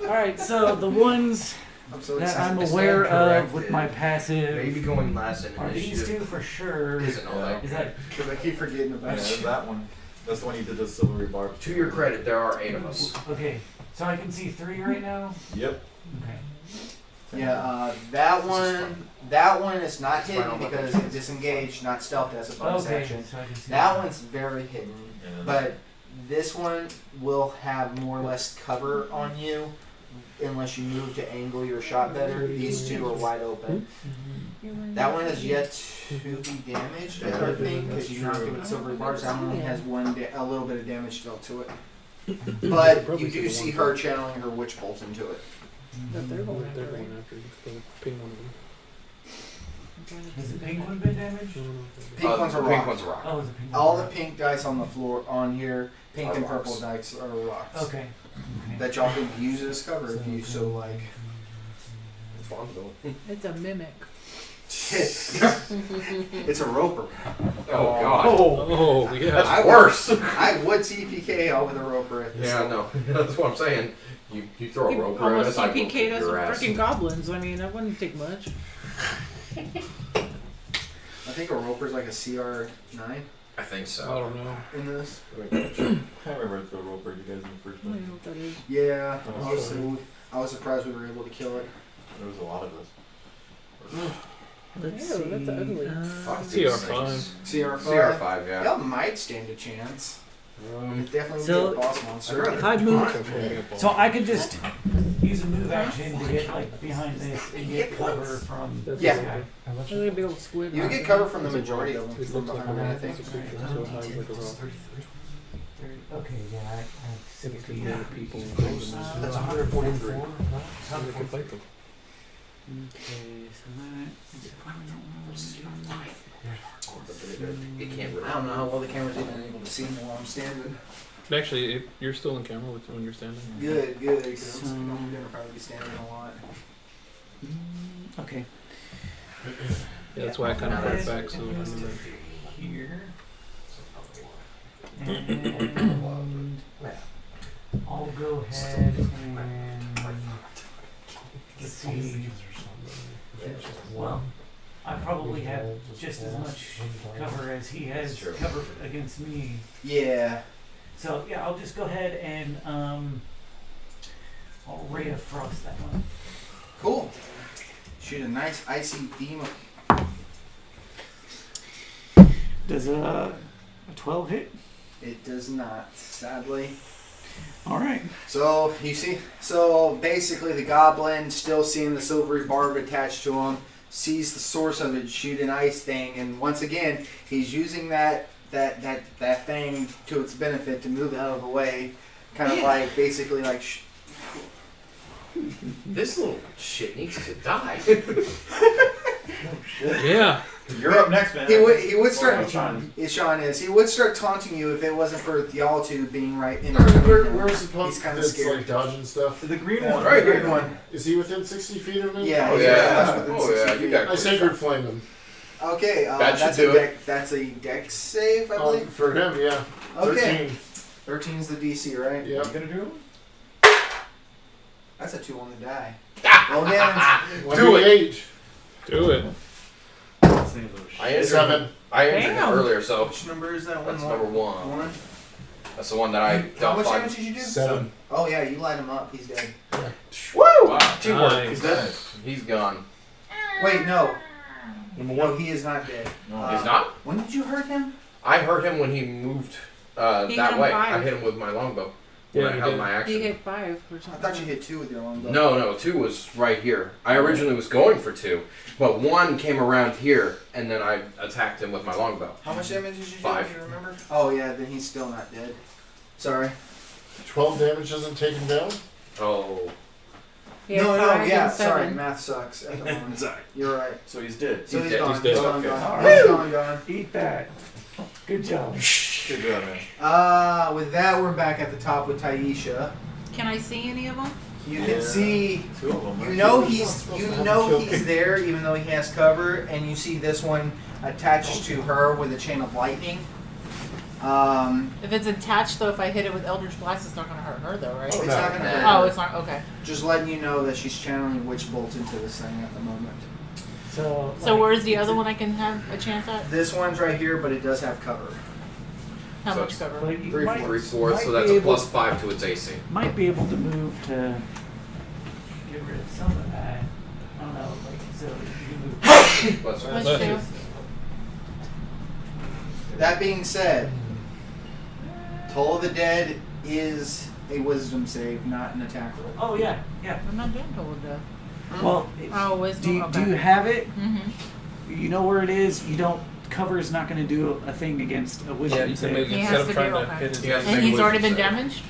Alright, so the ones I'm so that excited. I'm to stand aware of with corrected. my passive Maybe going last in are these initiative two for sure. isn't all that Is good. that Because I keep forgetting Yeah, about there's you. that one. That's the one you did the silvery barb. To your credit, there are 8 of us. okay? So I can see 3 right now. Yep. Okay. Yeah, that one is not hidden Final because weapon. it's disengaged, not stealth as a bonus Okay. action. So I can see That one's very hidden. Yeah. But this one will have more or less cover on you unless you move to angle your shot better. These two are wide open. That one has yet to be damaged, I think, because you knocked it with silver bars. That one only has a little bit of damage dealt to it. But you do see her channeling her witch bolt into it. That they're going They're after, right? going after you. The ping one of them. Has the pink one been damaged? Pink one's a the rock. pink one's a rock. Oh, it's a pink. All the pink dice on the floor on here, pink Are and rocks. purple dice are rocks. Okay. Okay. That y'all can use as cover if you so like. It's fun though. It's a mimic. It's a roper. Oh god. Oh, yeah. That's worse. I would TPK with a roper at this Yeah, level. no. That's what I'm saying. You throw a You rope around almost us, I will CPK'd kick us your with ass. freaking goblins. I mean, that wouldn't take much. I think a roper's like a CR9 I think I so. don't know. in this. I remember to throw rope you guys in the first I don't one. know what that is. Yeah, Oh, honestly, I was surprised we were able to kill it. There was a lot of us. Ew, that's ugly. Fuck these CR5. things. CR5. CR5, yeah. Y'all might stand a chance. It definitely So- would be a boss monster. If I move, Definitely a so I could just use a move action to get like behind this and get cover from That's Yeah. okay. Look at a big old squid. You would get cover from the majority of them It from looks like behind a it, I rock. think. It's a creature, so it hides like a rock. Okay, yeah, I have If it 60. can move people and hold them, That's 143. so they can fight them. Okay, so It can't really. I don't know how well the camera's even able to see me while I'm standing. Actually, you're still in camera when you're standing. Good, good. 'Cause I'm gonna probably be standing a lot. okay, Yeah, that's why I kind of brought it back so I knew that. here. And I'll go ahead and let's see. Well, I probably have just as much cover as he has True. cover against me. Yeah. So yeah, I'll just go ahead and I'll ray of frost that one. Cool. Shoot a nice icy beam of. Does a 12 hit? It does not, sadly. All right. So you see, so basically the goblin, still seeing the silvery barb attached to him, sees the source of it shoot an ice thing, and once again he's using that thing to its benefit to move out of the way, kind of like basically like. This little shit needs to die. Yeah. You're up next, man. He would start. Well, Sean. Sean is. He would start taunting you if it wasn't for y'all two being right in Where's the punk He's kinda that's scared. like dodging stuff? The green Yeah, one. right here, one. Is he within 60 feet of me? Yeah. Oh he's yeah. right within Oh 60 yeah. You feet. got. I sacred flame him. Okay, That should that's do a it. that's a dex save, I believe. For him, yeah. Okay, 13. 13's the DC, right? Yeah. You gonna do it? That's a 2 on the die. Ah! Roll damage. Do it. 1d8. Do it. I injured 7. him. I injured him Damn. earlier, so Which number is that one? that's number 1. One. That's the one that I How dealt much five. damage did you do? 7. Oh yeah, you light him up. He's dead. Woo! Wow. Teamwork. Nice. He's dead. He's gone. Wait, no, Number no, 1. he is not dead. No, He's not? When did you hurt him? I hurt him when he moved He hit that him way. 5. I hit him with my longbow. when Yeah, I you held did. my You action. hit 5 or I something. thought you hit 2 with your longbow. No, 2 was right here. I originally was going for 2, but 1 came around here, and then I attacked him with my longbow. How much damage did you do? 5. Do you remember? Oh yeah, then he's still not dead. Sorry. 12 damage isn't taken down? Oh. He had No, 5 yeah, and sorry, 7. math sucks at the moment. Sorry. You're right. So he's dead. So He's he's dead. gone. He's dead. He's gone. Okay. Gone. Alright. He's gone. Eat that. Good job. Good job, man. With that, we're back at the top with Taisha. Can I see any of them? You Yeah. can see. 2 of them. You right? know he's there, even though he has cover, and you see this one attached to her with a chain of lightning. If it's attached, though, if I hit it with Eldritch Blast, it's not going to hurt her, though, right? It's no. not gonna hurt. Oh, her. it's not. Okay. Just letting you know that she's channeling Witch Bolt into this thing at the moment. So, So like, where's the other it's- one I can have a chance at? This one's right here, but it does have cover. How So much it's cover? Like, you 3/4. might- 3/4, so might that's be a able- plus 5 to its AC. Might be able to move to get rid of some of that. I don't know, like, so you move. Plus Plus Plus 2. That being said, Toll of the Dead is a wisdom save, not an attack roll. Oh, yeah, yeah. I'm not doing total death. Well, Oh, wisdom. do you, okay. do you have it? Mm-hmm. You know where it is? You don't. Cover is not going to do a thing against a wisdom Yeah, you can save. make He instead has of to trying do- to okay. hit his. He has to And make he's a already wisdom been save. damaged?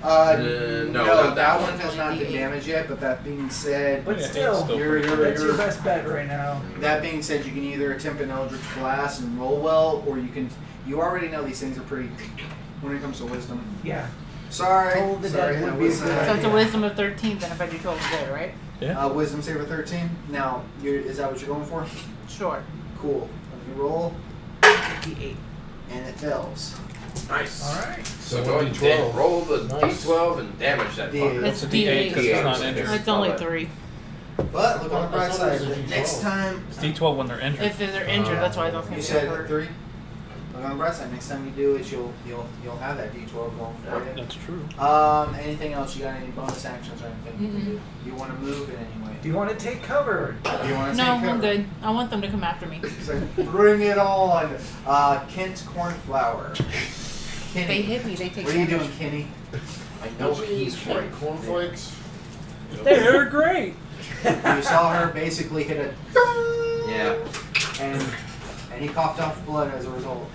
No, not that that one has not been damaged yet. But that being said, But Yeah, still, still you're, pretty you're, that's your you're, best bet right now. that being said, you can either attempt an Eldritch Blast and roll well, or you can. You already know these things are pretty when it comes to wisdom. Yeah. Sorry, Toll of the sorry, Dead that would be was, a good So it's a idea. wisdom of 13 then if I do total dead, right? Yeah. wisdom save of 13. Now, is that what you're going for? Sure. Cool. Let me roll, D8. and it fails. Nice. Alright. So So go ahead and D12. roll the Nice. D12 and damage that D8. fucker. It's It's a D8 because it's not D8. injured. It's only Alright. 3. But look on the bright I thought side. it was a D12. Next time, It's D12 when they're injured. If they're injured, that's why I was asking you if said they're hurt. 3. Look on the bright side. Next time you do it, you'll have that D12 going for you. That's true. Anything else? You got any bonus actions or anything you can do? You want to move in any way? Do you want to take cover? Do you want to No, take cover? I'm good. I want them to come after me. So bring it on. Kent Cornflower. Kenny. They hit me, they take What are you damage. doing, Kenny? I know he's right. Cornflakes? They're great. You saw her basically hit a Yeah. and he coughed off blood as a result.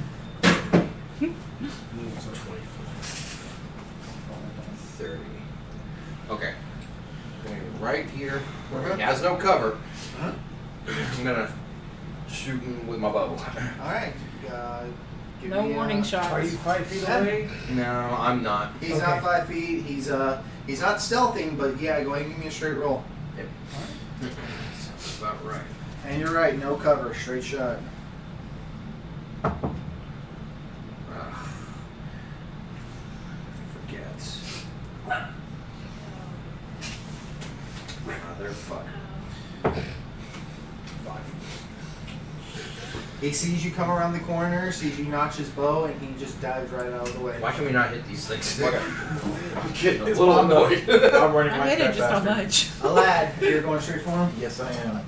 30. Okay. Going right here where he has no cover. I'm gonna shoot him with my bow. All right. Give No me, warning shots. Are you 5 feet Yeah. away? No, I'm not. He's Okay. not 5 feet. He's not stealthing, but yeah, go ahead and give me a straight roll. Yep. Sounds about right. And you're right, no cover, straight shot. Forgets. Motherfucker. 5. He sees you come around the corner, sees you notch his bow, and he just dives right out of the way. Why can we not hit these things? I'm kidding. A It's little long annoyed. I'm running I like hit that it just so bastard. much. A lad, you're going straight for him? Yes, I am.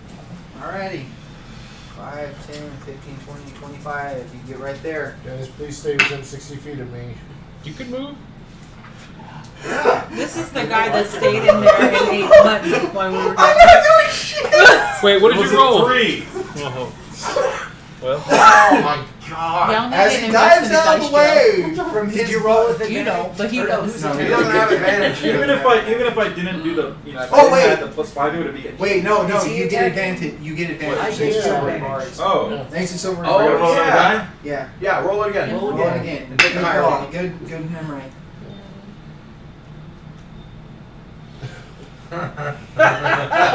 Alrighty. 5, 10, 15, 20, 25. You get right there. Guys, please stay within 60 feet of me. You can move. This is the guy that stayed in there and ate mutton while we were I'm doing not doing shit! Wait, what did you roll? 3. Oh. Well, Oh my god. Y'all need As to he invest dives in a out of dice the way from Did his you roll with jail. You know, but he Or knows. No, He doesn't have advantage. Even if I didn't do the, if I Oh, didn't wait. add the +5, it would be. Wait, no, Is he you get attacking? advantage. You get I advantage. gave Thanks you to silver advantage. cards. Oh. Thanks to silver Oh, I gotta cards. roll yeah. another die? Yeah. Yeah, roll it again. Roll it again. And take the higher one. Good memory.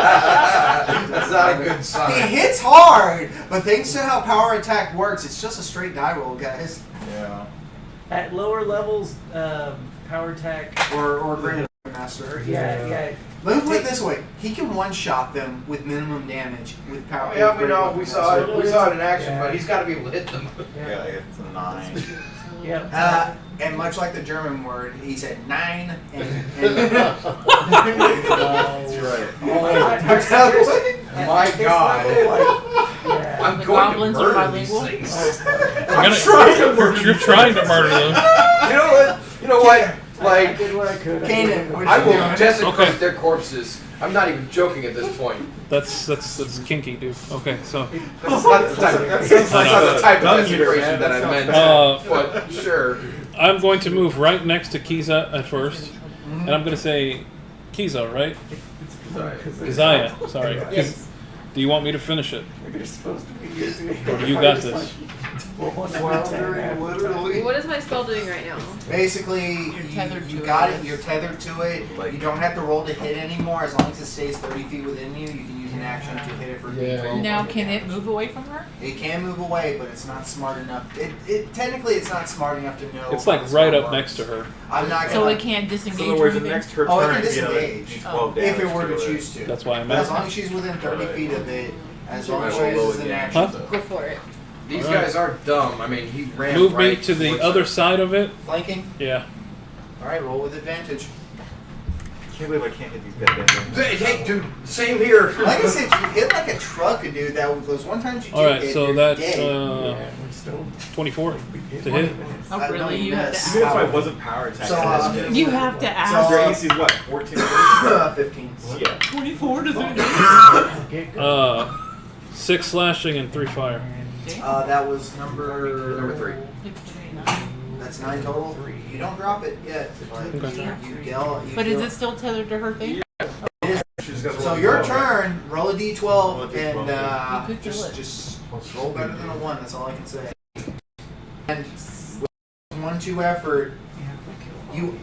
That's not a good He sign. hits hard, but thanks to how power attack works, it's just a straight die roll, guys. Yeah. At lower levels, power attack. Or greater master. Yeah. Let me put it this way: he can one-shot them with minimum damage with power. Oh, yeah, with we know. greater We saw master. it. We saw it in action, Yeah. but he's got to be able to hit them. Yeah, it's a 9. Yeah. And much like the German word, he said 9 and That's right. My God. Yeah. I'm The going to goblins are murder these bilingual? things. you're trying to murder them. You know what? You know what? I Like, did what I could. Kanan, I I will Yeah. desecrate Okay. their corpses. I'm not even joking at this point. That's kinky, dude. Okay, so That's not the type, that's not the type of desecration that I meant. But sure. I'm going to move right next to Kiza at first, and I'm going to say, Kiza, right? Keziah, sorry. Yes. Do you want me to finish it? You're supposed to be using it. Or do you got this? Literally. What is my spell doing right now? Basically, You're tethered you to got it. it. You're tethered to it. You don't have to roll to hit anymore. As long as it stays 30 feet within you, you can use an action to hit it for Yeah. D12. Now, can it move away from her? It can move away, but it's not smart enough. It technically it's not smart enough to know. It's how like the right spell up works. next to her. I'm not So gonna. it can't So disengage in other or words, the anything? next her Oh, it turn, can you get another disengage. D12 damage. if it were to it. choose to. That's why I'm But as asking. long as she's within 30 feet of it, as long as Might she as well uses roll an again. action. Huh? Go for it. These Alright. guys aren't dumb. I mean, he ran Move me right to the towards other her. side of it. Flanking. Yeah. All right, roll with advantage. Can't believe I can't hit these goddamn things. Hey, dude, same here. Like I said, you hit like a truck, dude. That was one times you All right, hit, so you're that's dead. Yeah, we're still 24 to hit. Oh, I really? don't You have miss. to Even if I ask. wasn't power attacking, So, I just You have to So, ask. Their AC is what? 14? 15. Yeah. 24 does it? get 6 slashing and 3 fire. That was number 3. That's 9 total. You don't drop it yet. But Okay. you yell. You But is yell. it still tethered to her thing? She's got to So roll your a 12, turn. Roll a d12 Roll a D12. and You could kill it. just roll better than a 1. That's all I can say. And with 1-2 effort, you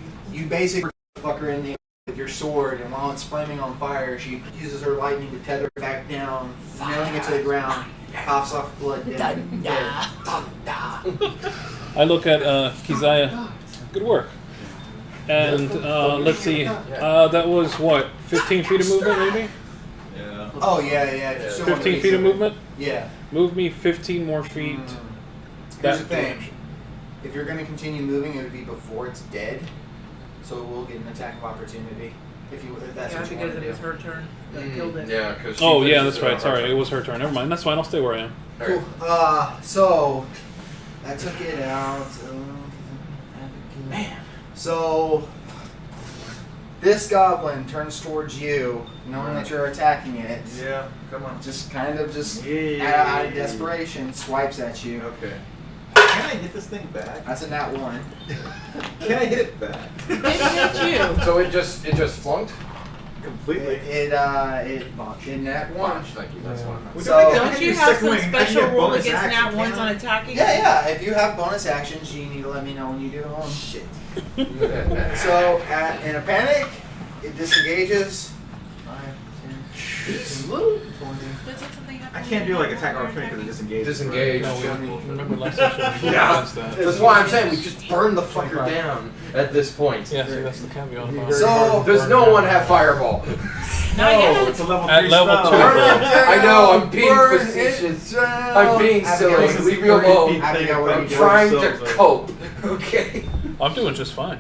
basically fuck her in the with your sword, and while it's flaming on fire, she uses her lightning to tether it back down, nailing it to the ground, coughs off blood. Dead. I look at Keziah. Good work. And let's see. That was what? 15 feet of movement, maybe? Yeah. Oh yeah. If you still want to 15 be feet of silly. movement? Yeah. Move me 15 more feet. Here's That the thing. direction. If you're going to continue moving, it would be before it's dead, so it will get an attack of opportunity if that's Yeah, what you because want it to was do. her turn that killed it. Yeah, because. Oh, yeah, that's right. Sorry, it was her turn. Never mind. That's fine. I'll stay where I am. Cool. So I took it out. Man. So this goblin turns towards you, knowing that you're attacking it. Yeah. Come on. Just kind of just Yeah. out of desperation, swipes at you. Okay. Can I hit this thing back? That's a nat 1. Can I hit it back? It hit you. So it just flunked? Completely. In nat 1. Watch, thank you. That's what I meant. We So- don't think I Don't can you do have second some wing. I can special get rule bonus against action, nat ones can't on I? attacking? Yeah. If you have bonus actions, you need to let me know when you do them. Shit. So, in a panic, it disengages. 5, 10, 15, 20. I can't do like attack opportunity because it disengages. Disengage. No, we remember last session. We Yeah. against that. That's why I'm saying we just burn the fucker down at this point. Yeah, see, that's the caveat about it. So, Does no one have fireball? Not No, yet. it's a level At 3 level spell. 2. I know, I'm being Burn facetious. it down. I'm being Abigail, silly. this is Leave me 30 alone. feet Abigail, what are I'm you doing? trying to Yourselves, cope. Okay. I'm doing just fine.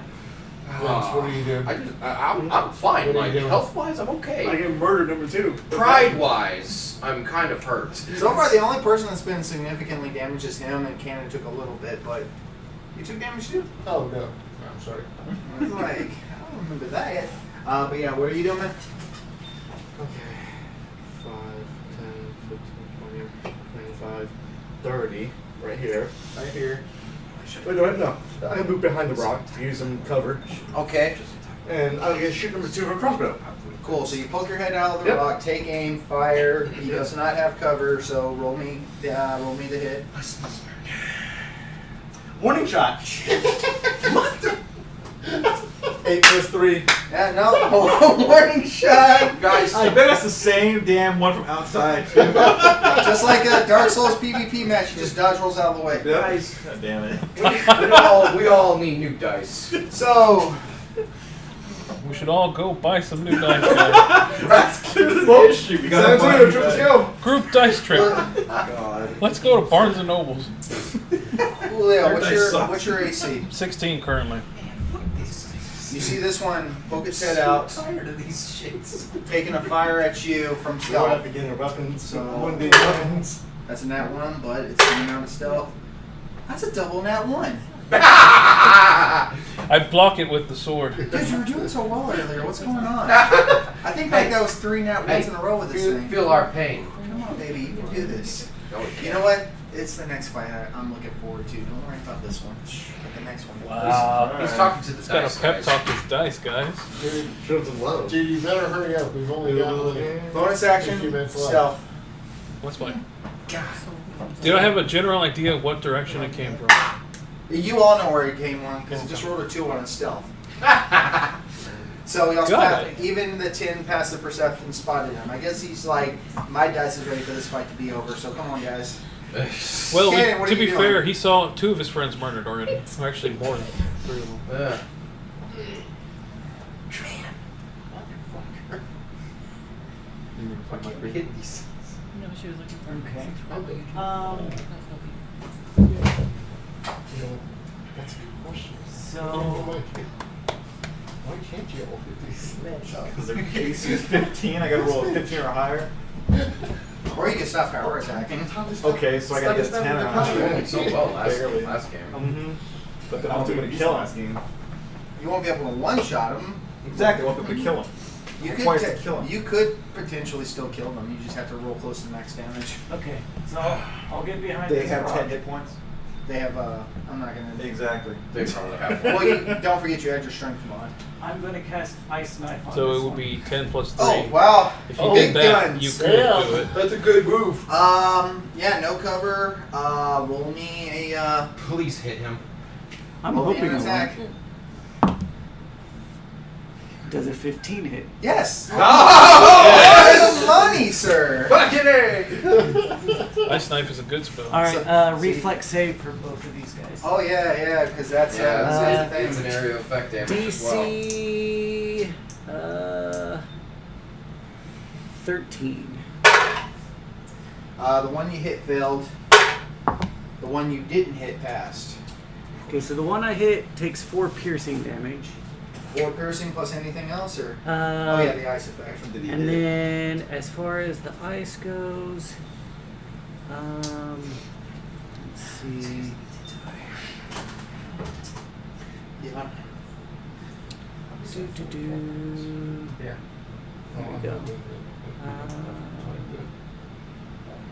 Lance, what are you doing? I'm fine. What are Like you doing? health wise, I'm I okay. get murder number 2. Pride wise, I'm kind of hurt. So far, the only person that's been significantly damaged is him, and Cannon took a little bit, but you took damage too. Oh, no. I'm sorry. I was like, I don't remember that yet. But yeah, what are you doing, man? Okay. 5, 10, 15, 20, 25, 30. Right here. Right here. Wait, no. I move behind the rock to use some cover. Okay. And I'll get shoot number 2 of a crossbow. Cool. So you poke your head out of the Yep. rock, take aim, fire. He does not have cover, so roll me the hit. Warning shot. What the? 8 plus 3. Yeah, no. Warning shot. Guys, I bet that's the same damn one from outside too. Just like a Dark Souls PvP match, you just dodge rolls out of the way. guys, God damn it. we all need new dice. So, We should all go buy some new dice. Guys. That's Well, shoot, we got 17, let's go. Group dice trip. God. Let's go to Barnes and Nobles. Julio, Our dice suck. what's your AC? 16 currently. You see this one poke its head out, tired of these shits. taking a fire at you from We don't have stealth. beginner weapons. So- One day weapons. That's a nat 1, but it's coming out of stealth. That's a double nat 1. I block it with the sword. Dude, you were doing so well earlier. What's going on? I think like that was 3 nat ones in a row with this thing. Feel our pain. Come on, baby, you can do this. You know what? It's the next fight I'm looking forward to. Don't worry about this one. But the next one. Wow. He's talking to the He's got dice to pep guys. talk his dice, guys. Dude, Shows some love. dude, you better hurry up. We've only got like Bonus a action, few minutes left. stealth. What's mine? Do I have a general idea of what direction it came from? You all know where it came from because it just rolled a 2 on its stealth. So he also Got passed, even the 10 passed the perception, spotted him. I guess he's like, my dice is ready for this fight to be over. So come on, guys. Well, Cannon, what to are you be doing? fair, he saw 2 of his friends murdered already. Or actually, more than 3 of them. I can't hit these. No, she was looking for. Okay. You know, that's a good question. So Why can't you all hit these shots? Because their AC is 15, I gotta roll a 15 or higher. Or you can stop power attacking. Okay, so I gotta get 10 or You higher. rolled so well Barely. last game. Mm-hmm. But then I won't be able to kill last game. You won't be able to one-shot him. Exactly, I won't be able to kill him. You My could, point is to kill him. you could potentially still kill them. You just have to roll close to max damage. okay, so I'll get behind They this have rock. 10 hit points? They have, I'm not gonna... Exactly. They probably have Well, one. you, don't forget you had your strength mod. I'm gonna cast Ice Knife on So this it would one. be 10 plus 3. Oh, wow. If you Big did that, guns. you could do it. That's a good move. Yeah, no cover. Roll me a, Please hit him. I'm roll me hoping an it attack. won't. Does a 15 hit? Yes. Oh! That's money, sir. Fucking A! Ice Knife is a good spell. All right, So- reflex save for both of these guys. Oh, yeah, because that's, Yeah, that's the it's an thing. area of effect damage as well. DC 13. The one you hit failed. The one you didn't hit passed. Okay, so the one I hit takes 4 piercing damage. 4 piercing plus anything else, or? Oh, Uh, yeah, the ice effect. And then as far as the ice goes, let's see. Yeah. Do. Yeah. There we go.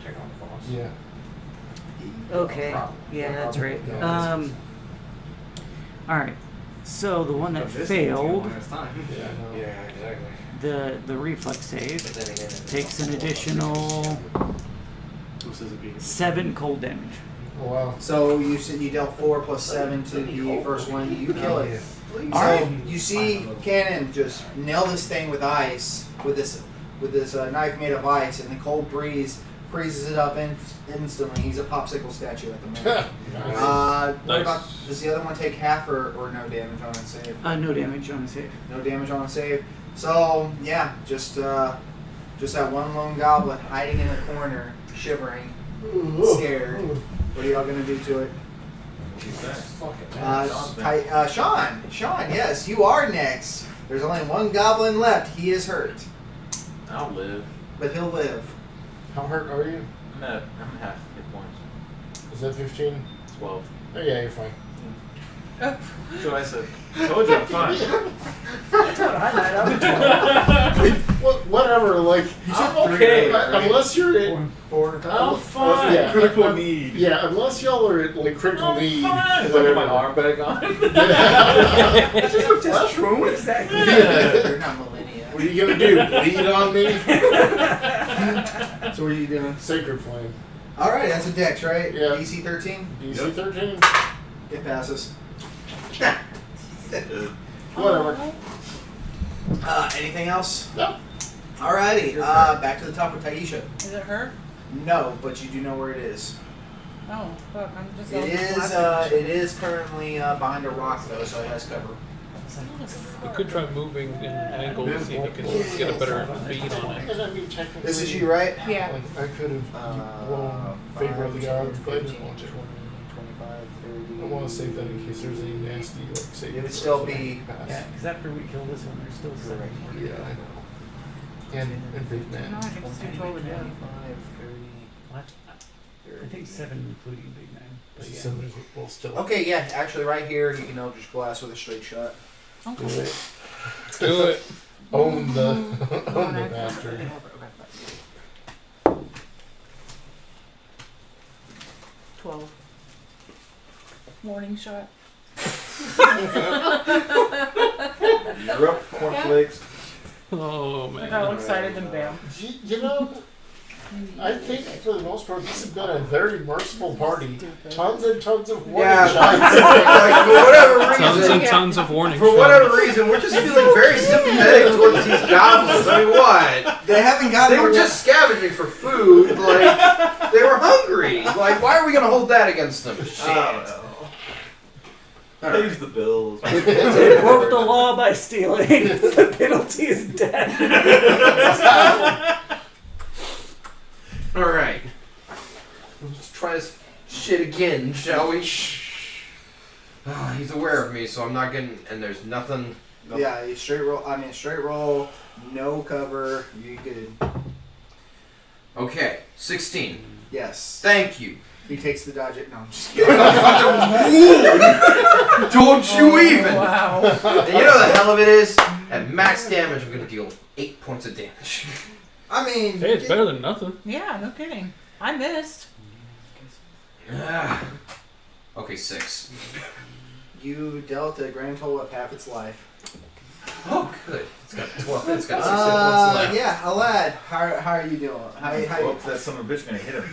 Check on the boss. Yeah. Okay. Yeah, that's right. Yeah. All right. So the one that This failed, last time. Yeah. No. Yeah, exactly. the reflex save, But then again, it's takes an additional Who says it being? 7 cold damage. Oh wow. So you said you dealt 4 plus 7 to the first one. You kill it. So Alright. you see Cannon just nail this thing with ice, with this knife made of ice, and the cold breeze freezes it up instantly. He's a popsicle statue at the moment. What Nice. about, does the other one take half or no damage on its save? No damage on a save. No damage on its save. So yeah, just that one lone goblin hiding in the corner, shivering, scared. What are y'all gonna do to it? Sean, yes, you are next. There's only one goblin left. He is hurt, I'll live. but he'll live. How hurt are you? I'm half hit points. Is that 15? 12. Oh yeah, you're fine. That's what I said. Told you I'm fine. That's what I Whatever, like I'm okay. unless you're in I'm fine. Yeah. Critical need. yeah, unless y'all are at like critical need. Fine. Is whatever. my arm back on? That's just a flesh wound. Exactly. You're not millennia. What are you gonna do? Bleed on me? So what are you doing? Sacred flame. All right, that's a dex, right? Yeah. DC 13. DC 13. It passes. Whatever. Anything else? No. Alrighty. Back to the top with Taisha. Is it her? No, but you do know where it is. Oh, fuck, I'm just It is currently behind a rock though, so it has cover. You could try moving in an angle to see if you can get a better bead on it. And I mean, technically, This is you, right? Yeah. Like, I could have blown favor of the gods, but I didn't want to. 25, 30. I want to save that in case there's any nasty, like, save. It would still be- Yeah, because after we kill this one, there's still 7 more. Yeah, I know. And big No, man. I think it's too totally dead. 25, 30. What? I think 7 including Big Man. But yeah. 7 is well still. Okay, yeah, actually, right here, you can Eldritch Blast with a straight shot. Do it. Do it. Own the own the bastard. 12. Warning shot. You're up, cornflakes. Oh Look man. how excited and bam. You know, I think for the most part, this has been a very merciful party. Tons and tons of warning Yeah, shots. like, for whatever Tons reason, and tons of warning for shots. whatever reason, we're just feeling very sympathetic towards these goblins. I mean, what? They haven't gotten. They were just scavenging for food. Like, they were hungry. Like, why are we gonna hold that against them? Shit. I don't know. Pays the bills. They broke the law by stealing. The penalty is death. All right. Let's try this shit again, shall we? Oh, he's aware of me, so I'm not getting. And there's nothing. Yeah, you straight roll. I mean, straight roll, no cover. You good? Okay, 16. Yes. Thank you. He takes the dodge. No, I'm just kidding. Don't you even. Wow. And you know the hell of it is? At max damage, I'm gonna deal 8 points of damage. I mean, Hey, it's better than nothing. Yeah, no kidding. I missed. Okay, 6. you dealt a grand total of half its life. Oh, good. It's got 12. It's got 6 hit points left. Yeah, Alad, how are you doing? How Oops, that son of a bitch gonna hit him.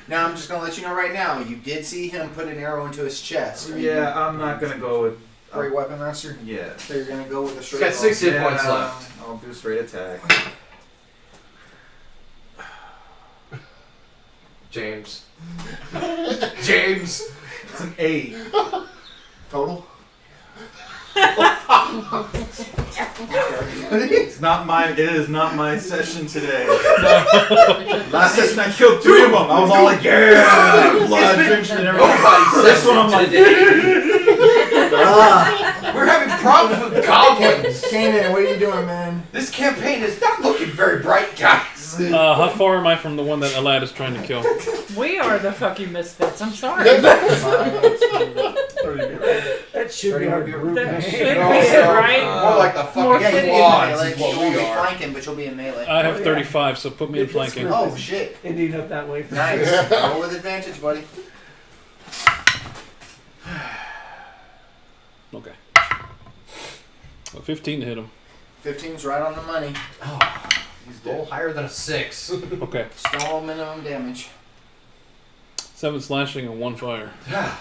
Now I'm just gonna let you know right now. You did see him put an arrow into his chest. Right? Yeah, I'm not gonna go with. Great weapon master. Yeah. So you're gonna go with a It's straight. got 6 hit Yeah, points left. I'll do straight attack. James. James. It's an 8. Total. It's not my. It is not my session today. Last session I killed 2 of them. I was all like, yeah, blood drenched and everything. Nobody's This one I'm like, We're having problems with goblins. Kanan, what are you doing, man? This campaign is not looking very bright, guys. How far am I from the one that Alad is trying to kill? We are the fucking misfits. I'm sorry. That should be our group That name. should be it, right? More like the More fucking fitting. quads Melee. is You what won't we be are. flanking, but you'll be in melee. I have yeah. 35, so put me in flanking. Oh shit! Ending up that way for Nice. sure. Roll with advantage, buddy. Okay. Well, 15 to hit him. 15's right on the money. He's a little higher than a 6. Okay. Still minimum damage. 7 slashing and 1 fire.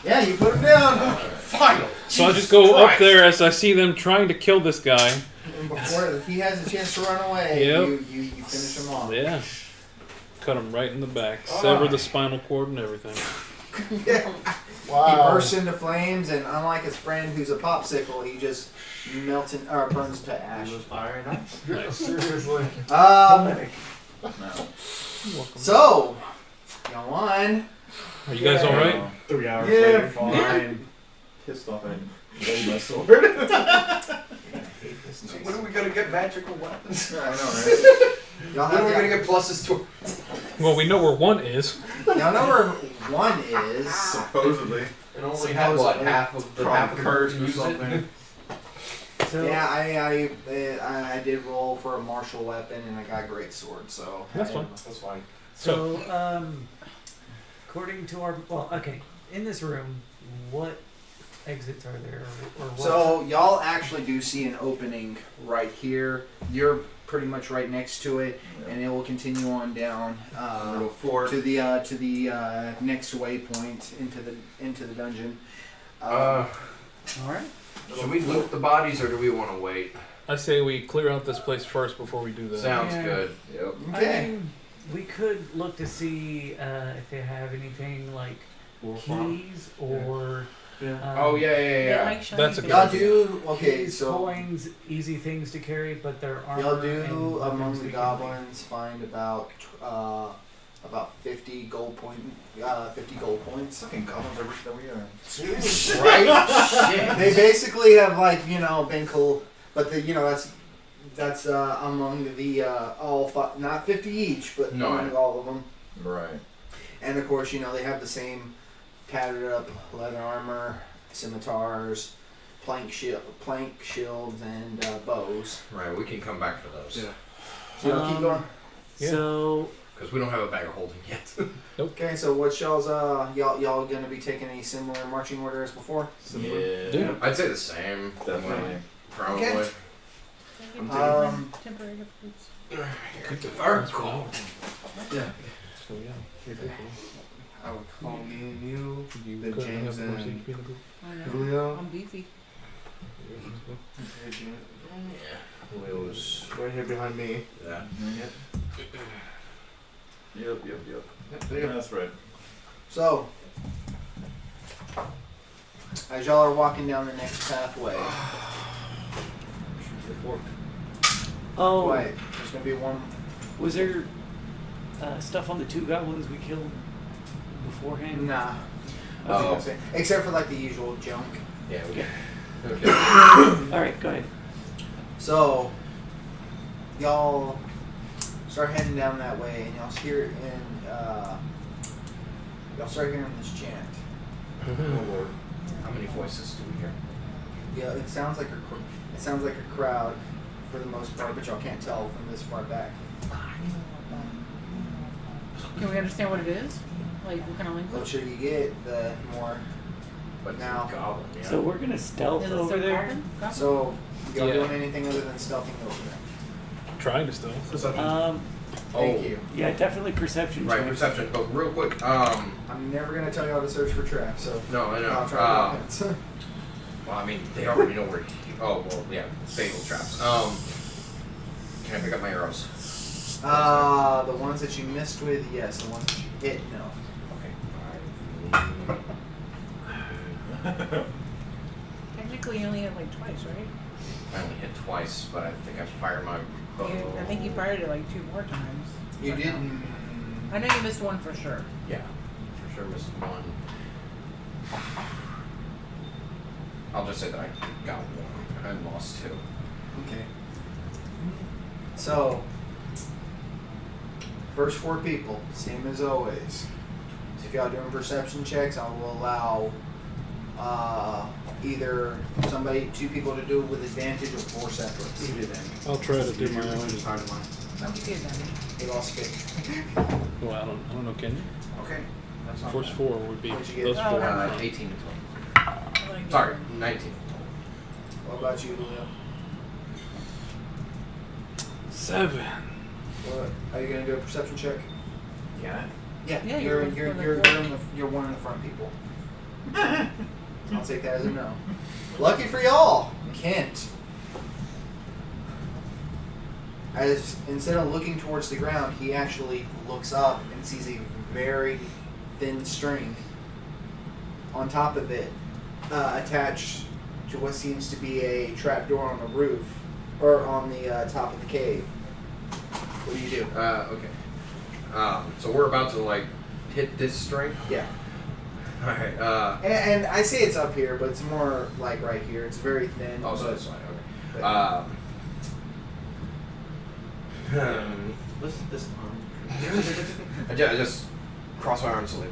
Yeah, you put him down. Final. So I just go up there as I see them trying to kill this guy. And before he has a chance to run away, Yep. you finish him off. Yeah. Cut him right in the back. Sever the spinal cord and everything. He Wow. bursts into flames, and unlike his friend who's a popsicle, he just melts in, or burns to ash. Fire and ice. Nice. Seriously. So, go on. Are you guys alright? 3 hours Yeah, later. fine. Pissed off I ready my sword. When are we gonna get magical weapons? I know, right? Y'all When are we have gonna get pluses to? Well, we know where 1 is. y'all know where one is. Supposedly. And only have what, half of the Probably cursed or use it? something. So, Yeah, I did roll for a martial weapon, and I got a great sword. So That's fine. That's fine. so according to our okay, in this room, what exits are there, or what? So y'all actually do see an opening right here. You're pretty much right next to it, and it will continue on down Little fort. to the next waypoint into the dungeon. All right. Should we loot the bodies or do we want to wait? I say we clear out this place first before we do that. Sounds Yeah. good. Yep. I Okay. mean, we could look to see if they have anything like keys or. Oh yeah. Like shiny That's a things. good Y'all do okay. Keys, So coins, easy things to carry, but there are. y'all do among the goblins find about 50 gold points. Fucking goblins are richer than we are. Right? Shit. They basically have been cool, but that's That's among the not 50 each, but No, among all of them. Right. And of course, they have the same tattered up leather armor, scimitars, plank shields, and bows. Right. We can come back for those. Yeah. So y'all keep going. Yeah. So Because we don't have a bag of holding yet. Okay, so what's y'all's y'all gonna be taking a similar marching order as before? Yeah. I'd say the same. Definitely. Probably. Okay. Temporary recruits. Fire call. Yeah. So yeah. I would call me and you, You then currently James have more and HP in the group? I know. Julio. I'm beefy. Julio's. Right here behind me. Yeah. Yep. Yep, there you go. That's right. So, as y'all are walking down the next pathway, oh, quiet. There's gonna be one. was there stuff on the 2 goblins we killed beforehand? Nah. I was Oh. gonna say, except for like the usual junk. Yeah. Yeah. Okay. All right, go ahead. So, y'all start heading down that way, and y'all start hearing this chant. Oh Lord. How many voices do we hear? Yeah, it sounds like a crowd for the most part, but y'all can't tell from this far back. Can we understand what it is? Like, what kind of The language? closer you get, the more. But Now- it's a goblin. Yeah. So we're gonna stealth Is it over still there. goblin? Goblin? So, y'all Yeah. doing anything other than stealthing over there? Trying to stealth. Perception. Thank you. Yeah, definitely perception. Right. check. Perception. But real quick. I'm never gonna tell y'all to search for traps, so No, I I'll know. try to hints. Well, I mean, they already know where. Oh well, yeah. Fatal traps. Can I pick up my arrows? The ones that you missed with, yes. The ones that you hit, no. Okay. Technically, you only hit like twice, right? I only hit twice, but I think I fired my bow. I think you fired it like 2 more times. You But no. didn't. I know you missed one for sure. Yeah, for sure missed one. I'll just say that I got one. I lost 2. Okay. So, first 4 people, same as always. If y'all doing perception checks, I will allow either 2 people to do it with advantage or 4 separates. You do that. I'll try to do my own. Don't be good, Danny. He lost 50. Well, I don't know. Can you? Okay. That's not Force bad. 4 would be What'd you get? those 4. 18 to 20. Like, Sorry, 19. What about you, Julio? 7. What? Are you gonna do a perception check? Yeah. Yeah. Yeah, you're you're you're one of the front people. I'll take that as a no. Lucky for y'all, Kent. As instead of looking towards the ground, he actually looks up and sees a very thin string on top of it, attached to what seems to be a trapdoor on the roof or on the top of the cave. What do you do? Okay. So we're about to hit this string. Yeah. All right. And I say it's up here, but it's more like right here. It's very thin. Oh, so but- that's fine. Okay. but- What's this arm? I just cross my arms like.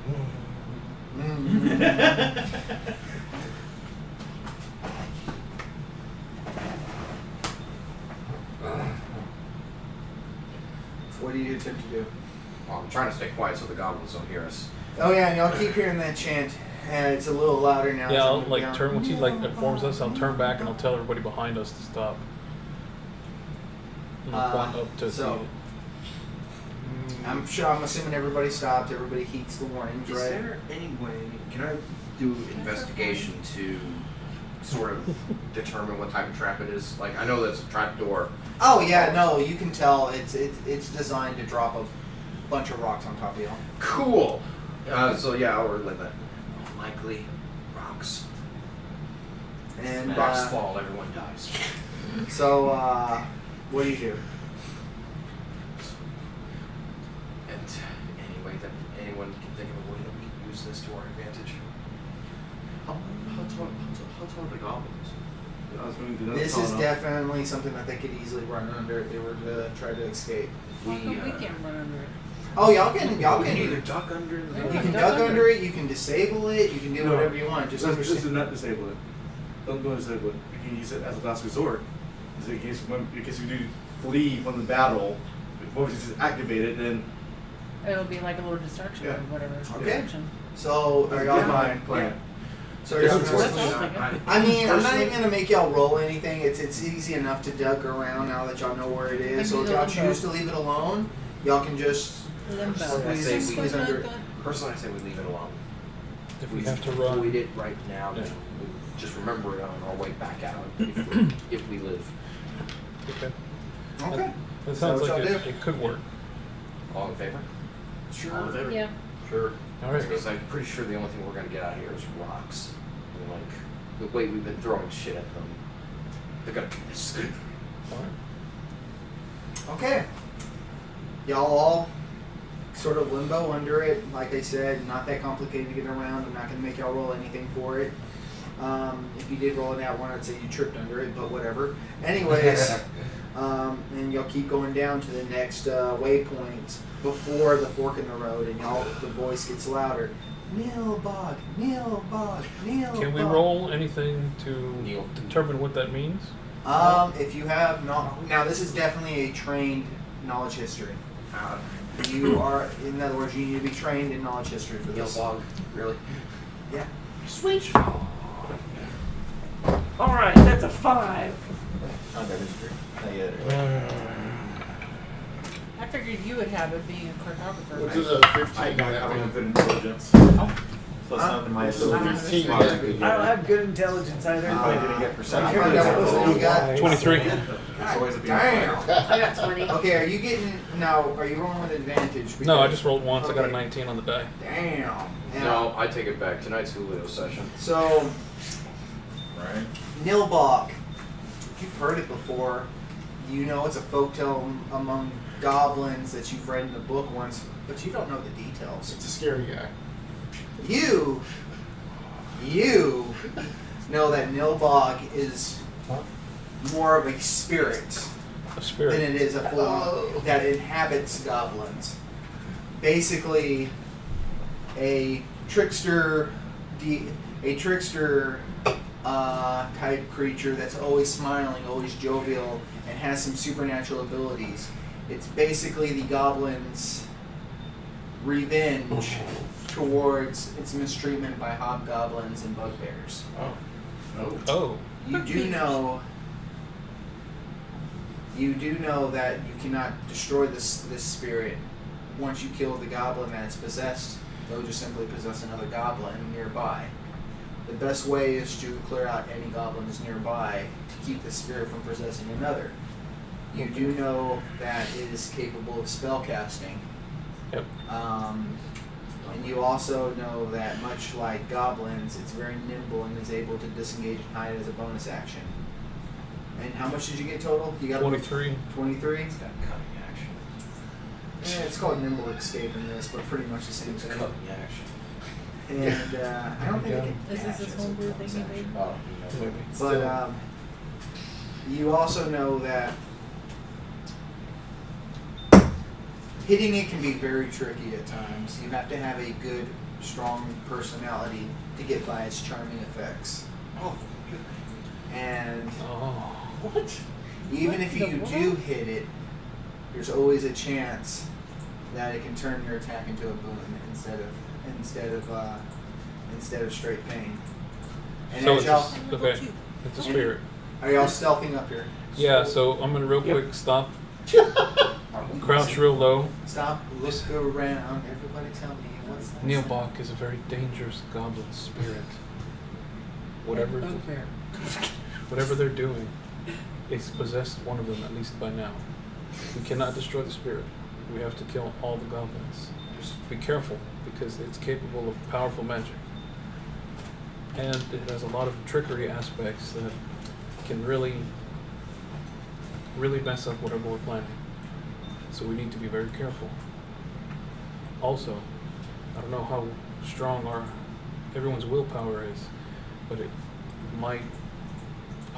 What do you attempt to do? Well, I'm trying to stay quiet so the goblins don't hear us. Oh yeah, and y'all keep hearing that chant. And it's a little louder now. Yeah, as I'll I move down. turn once he informs us. I'll turn back and I'll tell everybody behind us to stop. And I'll point up to so- see it. I'm assuming everybody stopped. Everybody heeds the warnings, Is right? there any way? Can I do investigation to sort of determine what type of trap it is? Like I know that's a trap door. Oh yeah, no, you can tell it's designed to drop a bunch of rocks on top of you. Cool. So yeah, I'll relay that. Unlikely rocks. And Rocks fall, everyone dies. So what do you do? And any way that anyone can think of a way that we can use this to our advantage. How tall are the goblins? I was moving to another This is tunnel. definitely something that they could easily run under if they were to try to escape. How come we can't run under it? Oh, y'all can either duck under the you can duck under it, you can disable it, you can do No. whatever you want. Just Just understand. do not disable it. Don't disable it. You can use it as a last resort. So in case you do flee from the battle, once you just activate it, then It'll be like a little distraction Yeah. or whatever. Okay. Distraction. So are that's y'all my yeah. plan. So are y'all This is gonna- what's- I mean, I'm not Personally- even gonna make y'all roll anything. It's easy enough to duck around now that y'all know where it is. So if y'all choose to leave it alone, y'all can just Limbo. I say squeeze we under it. personally, I say we leave it alone. If we have to run, avoid it right now, then Yeah. we'll just remember it on our way back out if we live. okay. Okay. That Is that sounds what like y'all it, do? it could work. All in favor? Sure. Yeah. Sure. All right. Because I'm pretty sure the only thing we're gonna get out of here is rocks. And like the way we've been throwing shit at them, they're gonna be pissed. All right. Okay. Y'all all sort of limbo under it. Like I said, not that complicated to get around. I'm not going to make y'all roll anything for it. If you did roll it out one, I'd say you tripped under it, but whatever. Anyways, and y'all keep going down to the next waypoint before the fork in the road, and y'all, the voice gets louder. Nilbog, Nilbog, Nilbog. Can we roll anything to Neil. determine what that means? If you have now this is definitely a trained knowledge history. You are, in other words, you need to be trained in knowledge history for Neil this. Bog, really? Yeah. Sweet. Alright, that's a 5. Not that history. Not yet. I figured you would have it being a cartographer. Which is a 15. I don't have good intelligence. Oh. So it's not in my So ability. 15. I don't have good intelligence either. I didn't get I perception. found out what you got. 23. It's always a Damn. I got 20. Okay, are you getting now? Are you rolling with advantage? No, I Because- just rolled once. I got a Okay. 19 on the die. Damn. Yeah. No, I take it back. Tonight's Julio session. So Right? Nilbog, you've heard it before. You know it's a folktale among goblins that you've read in the book once, but you don't know the details. It's a scary guy. You know that Nilbog is Huh? more of a spirit A than spirit. it is a form that inhabits goblins. Basically, a trickster, type creature that's always smiling, always jovial, and has some supernatural abilities. It's basically the goblin's revenge towards its mistreatment by hobgoblins and bugbears. Oh. You do know that you cannot destroy this spirit once you kill the goblin that it's possessed. They'll just simply possess another goblin nearby. The best way is to clear out any goblins nearby to keep the spirit from possessing another. You do know that it is capable of spell casting. Yep. And you also know that much like goblins, it's very nimble and is able to disengage and hide as a bonus action. And how much did you get total? You got 23. 23? It's got cutting action. Yeah, it's called nimble escape in this, but pretty much the same It's thing. cutting action. And I don't think it can Is this dash his as a homebrew bonus thing he action. Oh, Maybe. But you also know that hitting it can be very tricky at times. You have to have a good, strong personality to get by its charming effects. Oh, And Oh. What? even if What you the do hit it, there's always a chance that it can turn your attack into a boon instead of straight pain. And So as it's y'all, okay. It's a spirit. are y'all stealthing up here? Yeah. So I'm gonna real quick stop. Crouch real low. Stop, look around, everybody tell me what's that? Neil Bach is a very dangerous goblin spirit. Whatever they're doing, it's possessed one of them at least by now. We cannot destroy the spirit. We have to kill all the goblins. Just be careful because it's capable of powerful magic. And it has a lot of trickery aspects that can really mess up whatever we're planning. So we need to be very careful. Also, I don't know how strong everyone's willpower is, but it might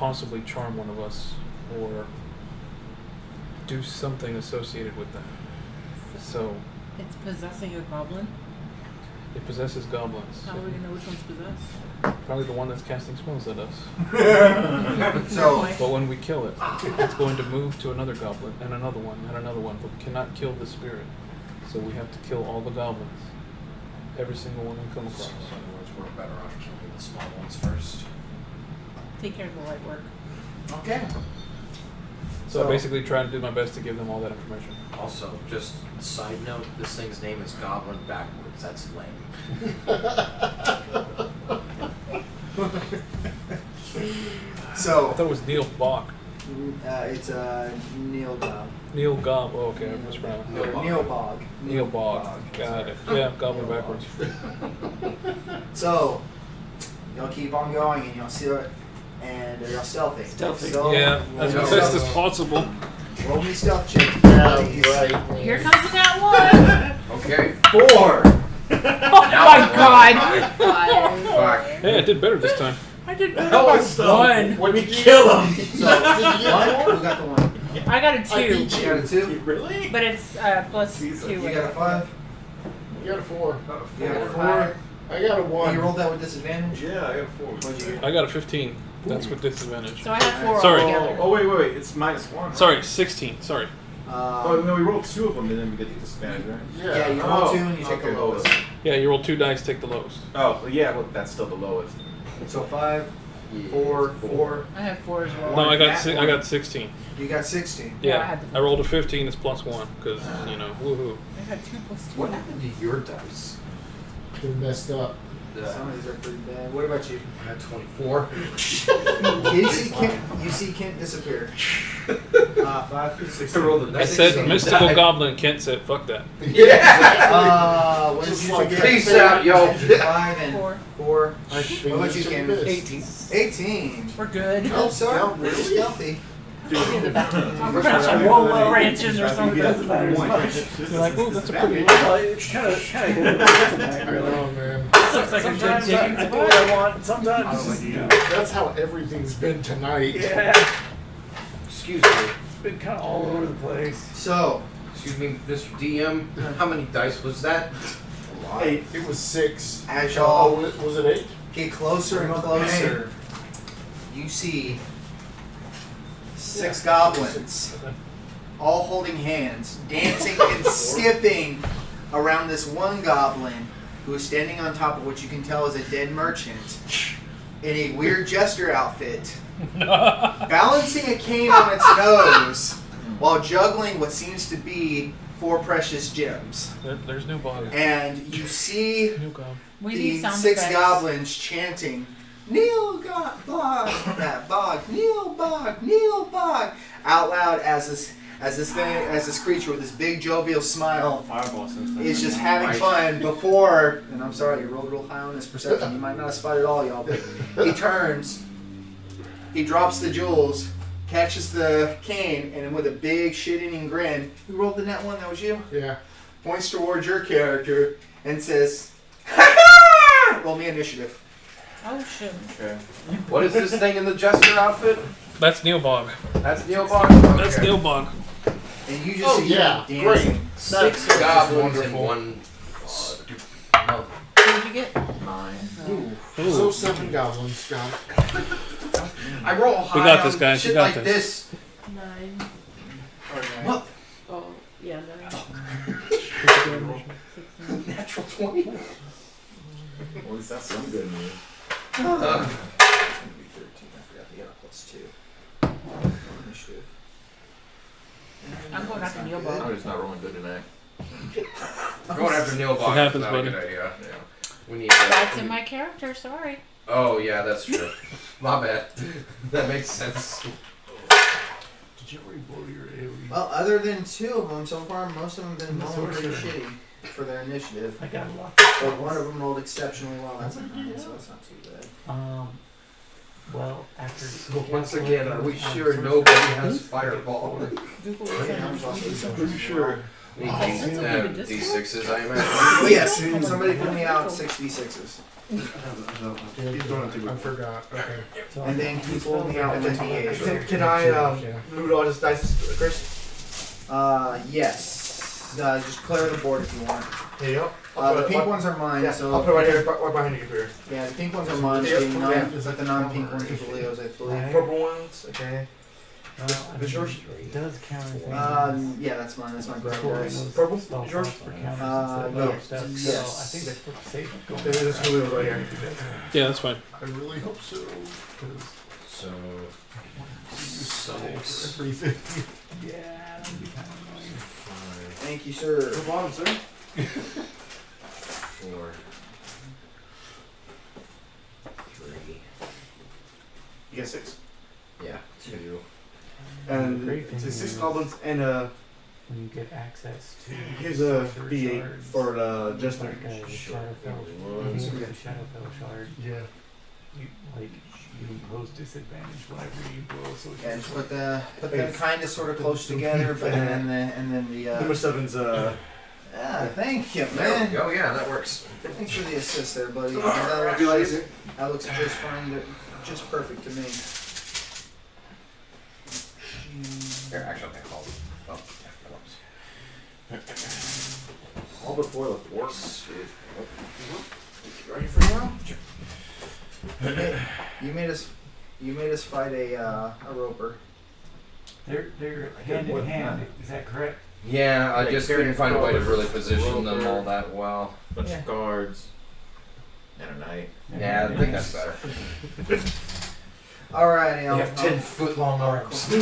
possibly charm one of us or do something associated with that. So It's possessing a goblin. it possesses goblins. How are we gonna know which one's possessed? Probably the one that's casting spells at us. So But when we kill it, it's going to move to another goblin and another one and another one. But we cannot kill the spirit. So we have to kill all the goblins. Every single one we come So, across. in other words, we're better off killing the small ones first. Take care of the light work. okay. So I basically try to do my best to give them all that information. Also, just a side note, this thing's name is Goblin backwards. That's lame. So I thought it was Neil Bach. it's Neil Gob. Neil Gob. Oh, okay, I mispronounced. Or Neil Bog. Neil Bog. Got it. Yeah, Goblin backwards. So you'll keep on going and you'll see it, and you're stealthy. Stealthy. So, Yeah, as roll me best as stealth- possible. Roll me stealth check. please. Here comes that one. Okay. 4. Oh my god. Fuck. Hey, I did better this time. I did better by one. When we kill him. So 1. Who got the 1? I got a 2, You got a 2. Really? but it's plus 2. You got a 5. You got a 4. You got a 4. I got a And 1. you rolled that with disadvantage. Yeah, I got 4. What'd you get? I got a 15. That's with disadvantage. So I have 4 Sorry. altogether. Oh, wait. It's -1. Sorry, 16. Sorry. Oh, no, we rolled 2 of them and then we get the disadvantage, right? Yeah, you roll 2 and you take the lowest. Yeah, you roll 2 dice, take the lowest. Oh, well, yeah, well, that's still the lowest. So 5, 4, 4. I have 4 as well. No, I got That I got 16. You got 16. Yeah, I Yeah, had the- I rolled a 15. It's +1 because you know, woohoo. I had 2 plus 2. What happened to your dice? They're messed up. Some of these are pretty bad. What about you? I had 24. You see Kent disappear. 5, 6. I rolled a I said 16. mystical goblin. Kent said, "Fuck that." Yeah. What did Just you like get? Peace out, yo. 5 and 4. 4. I What about you, Cam? 18. 18. We're good. Oh, sorry. Really stealthy. I'm crashing roll branches or something. Doesn't matter as much. You're like, "Ooh, that's a pretty." Well, it's kind of difficult, I know, man. looks like a good Sometimes digging I do what I want. Sometimes it's just, That's how everything's been tonight. yeah, Excuse me. it's been kind of all over the place. So, Excuse me, Mr. DM. How many dice was that? 8. It was 6. as y'all Was it 8? get closer and closer, you see 6 goblins, all holding hands, dancing and skipping around this one goblin who is standing on top of what you can tell is a dead merchant in a weird jester outfit, balancing a cane on its nose while juggling what seems to be 4 precious gems. There's no bog. And you see No gob. We the need sound 6 effects. goblins chanting, Kneel Bog, that Bog, Kneel Bog, out loud as this creature with this big jovial smile Fireball system. is just having fun before, and I'm sorry, you rolled real high on this perception, you might not have spotted all y'all, but he turns, he drops the jewels, catches the cane, and then with a big shit-eating grin, who rolled the net 1, that was you? Yeah. Points towards your character and says, ha! Roll me initiative. Oh shit. Okay. What is this thing in the jester outfit? That's Neil Bog. That's Neil Bog? That's Okay. Neil Bog. And you just Oh, see yeah. him Great. dancing. 6 That's goblins in wonderful. one. No. What did you get? 9. So 7 goblins, Scott. I roll high We got this, on guys. shit We got like this. 9. What? Oh, yeah, 9. 16. Natural 20? Well, at least that's some good news. It's going to be 13. I forgot you got a +2. Initiative. I'm going after Neil Bog. I'm just not rolling good tonight. Going after Neil Bog happens, is not buddy. a good idea. Yeah. We need That's in my character, sorry. Oh, yeah, that's true. My bad. That makes sense. Did you re-blow your AoE? Well, other than 2 of them, so far, most of them have been That's rolling pretty sorcerer. shitty for their initiative. I got a lot. But one of them rolled exceptionally well. That's a 9, so that's not too bad. Well, after Once again, are we sure nobody has fireball? Yeah, I was also Pretty sure. D6s, I imagine. Yes, somebody pull me out 66s. I forgot. Okay. So And then he pulled me out with D8. Can I move it all just dice, Chris? Yes. Just clear the board if you want. Here you go. The pink ones are mine, Yeah, so I'll put it right here, right behind your computer. yeah, the pink ones are mine. Yeah, The yeah. the non-pink ones are Leo's, I believe. Purple ones, okay. Well, I This mean, yours? it does counter things. Yeah, that's mine. That's my grab Scoring dice. was Purple? spell Yours? slots for counters No. and other stuff. So Yes. I think that's pretty safe going. This is Julio right here. Yeah, that's fine. I really hope so. Because So, you sell Six. for everything. Yeah, that'd be kind of annoying. 5, Thank you, sir. No problem, sir. 4, 3. You get 6. Yeah, 2. And Great thing it's is 6 goblins and when you get access to here's a sorcerer B8 shards, for Jester. like a Sure. Shadowfell, Ones. if you use a Shadowfell shard, Yeah. you impose disadvantage whenever you blow social Yeah, just sword. put them kind of sort of close together, but then the Number 7's yeah, thank you, There we man. go, yeah, that works. Thanks for the assist there, buddy. Be That like looks, it. that looks just fine, just perfect to me. Here, actually, okay, hold. Oh, yeah, that works. all before the 4. Ready for now? You made us fight a roper. They're hand in hand. Is that correct? Yeah, I Like just carrying couldn't find a way to flowers, really position them roper. all that well. Bunch Yeah. of guards. And a knight. Yeah, I think that's better. Alrighty, They have 10-foot long arms.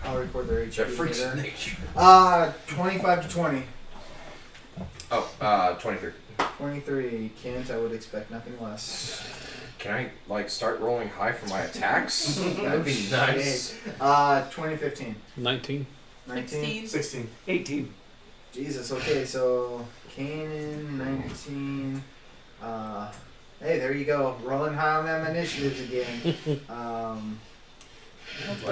I'll record their That HP freaks there. nature. 25 to 20. Oh, 23. 23. Kent, I would expect nothing less. Can I, start rolling high for my attacks? That'd be nice. 2015. 19. 19. 16. 18. Jesus, okay, so Kanan, 19. Hey, there you go. Rolling high on them initiatives again. I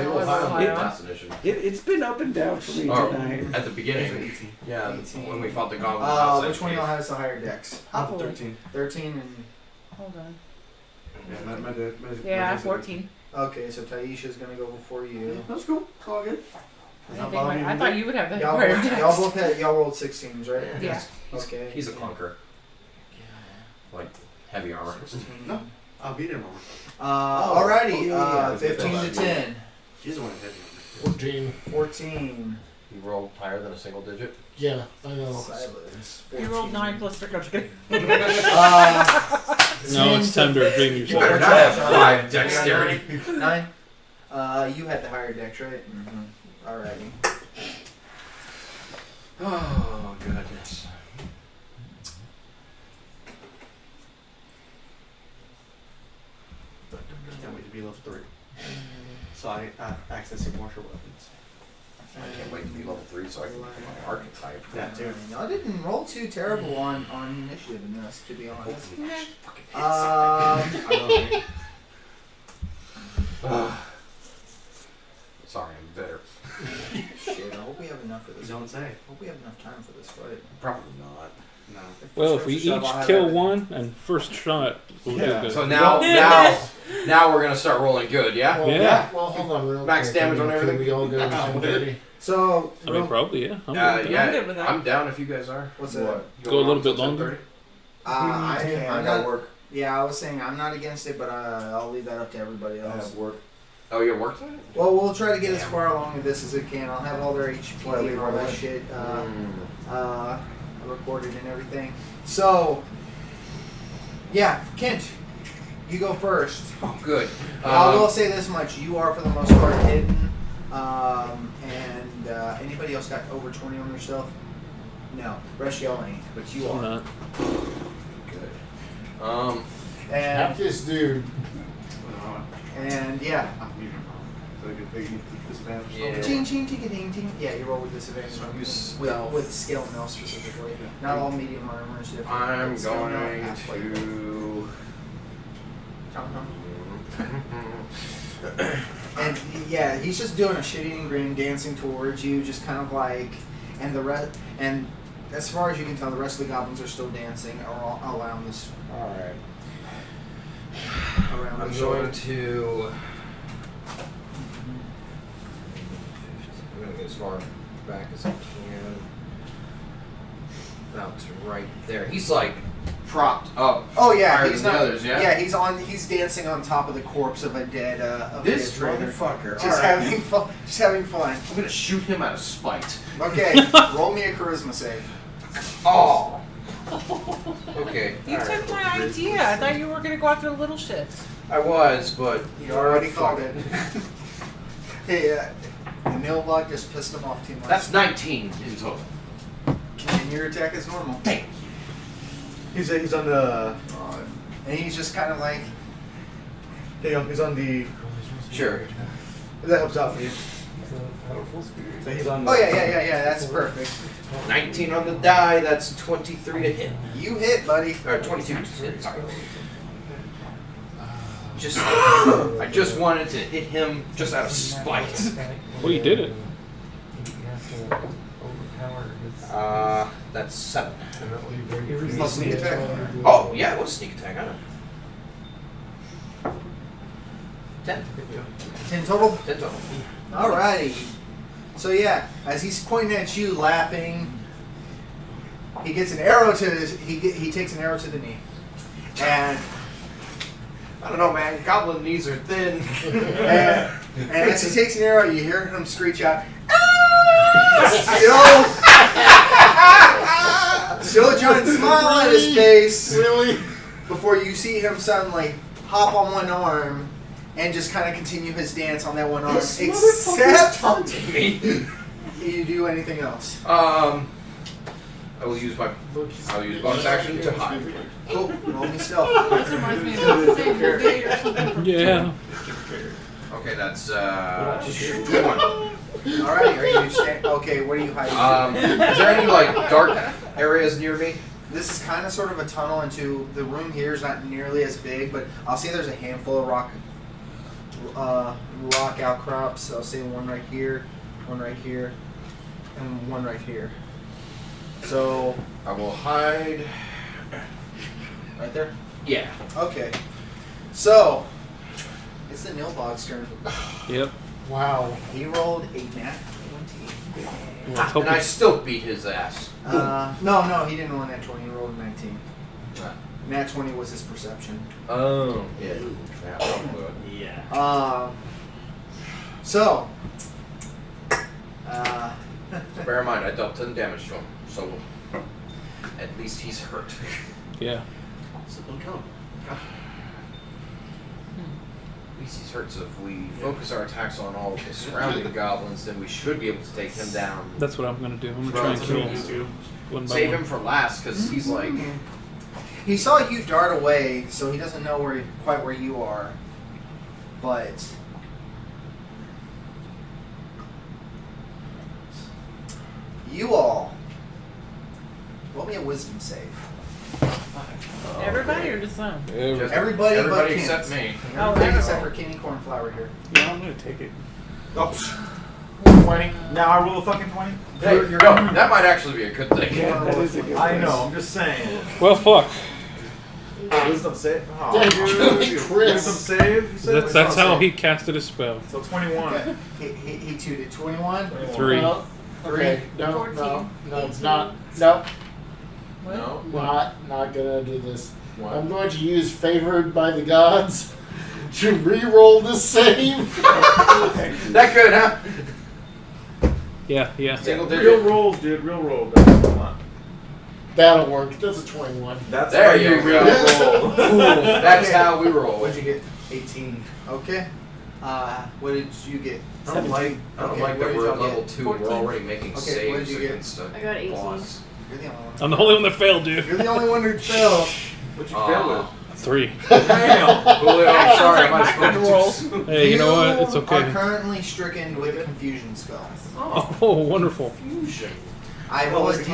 rolled high on my last edition. It's been up and down for me Oh, tonight. at the beginning. 18. Yeah, 18. when we fought the goblin outside Which one of cave. y'all has the higher dex? I'll 13. 13 and... Hold on. Yeah, my Yeah, 14. Okay, so Taisha's gonna go before you. That's cool. It's all good. I thought you would have the Y'all higher both dex. y'all rolled 16s, right? Yeah. Okay. He's a clunker. Heavy armor. No. I'll beat him. Alrighty, yeah, 15 to 10. He's the one who hit me. 14. 14. You rolled higher than a single digit? Yeah, I know. Silence. You rolled 9 plus 3. No, just kidding. No, it's time to redeem You yourself. better not have 5 dexterity. 9. You had the higher dex, right? Mm-hmm. Alrighty. Oh, goodness. Can't wait to be level 3. So I have access to martial weapons. I can't wait to be level 3 so I can become my archetype. That too. Y'all didn't roll too terrible on initiative in this, to be honest. I love it. Sorry, I'm bitter. Shit, I hope we have enough for this. Don't say. Hope we have enough time for this fight. Probably not. No. Well, if we push comes to each shove, I'll have kill that. one and first shot, we'll Yeah. do good. So now we're gonna start rolling good, yeah? Well, Yeah. Well, hold on real Max quick. damage on everything? Can we all go to 10:30? So, I mean, probably, yeah. I'm good with that. I'm good with that. I'm down if you guys are. what's that? What? Go a little bit longer. I'm gotta not. work. Yeah, I was saying I'm not against it, but I'll leave that up to everybody I else. have work. Oh, you work tonight? Well, we'll try to get as far along with this as we can. I'll have all their HP and all that shit recorded and everything. So, yeah, Kent, you go first. Oh, good. I will say this much: you are for the most part hidden. And anybody else got over 20 on their stuff? No, rest y'all ain't, but you I'm are. not. Good. And Tap this dude. and yeah. So they get disadvantage. Yeah. Ching ching ting ding ting. Yeah, you roll with disadvantage with scale mail specifically. Not all medium armor is different. I'm but scale mail, going half plate. to. And yeah, he's just doing a shit-eating grin, dancing towards you, just kind of like, and and as far as you can tell, the rest of the goblins are still dancing around this. All right. Around I'm the going shore. to. I'm going to get as far back as I can. About to right there. He's like propped up. Oh yeah, higher he's than not. the others, yeah? He's on. He's dancing on top of the corpse of a dead. This a dead trader. motherfucker. Just All right. having fun. Just having fun. I'm going to shoot him out of spite. Okay, roll me a charisma save. Oh. Okay. You all took right. my idea. I thought you were gonna go after the little shits. I was, but You already called it. Hey, the Nilbog just pissed him off too much. That's 19 in total. And your attack is normal. Dang. He's on the. And he's just kind of like, There you go. He's on the. Sure. That helps out for you. He's a powerful spirit. So he's on. The, oh yeah, that's perfect. 19 on the die. That's 23 to hit. You hit, buddy. Or 22 to hit. Sorry. I just wanted to hit him just out of spite. Well, you did it. You have to overpower his. That's 7. And that will be very Plus easy sneak to attack. do. Oh, yeah, it was sneak attack. I know. 10. 10 total? 10 total. Alrighty. So yeah, as he's pointing at you, laughing, he gets an arrow to his. He takes an arrow to the knee, and I don't know, man. Goblin knees are thin. and as he takes an arrow, you hear him screech out, "Ah!" Still a giant smile on his face. Really? Before you see him suddenly hop on one arm and just kind of continue his dance on that one arm. Except taunting me. you do anything else. I will use bonus action to hide. Cool. Roll me stealth. This reminds me of the same movie or something. from Yeah. Okay, that's 21. Alright, are you okay, what are you hiding? Is there any like dark areas near me? This is kind of sort of a tunnel into the room here is not nearly as big, but I'll say there's a handful of rock outcrops. I'll say one right here, and one right here. So I will hide. right there? Yeah. Okay. So it's the Nilbog's turn. Yep. Wow. He rolled a nat 20. Let's hope And I it's- still beat his ass. No, he didn't roll a nat 20. He rolled a 19. Right. Nat 20 was his perception. Oh. Yeah. Yeah. So. Bear in mind, I dealt 10 damage to him, so at least he's hurt. Yeah. So don't kill him. At least he's hurt, so if we focus our attacks on all of the surrounding goblins, then we should be able to take him down. That's what I'm gonna do. I'm gonna try and kill him one by Save one. him for last, because he's like... He saw you dart away, so he doesn't know quite where you are. But you all roll me a wisdom save. Everybody or just some? Just Everybody but everybody Kent. except me. Oh, Everybody everyone. except for Kenny Cornflower here. Yeah, I'm gonna take it. Oh, 20. Now I roll a fucking 20? Hey, You're- no, that might actually be a good thing. Yeah, that is a good I place. know, I'm just saying. Well, fuck. Wisdom save? Oh, Dang, dude. Chris. Wisdom save? You said? That's how he casted his spell. So 21. Okay. He tooted 21. 3. Well, okay. No, 14. it's not. No, What? No? not gonna do this. What? I'm going to use favored by the gods to re-roll the save. That good, huh? Yeah, yeah. Single Real digit. rolls, dude. Real roll. Guys. Come on. That'll work. That's a 21. That's There how you you go. really roll. That's how we roll. What'd you get? 18. Okay. What did you get? I don't like Okay, that what did we're y'all at level get? 2 and we're 14. already making Okay, what did saves you get? against a I got 18. boss. You're the only one. I'm the only one that failed, dude. You're the only one who failed. What'd you fail with? 3. Damn. Julio, I'm sorry, I might Like my have Hey, you know what? It's You okay. are currently stricken with a confusion spell. Oh, wonderful. I Well, roll a it's D.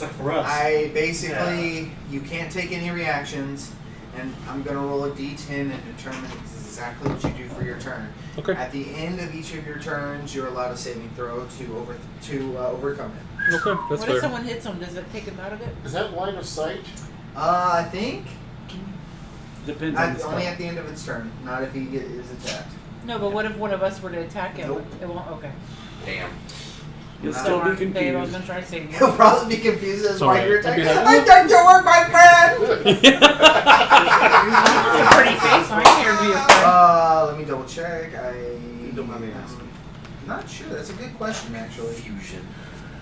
like for us. I basically, you can't take any reactions, and I'm gonna roll a d10 and determine exactly what you do for your turn. Okay. At the end of each of your turns, you're allowed a saving throw to overcome it. Okay, that's What fair. if someone hits him? Does it take him out of it? Is that line of sight? I think Depends on the only spell. at the end of its turn, not if he is attacked. No, but what if one of us were to attack him? Nope. It won't. Okay. Damn. You'll still be Darn, babe, I was confused. gonna try to save you. He'll probably be confused as to why Sorry, you're I'd be attacking. like, I'm done your work, my friend! It's a pretty face. I'm here to be a friend. Let me double check. You don't mind me asking. Not sure. That's a good question, actually. Fusion.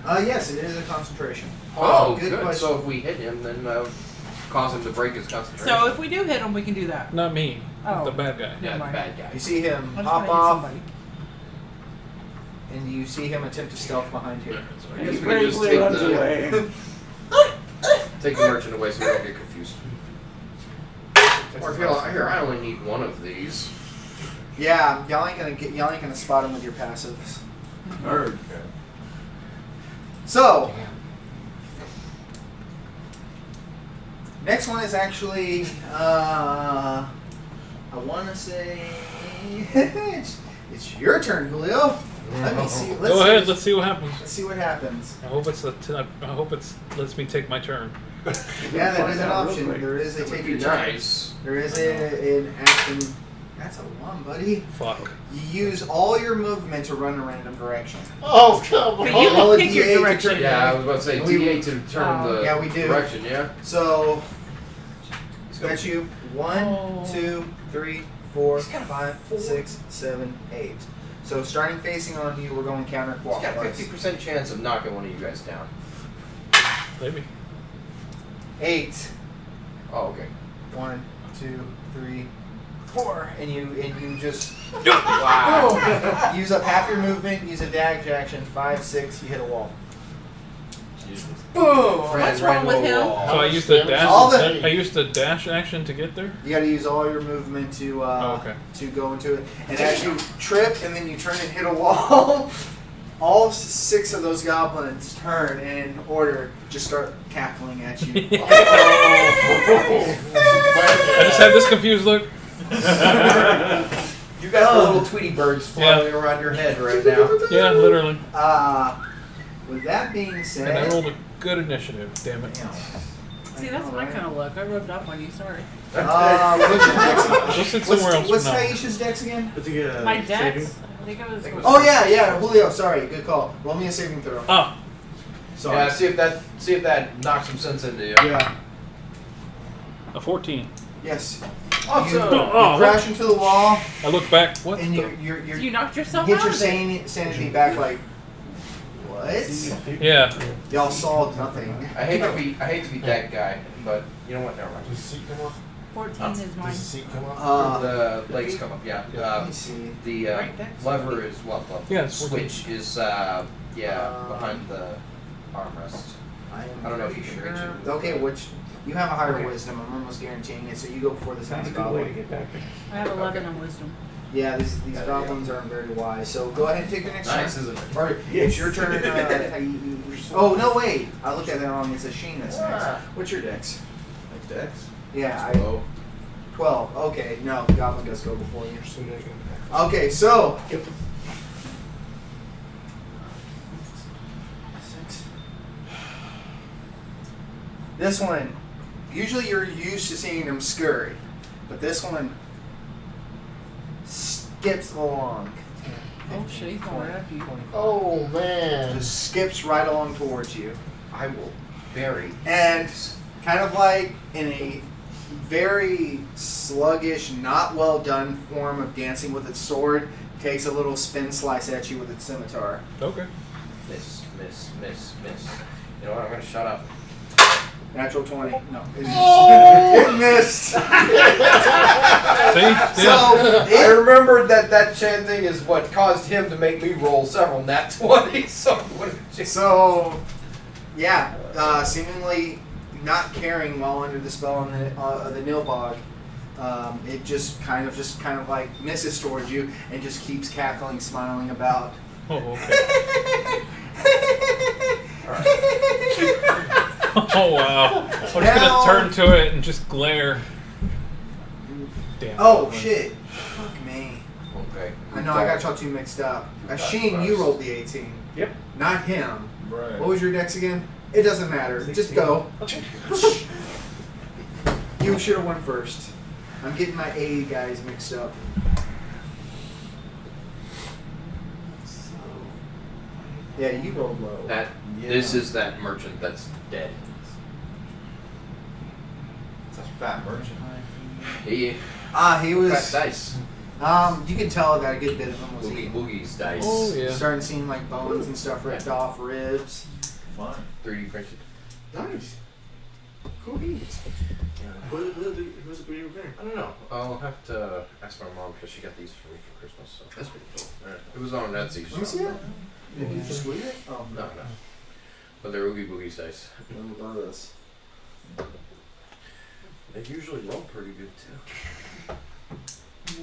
Yes, it is a concentration. Oh, good good. question. So if we hit him, then cause him to break his concentration. So if we do hit him, we can do that. Not me. Oh. The bad guy. yeah, Never the mind. bad guy. You see him I just hop wanna hit off, somebody. and you see him attempt to stealth behind here. So I And guess he we can just bravely take runs the, away. take the merchant away so we don't get confused. Or here, I only need one of these. Yeah, y'all ain't gonna spot him with your passives. Nerd. So, next one is actually, I want to say, it's your turn, Julio. Let me see. Go ahead. Let's see what happens. Let's see what happens. I hope it's I hope it's lets me take my turn. Yeah, that is an Find out real option. quick. There is a That would take be your turn. nice. There is an action. That's a 1, buddy. Fuck. You use all your movement to run a random direction. Oh, come But on. you Roll a can pick your D8 to direction. turn- Yeah, I was about to say We- D8 to determine the Yeah, we do. direction. Yeah. So, got you 1, Oh. 2, 3, 4, 5, 6, 7, 8. So starting facing on you, we're going He's got a counterclockwise. 50% chance of knocking one of you guys down. Maybe. 8. Oh, okay. 1, 2, 3, 4, and you just Wow. use up half your movement. Use a dash action. 5, 6. You hit a wall. Boom! What's wrong with him? So I used the dash. All the- I used the dash action to get there. You got to use all your movement to okay. to go into it. And as you trip and then you turn and hit a wall, all 6 of those goblins turn and in order just start cackling at you. I just have this confused look. You got the little Tweety birds flying around your head right now. Yeah, literally. With that being And I said, rolled a good initiative. Damn it. See, that's my kind of luck. I rubbed off on you. Sorry. what's your dex? We'll sit somewhere else What's for now. Taisha's dex again? But to get a My saving. dex. I think I was. Oh yeah, Julio. Sorry, good call. Roll me a saving throw. Ah, Sorry. Yeah, see if that knocks some sense into you. Yeah. a 14. Yes. Awesome. You Oh, crash into the wall, I look back. What? and the? You knocked yourself get out your of it. sanity back. Like what? Yeah. Y'all saw nothing. I hate to be that guy, but you know what? Never mind. Does the seat come off? 14 is mine. Does the seat come off? The legs come up. Yeah. Let me see. The Right there. lever is the Yeah, it's working. switch is behind the armrest. I don't know if you can reach it. Okay, which you have a higher Okay. wisdom. I'm almost guaranteeing it. So you go before this Sounds next a good way to goblin. get back there. I have 11 on wisdom. Yeah, these goblins aren't very wise. So go ahead and take your next Nice, turn. isn't it? Or it's your turn. Oh no, wait! I looked at that wrong. It's a Sheen that's next. What's your dex? Like dex. Yeah, Oh. 12. Okay, no, goblin does go before you. So they can- Okay, so. 6. This one, usually you're used to seeing them scurry, but this one skips along. Oh shit, he's going right after you. Oh, man. Just skips right along towards you. I will bury. And kind of like in a very sluggish, not well done form of dancing with its sword, takes a little spin slice at you with its scimitar. Okay. Miss. You know what? I'm gonna shut up. Natural 20. No. It missed. See? So, I remembered that chanting is what caused him to make me roll several nat 20s. So, yeah, seemingly not caring while under the spell on the Nilbog, it just kind of like misses towards you and just keeps cackling, smiling about. Oh, okay. Oh wow. I'm just Now- gonna turn to it and just glare. Damn. Oh goblin. shit! Fuck me. Okay. I know I got y'all two mixed up. Sheen, you rolled the 18. Yep. Not him. Right. What was your dex again? It doesn't matter. Just 16. go. You should have won first. I'm getting my A guys mixed up. Yeah, you rolled low. This is that merchant that's dead. It's a fat merchant. He He was. fat dice. You can tell that a good bit of him was Boogie eating. Boogie's dice. Oh, yeah. Starting seeing like bones and stuff ripped off, ribs. Fine. 3D printed. Nice. Cool beans. Who's it going to be? I don't know. I'll have to ask my mom because she got these for me for Christmas. So That's pretty cool. Alright. It was on Etsy. Let me see so- that. Did you just squeeze it? Oh, No, no. But they're Oogie Boogie's dice. What about this? They usually roll pretty good too.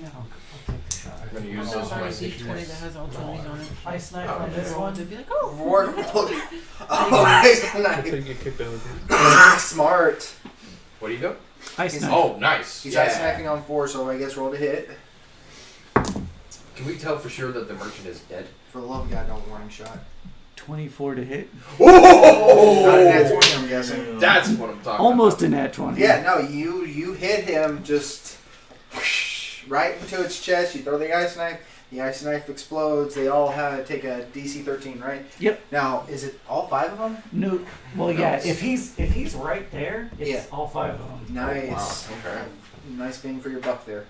Yeah, I'll take the shot. I'm gonna I'm use so this sorry, my D20 that has all 20s on it. Ice knife Oh, on this okay. one. They'd be like, oh. Roar. Oh, nice. Until you get kicked out of the Smart. What do you go? Ice He's- knife. Oh, nice. He's out sniping on 4, so I guess roll to hit. Can we tell for sure that the merchant is dead? For the love of God, don't warning shot. 24 to hit. Not a nat 20, I'm guessing. That's what I'm talking Almost about. a nat 20. Yeah, no, you hit him just right into its chest. You throw the ice knife. The ice knife explodes. They all take a DC 13, right? Yep. Now, is it all 5 of them? No. Well, yeah. it's- If he's right there, it's Yeah. all 5 of them. Nice. Wow, okay. Nice bang for your buck there.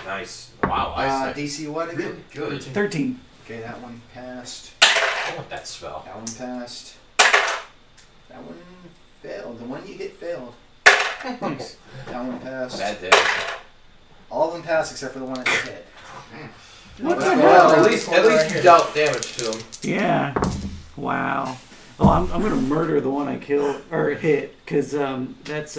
Nice. Wow, ice DC what again? really good. 13. Okay, that one passed. I want that spell. That one passed. That one failed. The one you hit failed. Nice. That one passed. Bad day. All of them passed except for the one that you hit. What the Well, hell? At least you dealt damage to him. Yeah. Wow. Oh, I'm gonna murder the one I killed or hit because that's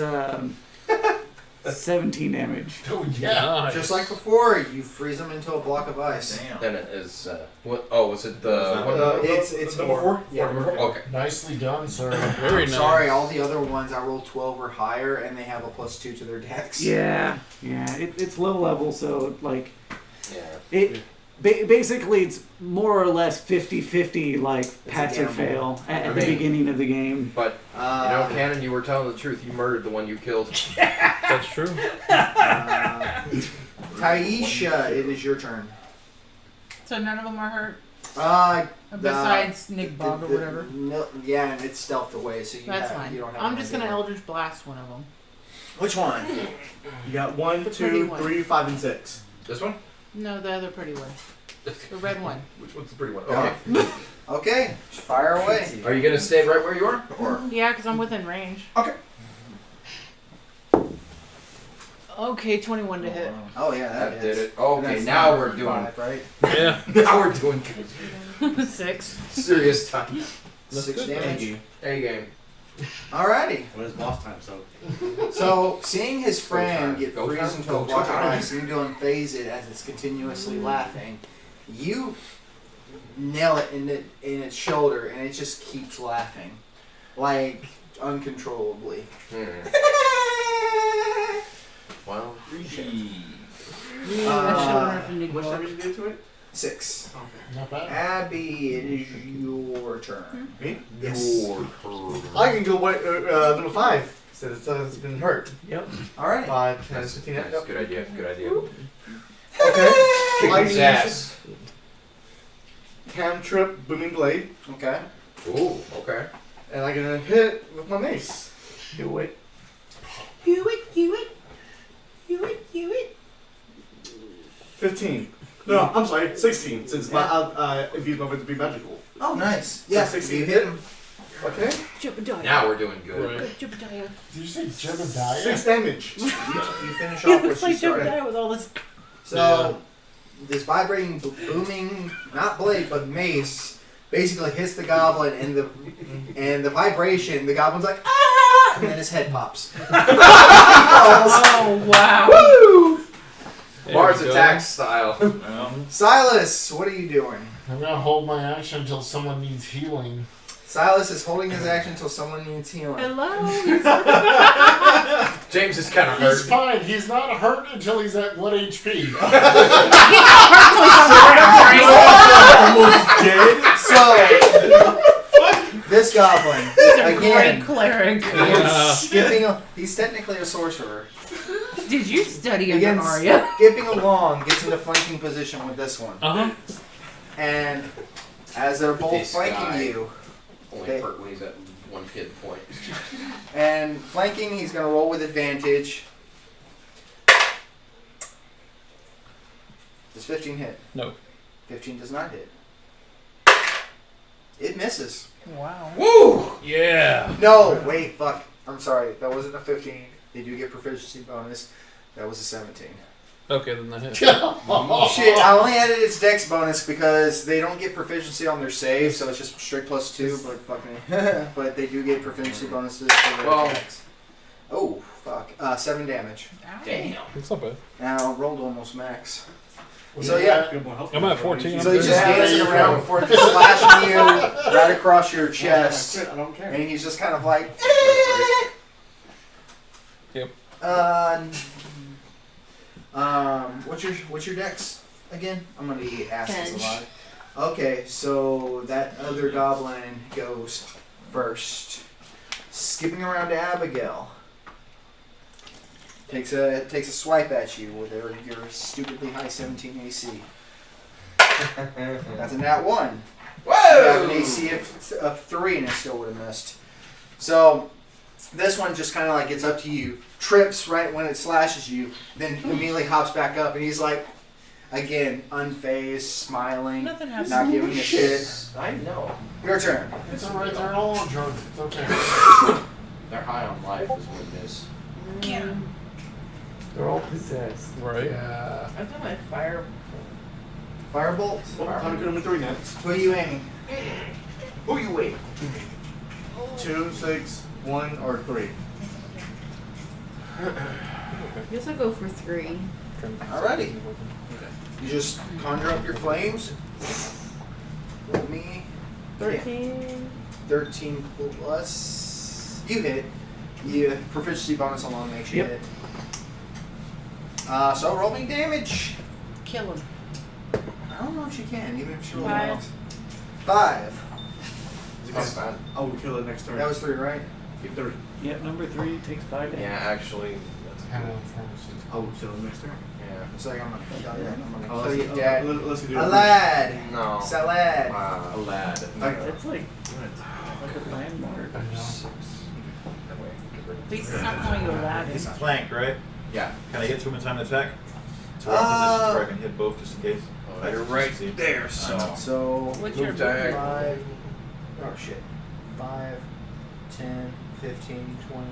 17 damage. Oh yeah. Nice. Just like before, you freeze them into a block of ice. Damn. Then it is. What? Oh, was it the? What, It's number 4? Yeah, number 4. okay. Nicely done, sir. Very nice. Sorry, all the other ones I rolled 12 or higher, and they have a +2 to their dex. Yeah. Yeah. It's low level, so like Yeah. it. Basically, it's more or less 50-50, like a pass or gamble. fail at I the mean- beginning of the game. But you know, Cannon, you were telling the truth. You murdered the one you killed. That's true. Taisha, it is your turn. So none of them are hurt? Uh, Besides Nick Bog or whatever? No, yeah, and it's stealthed away, so you That's have, fine. you don't have I'm an just idea gonna where- Eldritch Blast one of them. Which one? You got 1, The pretty 2, one. 3, 5, and 6. This one? No, the other pretty one. The red one. Which one's the pretty one? Yeah. Okay. Okay, fire away. Are you gonna stay right where you are, or? Yeah, because I'm within range. Okay. Okay, 21 to hit. Oh yeah, that That hits. did it. And Okay, that's now not we're doing. 5, right? Yeah. Now we're doing 6. serious time. That's 6 good. damage. A game. Alrighty. When it's boss time, so. So, seeing his friend time. get Go freeze time. into a Go block of time. ice and you go and phase it as it's continuously laughing, you nail it in its shoulder and it just keeps laughing. Like, uncontrollably. Well, I should have run from Nick What Bog. damage you did to it? 6. Not bad. Abby, it is your turn. Me? Yes. your turn. I can go number 5. Since it's been hurt. Yep. Alright. 5, 10, That's 15. nice. Good idea. Good idea. Okay. Kick I his use ass. Cantrip, Booming Blade, Okay. Ooh. Okay. and I'm gonna hit with my mace. Do it. You it, you it. You it, you it. 15. No, I'm sorry, 16. Since my if you know it to be magical. Oh, nice. Yeah, 16 you hit him. Okay. Jebediah. Now we're doing good. Right. Jebediah. Did you say Jebediah? 6 damage. You finish He off what looks she like started. Jebediah with all this. So, this vibrating, booming, not blade, but mace, basically hits the goblin, and the vibration, the goblin's like, ah! And then his head pops. Oh, wow. There Mars we go. attack style. Well, Silas, what are you doing? I'm gonna hold my action until someone needs healing. Silas is holding his action until someone needs healing. Hello. James is kind of He's hurt. fine. He's not hurt until he's at 1 HP. Almost dead. So, this goblin, again, cleric. he's technically a sorcerer. Did you study Again, under Arya? skipping along, gets into flanking position with this one. And as they're both This guy. flanking you, Only hurt when he's at 1 hit point. and flanking, he's going to roll with advantage. Does 15 hit? No. 15 does not hit. It misses. Wow. Woo! Yeah. No, wait, fuck. I'm sorry. That wasn't a 15. They do get proficiency bonus. That was a 17. Okay, then that hits. Shit, I only added its dex bonus because they don't get proficiency on their save, so it's just strict +2, but fucking but they do get proficiency bonuses for their attacks. Oh, fuck. 7 damage. Damn. It's not bad. Now, rolled almost max. Well, So, yeah. I'm at 14. So he's just dancing around before just slashing you right across your chest. I don't care. And he's just kind of like... Yep. What's your dex again? I'm gonna ask this a 10. lot. Okay, so that other goblin goes first. Skipping around to Abigail. Takes a swipe at you with your stupidly high 17 AC. That's a nat 1. You have an AC of 3 and it still would have missed. So this one just kind of like gets up to you, trips right when it slashes you, then immediately hops back up, and he's like, again, unfazed, smiling, Nothing happens. not giving a shit. I know. Your turn. It's alright, they're all on drugs. It's okay. They're high on life is what it is. Get him. They're all possessed. Right. Yeah. I've done my fire. Firebolt. Well, time to go to 3 next. Who are you aiming? Who you wait? 2, 6, 1, or 3. I guess I'll go for 3. Alrighty. You just conjure up your flames. Roll me 13. 13 plus. You hit. You proficiency bonus alone makes you Yep. hit. So roll me damage. Kill him. I don't know if she can, even if she rolls 5. well. 5. That's bad. I will kill it next turn. That was 3, right? Keep 3. Yep, number 3 takes 5 damage. Yeah, actually, that's Kind good. of pharmacy. I will kill it next turn. Yeah. It's like I'm gonna kill you. I'm Oh, gonna kill let's- your dad. Let's do A it. lad. No. Salad. A lad. It's like a landmark. I know. At least it's not calling you a lad. He's flanked, right? Yeah. Can I get to him in time to attack? To our positions where I can hit both just in case. You're right there, so. So What's your Move diagonal. 5. Oh shit. 5, 10, 15, 20,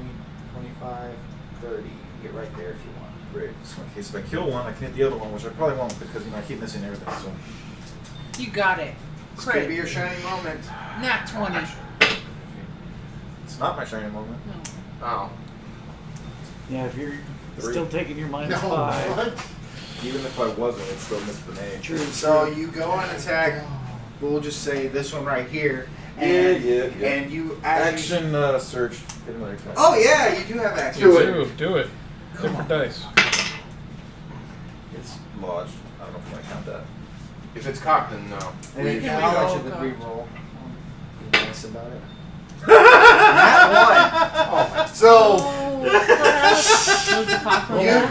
25, 30. You can get right there if you want. Great. So in case if I kill one, I can hit the other one, which I probably won't because I keep missing everything. So You got it. It's gonna be Crit. your shining moment. Nat 20. it's not my shining moment. Oh. Yeah, if you're 3. still taking your minus No, 5. what? Even if I wasn't, it still missed the name. True. So you go and attack. We'll just say this one right here. And, And you Action search. Get another attack. Oh yeah, you do have action. Do it. Do it. Different dice. It's lodged. I don't know if I count that. If it's cocked, then no. And We then can I'll let re-roll, you God. re-roll. Be nice about it. That one. So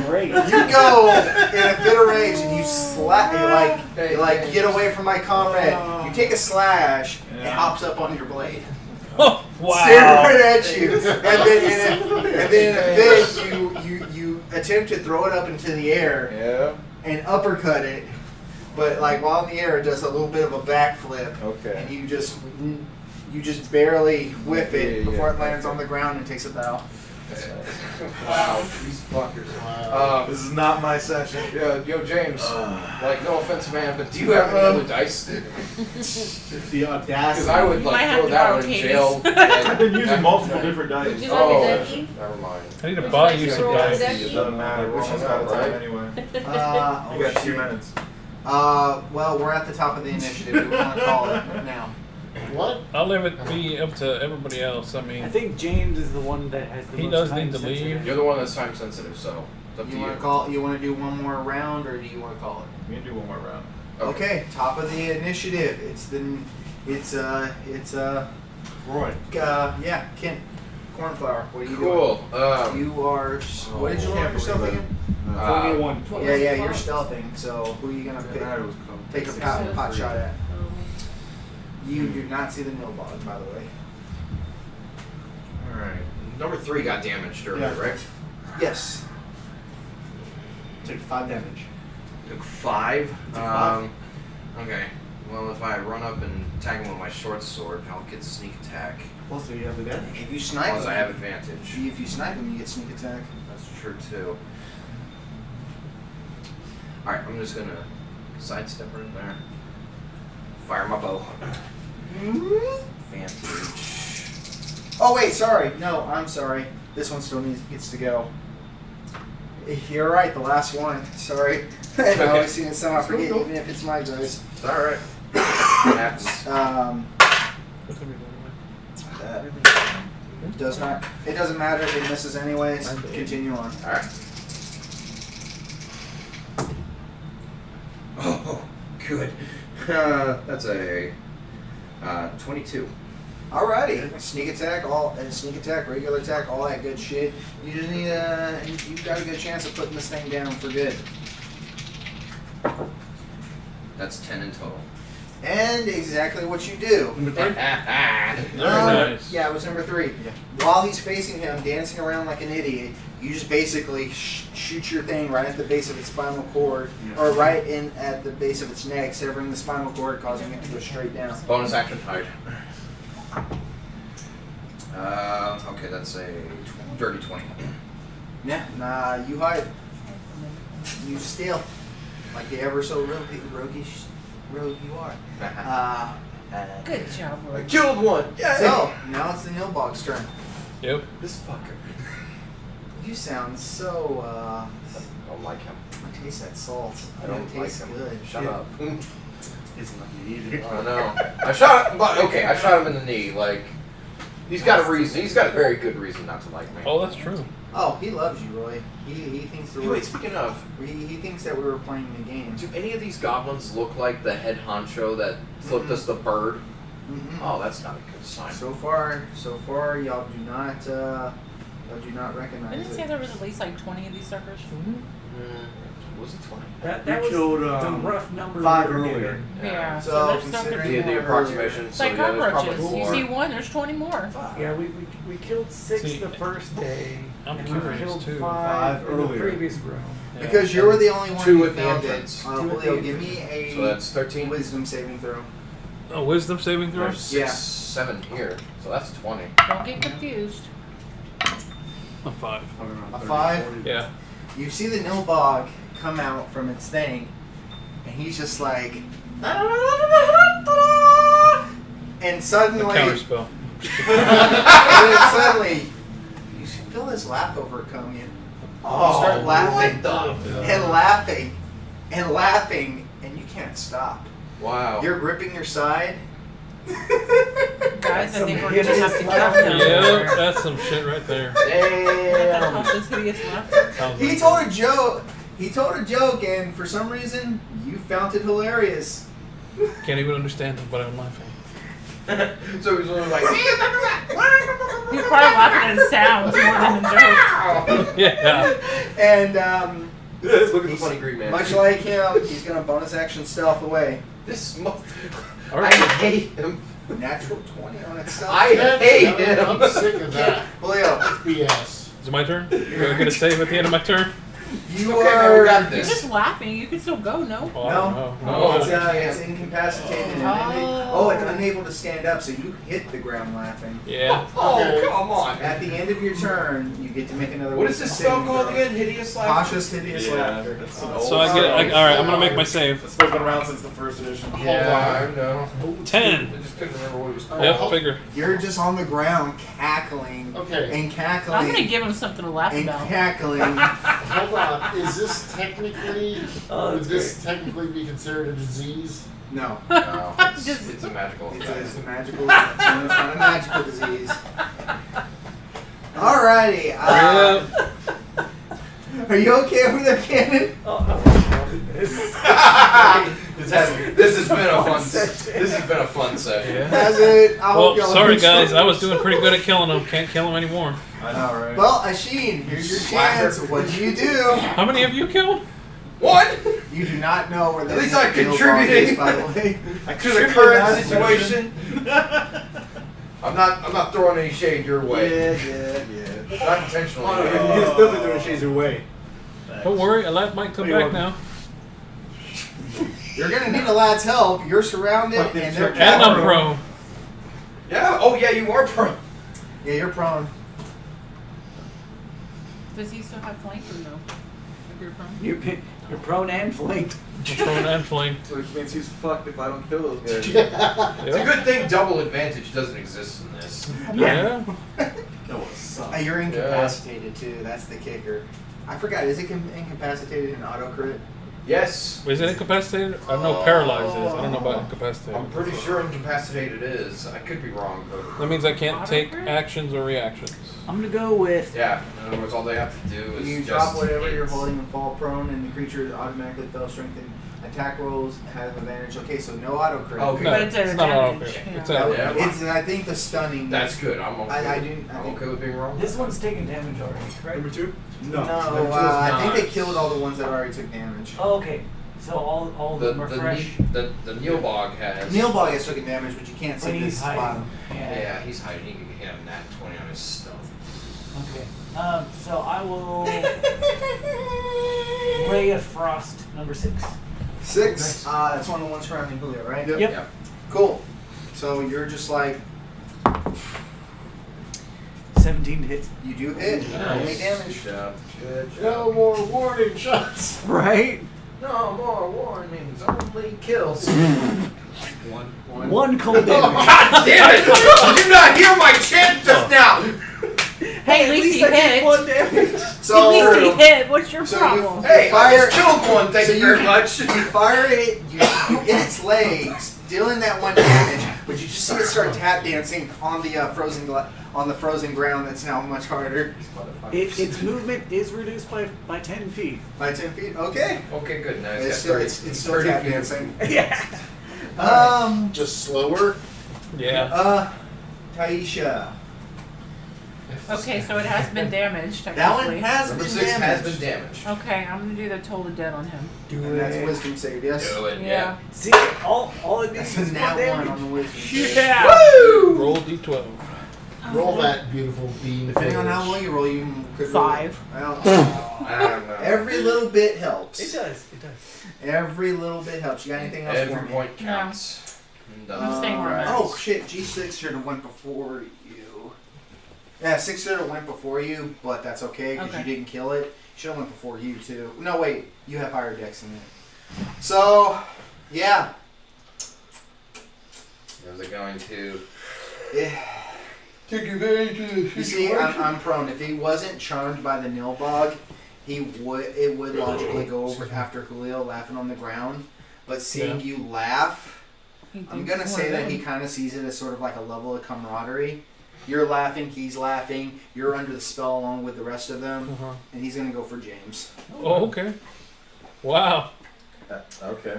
Great. you go in a fit of rage and you slap. You like get away from my comrade. You take a slash. It hops up on your blade. Oh, Stare wow. right at you, and then in a fit, you attempt to throw it up into the air Yeah. and uppercut it, but like while in the air, it does a little bit of a backflip, Okay. and you just barely whiff it Yeah, before it yeah. lands on the ground and takes a bow. Wow, these fuckers. This is not my session. Yo, James. Like, no offense, man, but do you have any other dice? The Because audacity. I would You might like have throw to that borrow one in Katie's. jail. I've been using multiple different dice. Would you Oh, like a Decky? never mind. I need to Would buy you you like some to roll a dice. Decky? It doesn't matter. Which is out of time anyway. Oh, You got 2 shit. minutes. Well, we're at the top of the initiative. We want to call it now. What? I'll leave it be up to everybody else. I mean, I think James is the one that has the He most does time need to leave. sensitive. You're the one that's time sensitive, so it's up to You you. want to call? You want to do one more round, or do you want to call it? We can do one more round. Okay, top of the initiative. Roy. Yeah, Kent. Cornflower. What are you Cool. doing? You are. What did you roll yourself again? 21. Yeah, you're stealthing. So who are you gonna pick? Take a pot shot at. You do not see the nilbog, by the way. All right. Number 3 got damaged earlier, Yeah. right? Yes. Take 5 damage. Took 5. Took 5. Okay. Well, if I run up and tag him with my short sword, I'll get sneak attack. Plus, you have the damage. If you snipe Plus, him, I have advantage. if you snipe him, you get sneak attack. That's true too. All right, I'm just gonna sidestep right there. Fire my bow. Advantage. Oh wait, sorry. No, I'm sorry. This one still gets to go. You're right. The last one. Sorry. I always see it somehow forget, even if it's my dice. It's all right. That's what's gonna be going That does not. It doesn't matter if it misses anyways. Continue on. all right. Oh, good. That's a 22. Alrighty, sneak attack, regular attack, all that good shit. You just need you've got a good chance of putting this thing down for good. That's 10 in total. And exactly what you do. Very nice. Yeah, it was number 3. While he's facing him, dancing around like an idiot, you just basically shoot your thing right at the base of its spinal cord, or right in at the base of its neck, severing the spinal cord, causing it to go straight down. Bonus action hide. Okay, that's a dirty 20. Yeah, nah, you hide. You steal, like the ever so roguish rogue you are. Good job, I Roy. killed one. Yeah. So now it's the Nilbog's turn. Yep. This fucker. You sound so. I don't like him. I taste that salt. I don't It tastes like him. good. Shut Yeah. up. It's not needed. I know. I shot him, but okay, I shot him in the knee. Like, he's got a reason. He's got a very good reason not to like me. Oh, that's true. Oh, he loves you, Roy. He thinks Hey, wait, speaking of, he thinks that we were playing the game. do any of these goblins look like the head honcho that flipped us the bird? Mm-hmm. Oh, that's not a good sign. So far, y'all do not recognize Didn't it say it. there was at least like 20 of these suckers? Was it 20? That We was killed, the rough number 5 we were earlier. given. Yeah. So, So there's some considering The approximation. It's So like yeah, there's cockroaches. probably You more. see one, there's 20 more. Yeah, we killed 6 See, the first day, I'm and curious, we killed too. 5 in the earlier. previous room. Yeah. Because you were the only one 2 who at the found it. entrance. Julio, give me a So that's 13. wisdom saving throw. A wisdom saving throw? There's 6, Yeah. 7 here. So that's 20. Don't get confused. A 5. A 5? Yeah. You see the Nilbog come out from its thing, and he's just like, and The suddenly, counter spell. and then suddenly, you feel this laugh overcome you. You start laughing and laughing and laughing, and you can't stop. Wow. You're gripping your side. Guys, I Some think we're gonna have to hideous kill laughter. him. Yeah, that's some shit right there. That Damn. helps us hideous laughter. Sounds He like told a joke. He told a joke, and for some reason, you found it hilarious. Can't even understand him, but I'm laughing. So he's like, He's probably laughing at his sounds more than the joke. Yeah. And look at the funny green man. much like him, he's gonna bonus action stealth away. This I Alright. hate him. Natural 20 on itself. I hate him. I'm sick of that. Julio, BS. Is it my turn? You're gonna get a save at the end of my turn? you Okay, man, are. we got You're this. just laughing. You can still go, no? Oh, I don't know. No, No. it's incapacitated. And Oh. it's unable to stand up, so you hit the ground laughing. Yeah. Oh, Okay. come on. At the end of your turn, you get to make another. What is this spell wisdom called saving again? Hideous laughter? throw. Cautious hideous Yeah, laughter. that's an So I get. Alright, I'm gonna make my save. It's been around since the first edition. Yeah, I know. 10. I just couldn't remember what it was called. Yep, figure. You're just on the ground cackling Okay. and cackling I'm gonna give him something to laugh and about. cackling. Hold on. Is this technically? Oh, would that's this technically be considered a disease? No. No, it's a magical It's effect. a magical. It's not a magical disease. Alrighty. Yeah. Are you okay over there, Cannon? This has been a fun. This has been a fun session. Yeah. That's it. I hope Well, y'all sorry enjoyed guys, it. I was doing pretty good at killing them. Can't kill them anymore. I know, right? Well, Asheen, here's your chance. What do you do? How many have you killed? What? You do not know where the At least I'm Neil Bond contributing. is, by the way. To the current situation. I'm not throwing any shade your way. Yeah. Not intentionally. He's definitely throwing shades your way. Don't worry, a lad might come You're back welcome. now. You're gonna need a lad's help. You're surrounded, Fucking and they're check. And I'm cowering. pro. Yeah. Oh yeah, you are pro. Yeah, you're prone. Does he still have flank or no? If you're prone? You're prone and flanked. Prone and flanked. Which means he's fucked if I don't kill those guys. It's a good thing double advantage doesn't exist in this. Yeah. That would suck. You're incapacitated too. That's the kicker. I forgot. Is it incapacitated in auto crit? Yes. Is it incapacitated? I know paralyzed is. I don't know about incapacitated. I'm pretty sure incapacitated is. I could be wrong, but That means I can't take Auto-crit? actions or reactions. I'm gonna go with. yeah. In other words, all they have to do is You just drop whatever hit. you're holding and fall prone, and the creature automatically fails strength and attack rolls have advantage. Okay, so no auto crit. Okay. No, But it's a not auto damage, crit. yeah. It's That a, would- Yeah. it's, I think the stunning. That's good. I'm okay. I I'm think- okay with being wrong. This one's taking damage already, correct? Number 2? No, Number 2 is I not. think they killed all the ones that already took damage. Oh, okay. So all of The them are fresh. the Neilbog has. Neilbog has taken damage, but you can't But see he's this hiding. bottom. Yeah, he's hiding. He can hit him nat 20 on his stuff. Okay. So I will Ray of Frost number 6. 6. That's one of the ones surrounding Julio, right? Yep. Yep. Cool. So you're just like 17 to hit. you do hit. Nice. Only damage. Good job. Good job. No more warning shots. Right. No more warnings. Only kills. One cold damage. God damn it! Did you not hear my chant just now? Hey, at least he hit. damage. So At least he hit. What's your So problem? Hey, I Fire- just killed one. Thank so you very you- much. you fire it, you hit its legs, dealing that one damage, but you just see it start tap dancing on the on the frozen ground. That's now much harder. Its movement is reduced by 10 feet. By 10 feet. Okay. Okay, good. Now It's he's still, got 30, it's still 30 tap feet. dancing. Yeah. Just slower. yeah. Taisha. Okay, so it has been damaged, That technically. one has Number been 6 has damaged. been damaged. Okay, I'm gonna do the Toll the Dead on him. And that's wisdom save, yes? Do it. Yeah. See, all it That's needs a is nat one one on damage. the wisdom save. Yeah. Roll d12. Roll that beautiful bean. Depending on how low you roll, you could roll 5. Well, I don't know. every little bit helps. It does. It does. Every little bit helps. You got anything else for Every me? point counts. I'm staying where I'm at. Oh shit, G6 should have went before you. Yeah, 6 should have went before you, but that's okay because Okay. you didn't kill it. Should have went before you too. No wait, you have higher dex than it. So, yeah. Is it going to Take advantage of the You see, I'm prone. If he wasn't charmed by the Nilbog, it would logically go over after Julio laughing on the ground. But seeing you laugh, I'm gonna say that he kind of sees it as sort of like a level of camaraderie. You're laughing, he's laughing, you're under the spell along with the rest of them, and he's gonna go for James. Oh, okay. Wow. Okay.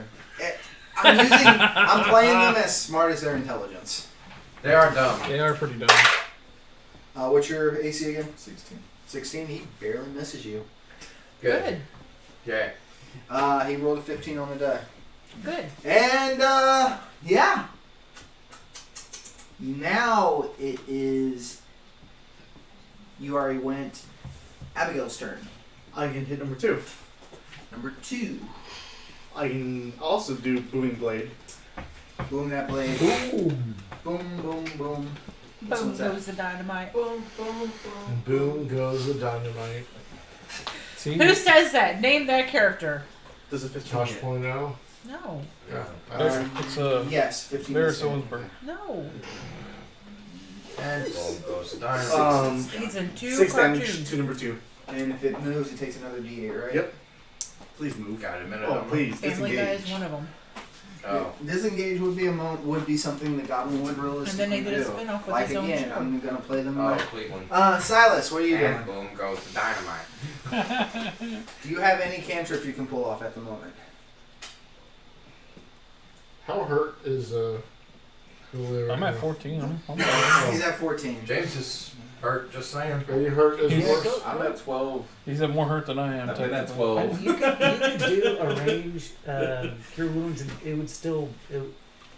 I'm playing them as smart as their intelligence. They are dumb. They are pretty dumb. What's your AC again? 16. 16. He barely misses you. Good. Okay. He rolled a 15 on the die. Good. And, yeah. Now it is. You already went. Abigail's turn. I can hit number 2. Number 2. I can also do Booming Blade. Boom that blade. Boom, boom, boom. This Boom one's that. goes the dynamite. Boom, boom, boom. And boom goes the dynamite. See? Who says that? Name that character. Does it fit Tosh you? point out. No. Yeah. It's Yes, 15. There's someone's bird. No. And Boom goes the dynamite. He's in 2 6 damage cartoons. to number 2. And if it moves, it takes another D8, right? Yep. Please move. Got a minute. Oh, please. Family Guy is Disengage. one of them. Oh. Disengage would be something the goblin would realistically And then they did a do. spin-off with Like his own again, show. I'm gonna play them Oh, away. Cleveland. Silas, what are you doing? And boom goes the dynamite. Do you have any cantrips you can pull off at the moment? How hurt is Julio? I'm right at now? 14. He's at 14. James is hurt, just saying. Are you hurt as He's- well? I'm at 12. He's at more hurt than I am. I've been at technically. 12. You could do a ranged cure wounds, and it would still,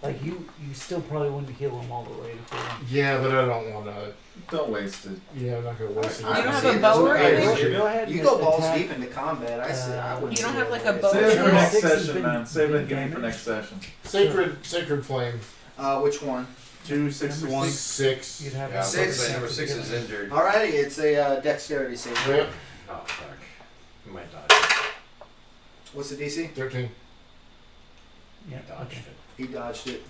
like you still probably wouldn't heal him all the way to kill him. Yeah, but I don't want to. Don't waste it. Yeah, I'm not gonna waste it. You don't have See, a bow or that's what anything? I- Go ahead. You and go balls attack. deep into combat. I say I wouldn't. You don't do have it. like a bow Save it for Sure. next 6 has session, been- man. Save it been and give it for damaged. next session. Sacred flame. Which one? 2, 6, 1. 6. You'd have Yeah, Six. say number 6 is injured. Alrighty, it's a dexterity save. Yep. Oh, fuck. You might dodge. What's the DC? 13. Yeah. Dodged Okay. it. He dodged it.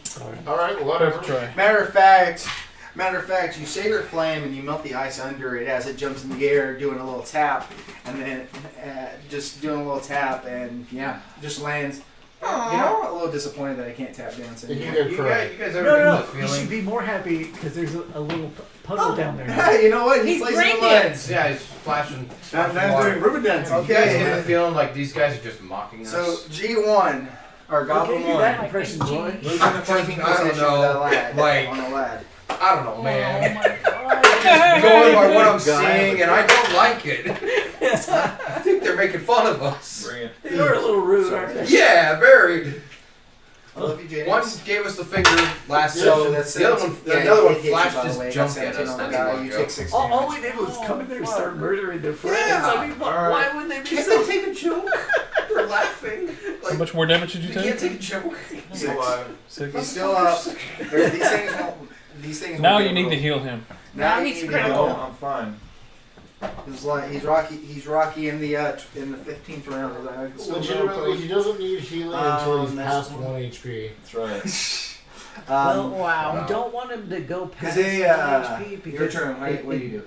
Sorry. All right, whatever. Try. Matter of fact, you sacred flame and you melt the ice under it as it jumps in the air, doing a little tap, and then just doing a little tap, and yeah, just lands. You know, a little disappointed that I can't tap dance You anymore. can You cry. guys ever No, get no, the you should feeling? be more happy because there's a little puddle down there. You know what? He He's plays brain in the mud. dance. Yeah, he's flashing. Now I'm water. doing river dancing. Okay. You guys get the feeling like these guys are just mocking us? So G1 or Goblin Okay, do that 1. impression, Roy. Moves in the flanking I don't position know, with that lad. like- on a lad. I don't know, man. Oh my god. Just going by what I'm God. seeing, and I don't like it. I think they're making fun of us. Bring it. They are a little rude, aren't they? Yeah, very. I love you, James. One gave us the finger last So session. that's The other one, yeah, another one it hit you, flashed by the his way. junk That's at 17 us. on the Not die. even You go. take 6 All damage. we did was come in there and start murdering their friends. Yeah. I mean, why would they be Can't so? they take a joke? They're laughing. How Like, much more damage did you you take? can't take a joke. Six. Six. He's still up. These things won't. These things. Now won't you get need to rolled. heal him. Now you he's need to critical. heal. No, I'm fine. He's like he's Rocky. He's Rocky in the 15th round. He's like, still Legitimately, he doesn't need healing until he's that's past one. 1 HP. That's right. Well, Wow. you don't want him to go past Because HP your because turn. What it, do you do?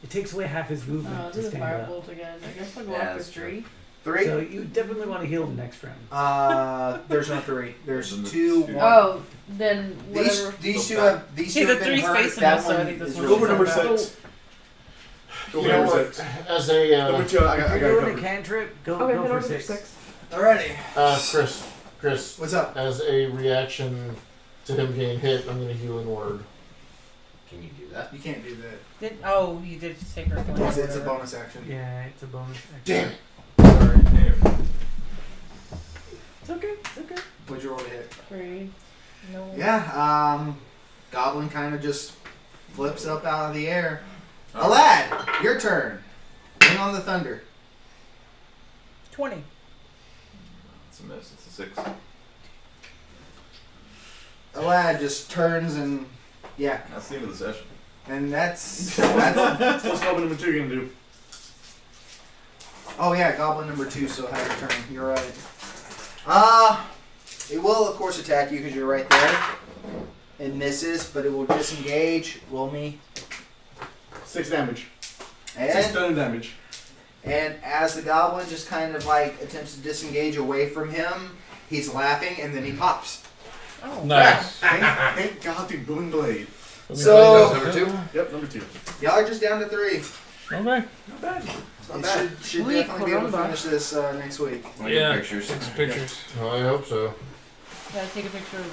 it takes away half his movement Oh, to this is stand up. firebolt again. I guess I'll go Yeah, after that's true. 3. 3. So you definitely want to heal him next round. There's no 3. There's There's 2. two. 1. Oh, then whatever. These two Go have these See, two the have been three's hurt. facing That us, so I one think this is one's Go for really number bad. 6. Go You for know number what? 6. As a Number 2, I If got you're doing a covered. cantrip, go Okay, then for I'll go for 6. 6. Alrighty. Chris, What's up? as a reaction to him getting hit, I'm gonna heal in word. Can you do that? You can't do that. You did sacred flame. It's a bonus action. Yeah, it's a bonus. Action. Damn it! Sorry. It's okay. It's okay. What'd you roll to hit? 3. No. Yeah. Goblin kind of just flips up out of the air. Alad, your turn. Bring on the thunder. 20. It's a miss. It's a 6. Alad just turns and yeah, That's the end of the session. and that's What's Goblin number 2 gonna do? oh yeah, Goblin number 2 still has a turn. You're right. It will of course attack you because you're right there. It misses, but it will disengage. Roll me. 6 damage. 6 And stun damage. as the goblin just kind of like attempts to disengage away from him, he's laughing and then he pops. Oh. Nice. Thank God to Booming Blade. So Number 2? Yep, number 2. y'all are just down to 3. Okay. Not bad. Should Uy, definitely be able to caramba. finish this next week. Yeah. Pictures. Six pictures. I hope so. Gotta take a picture of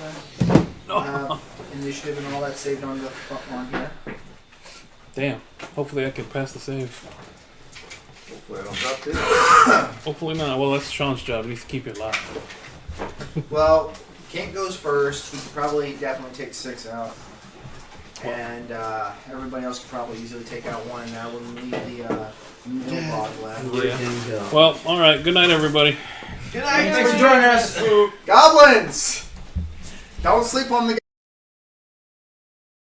the. Initiative and all that saved on the on here. Damn. Hopefully I can pass the save. Hopefully I don't drop this. Hopefully not. Well, that's Sean's job. He needs to keep it alive. Well, Kent goes first. He could probably definitely take 6 out. And everybody else could probably easily take out 1. Now we'll leave the middle log left. Yeah. Well, all right. Good night, everybody. Good night. Thanks for joining us. Goblins! Don't sleep on the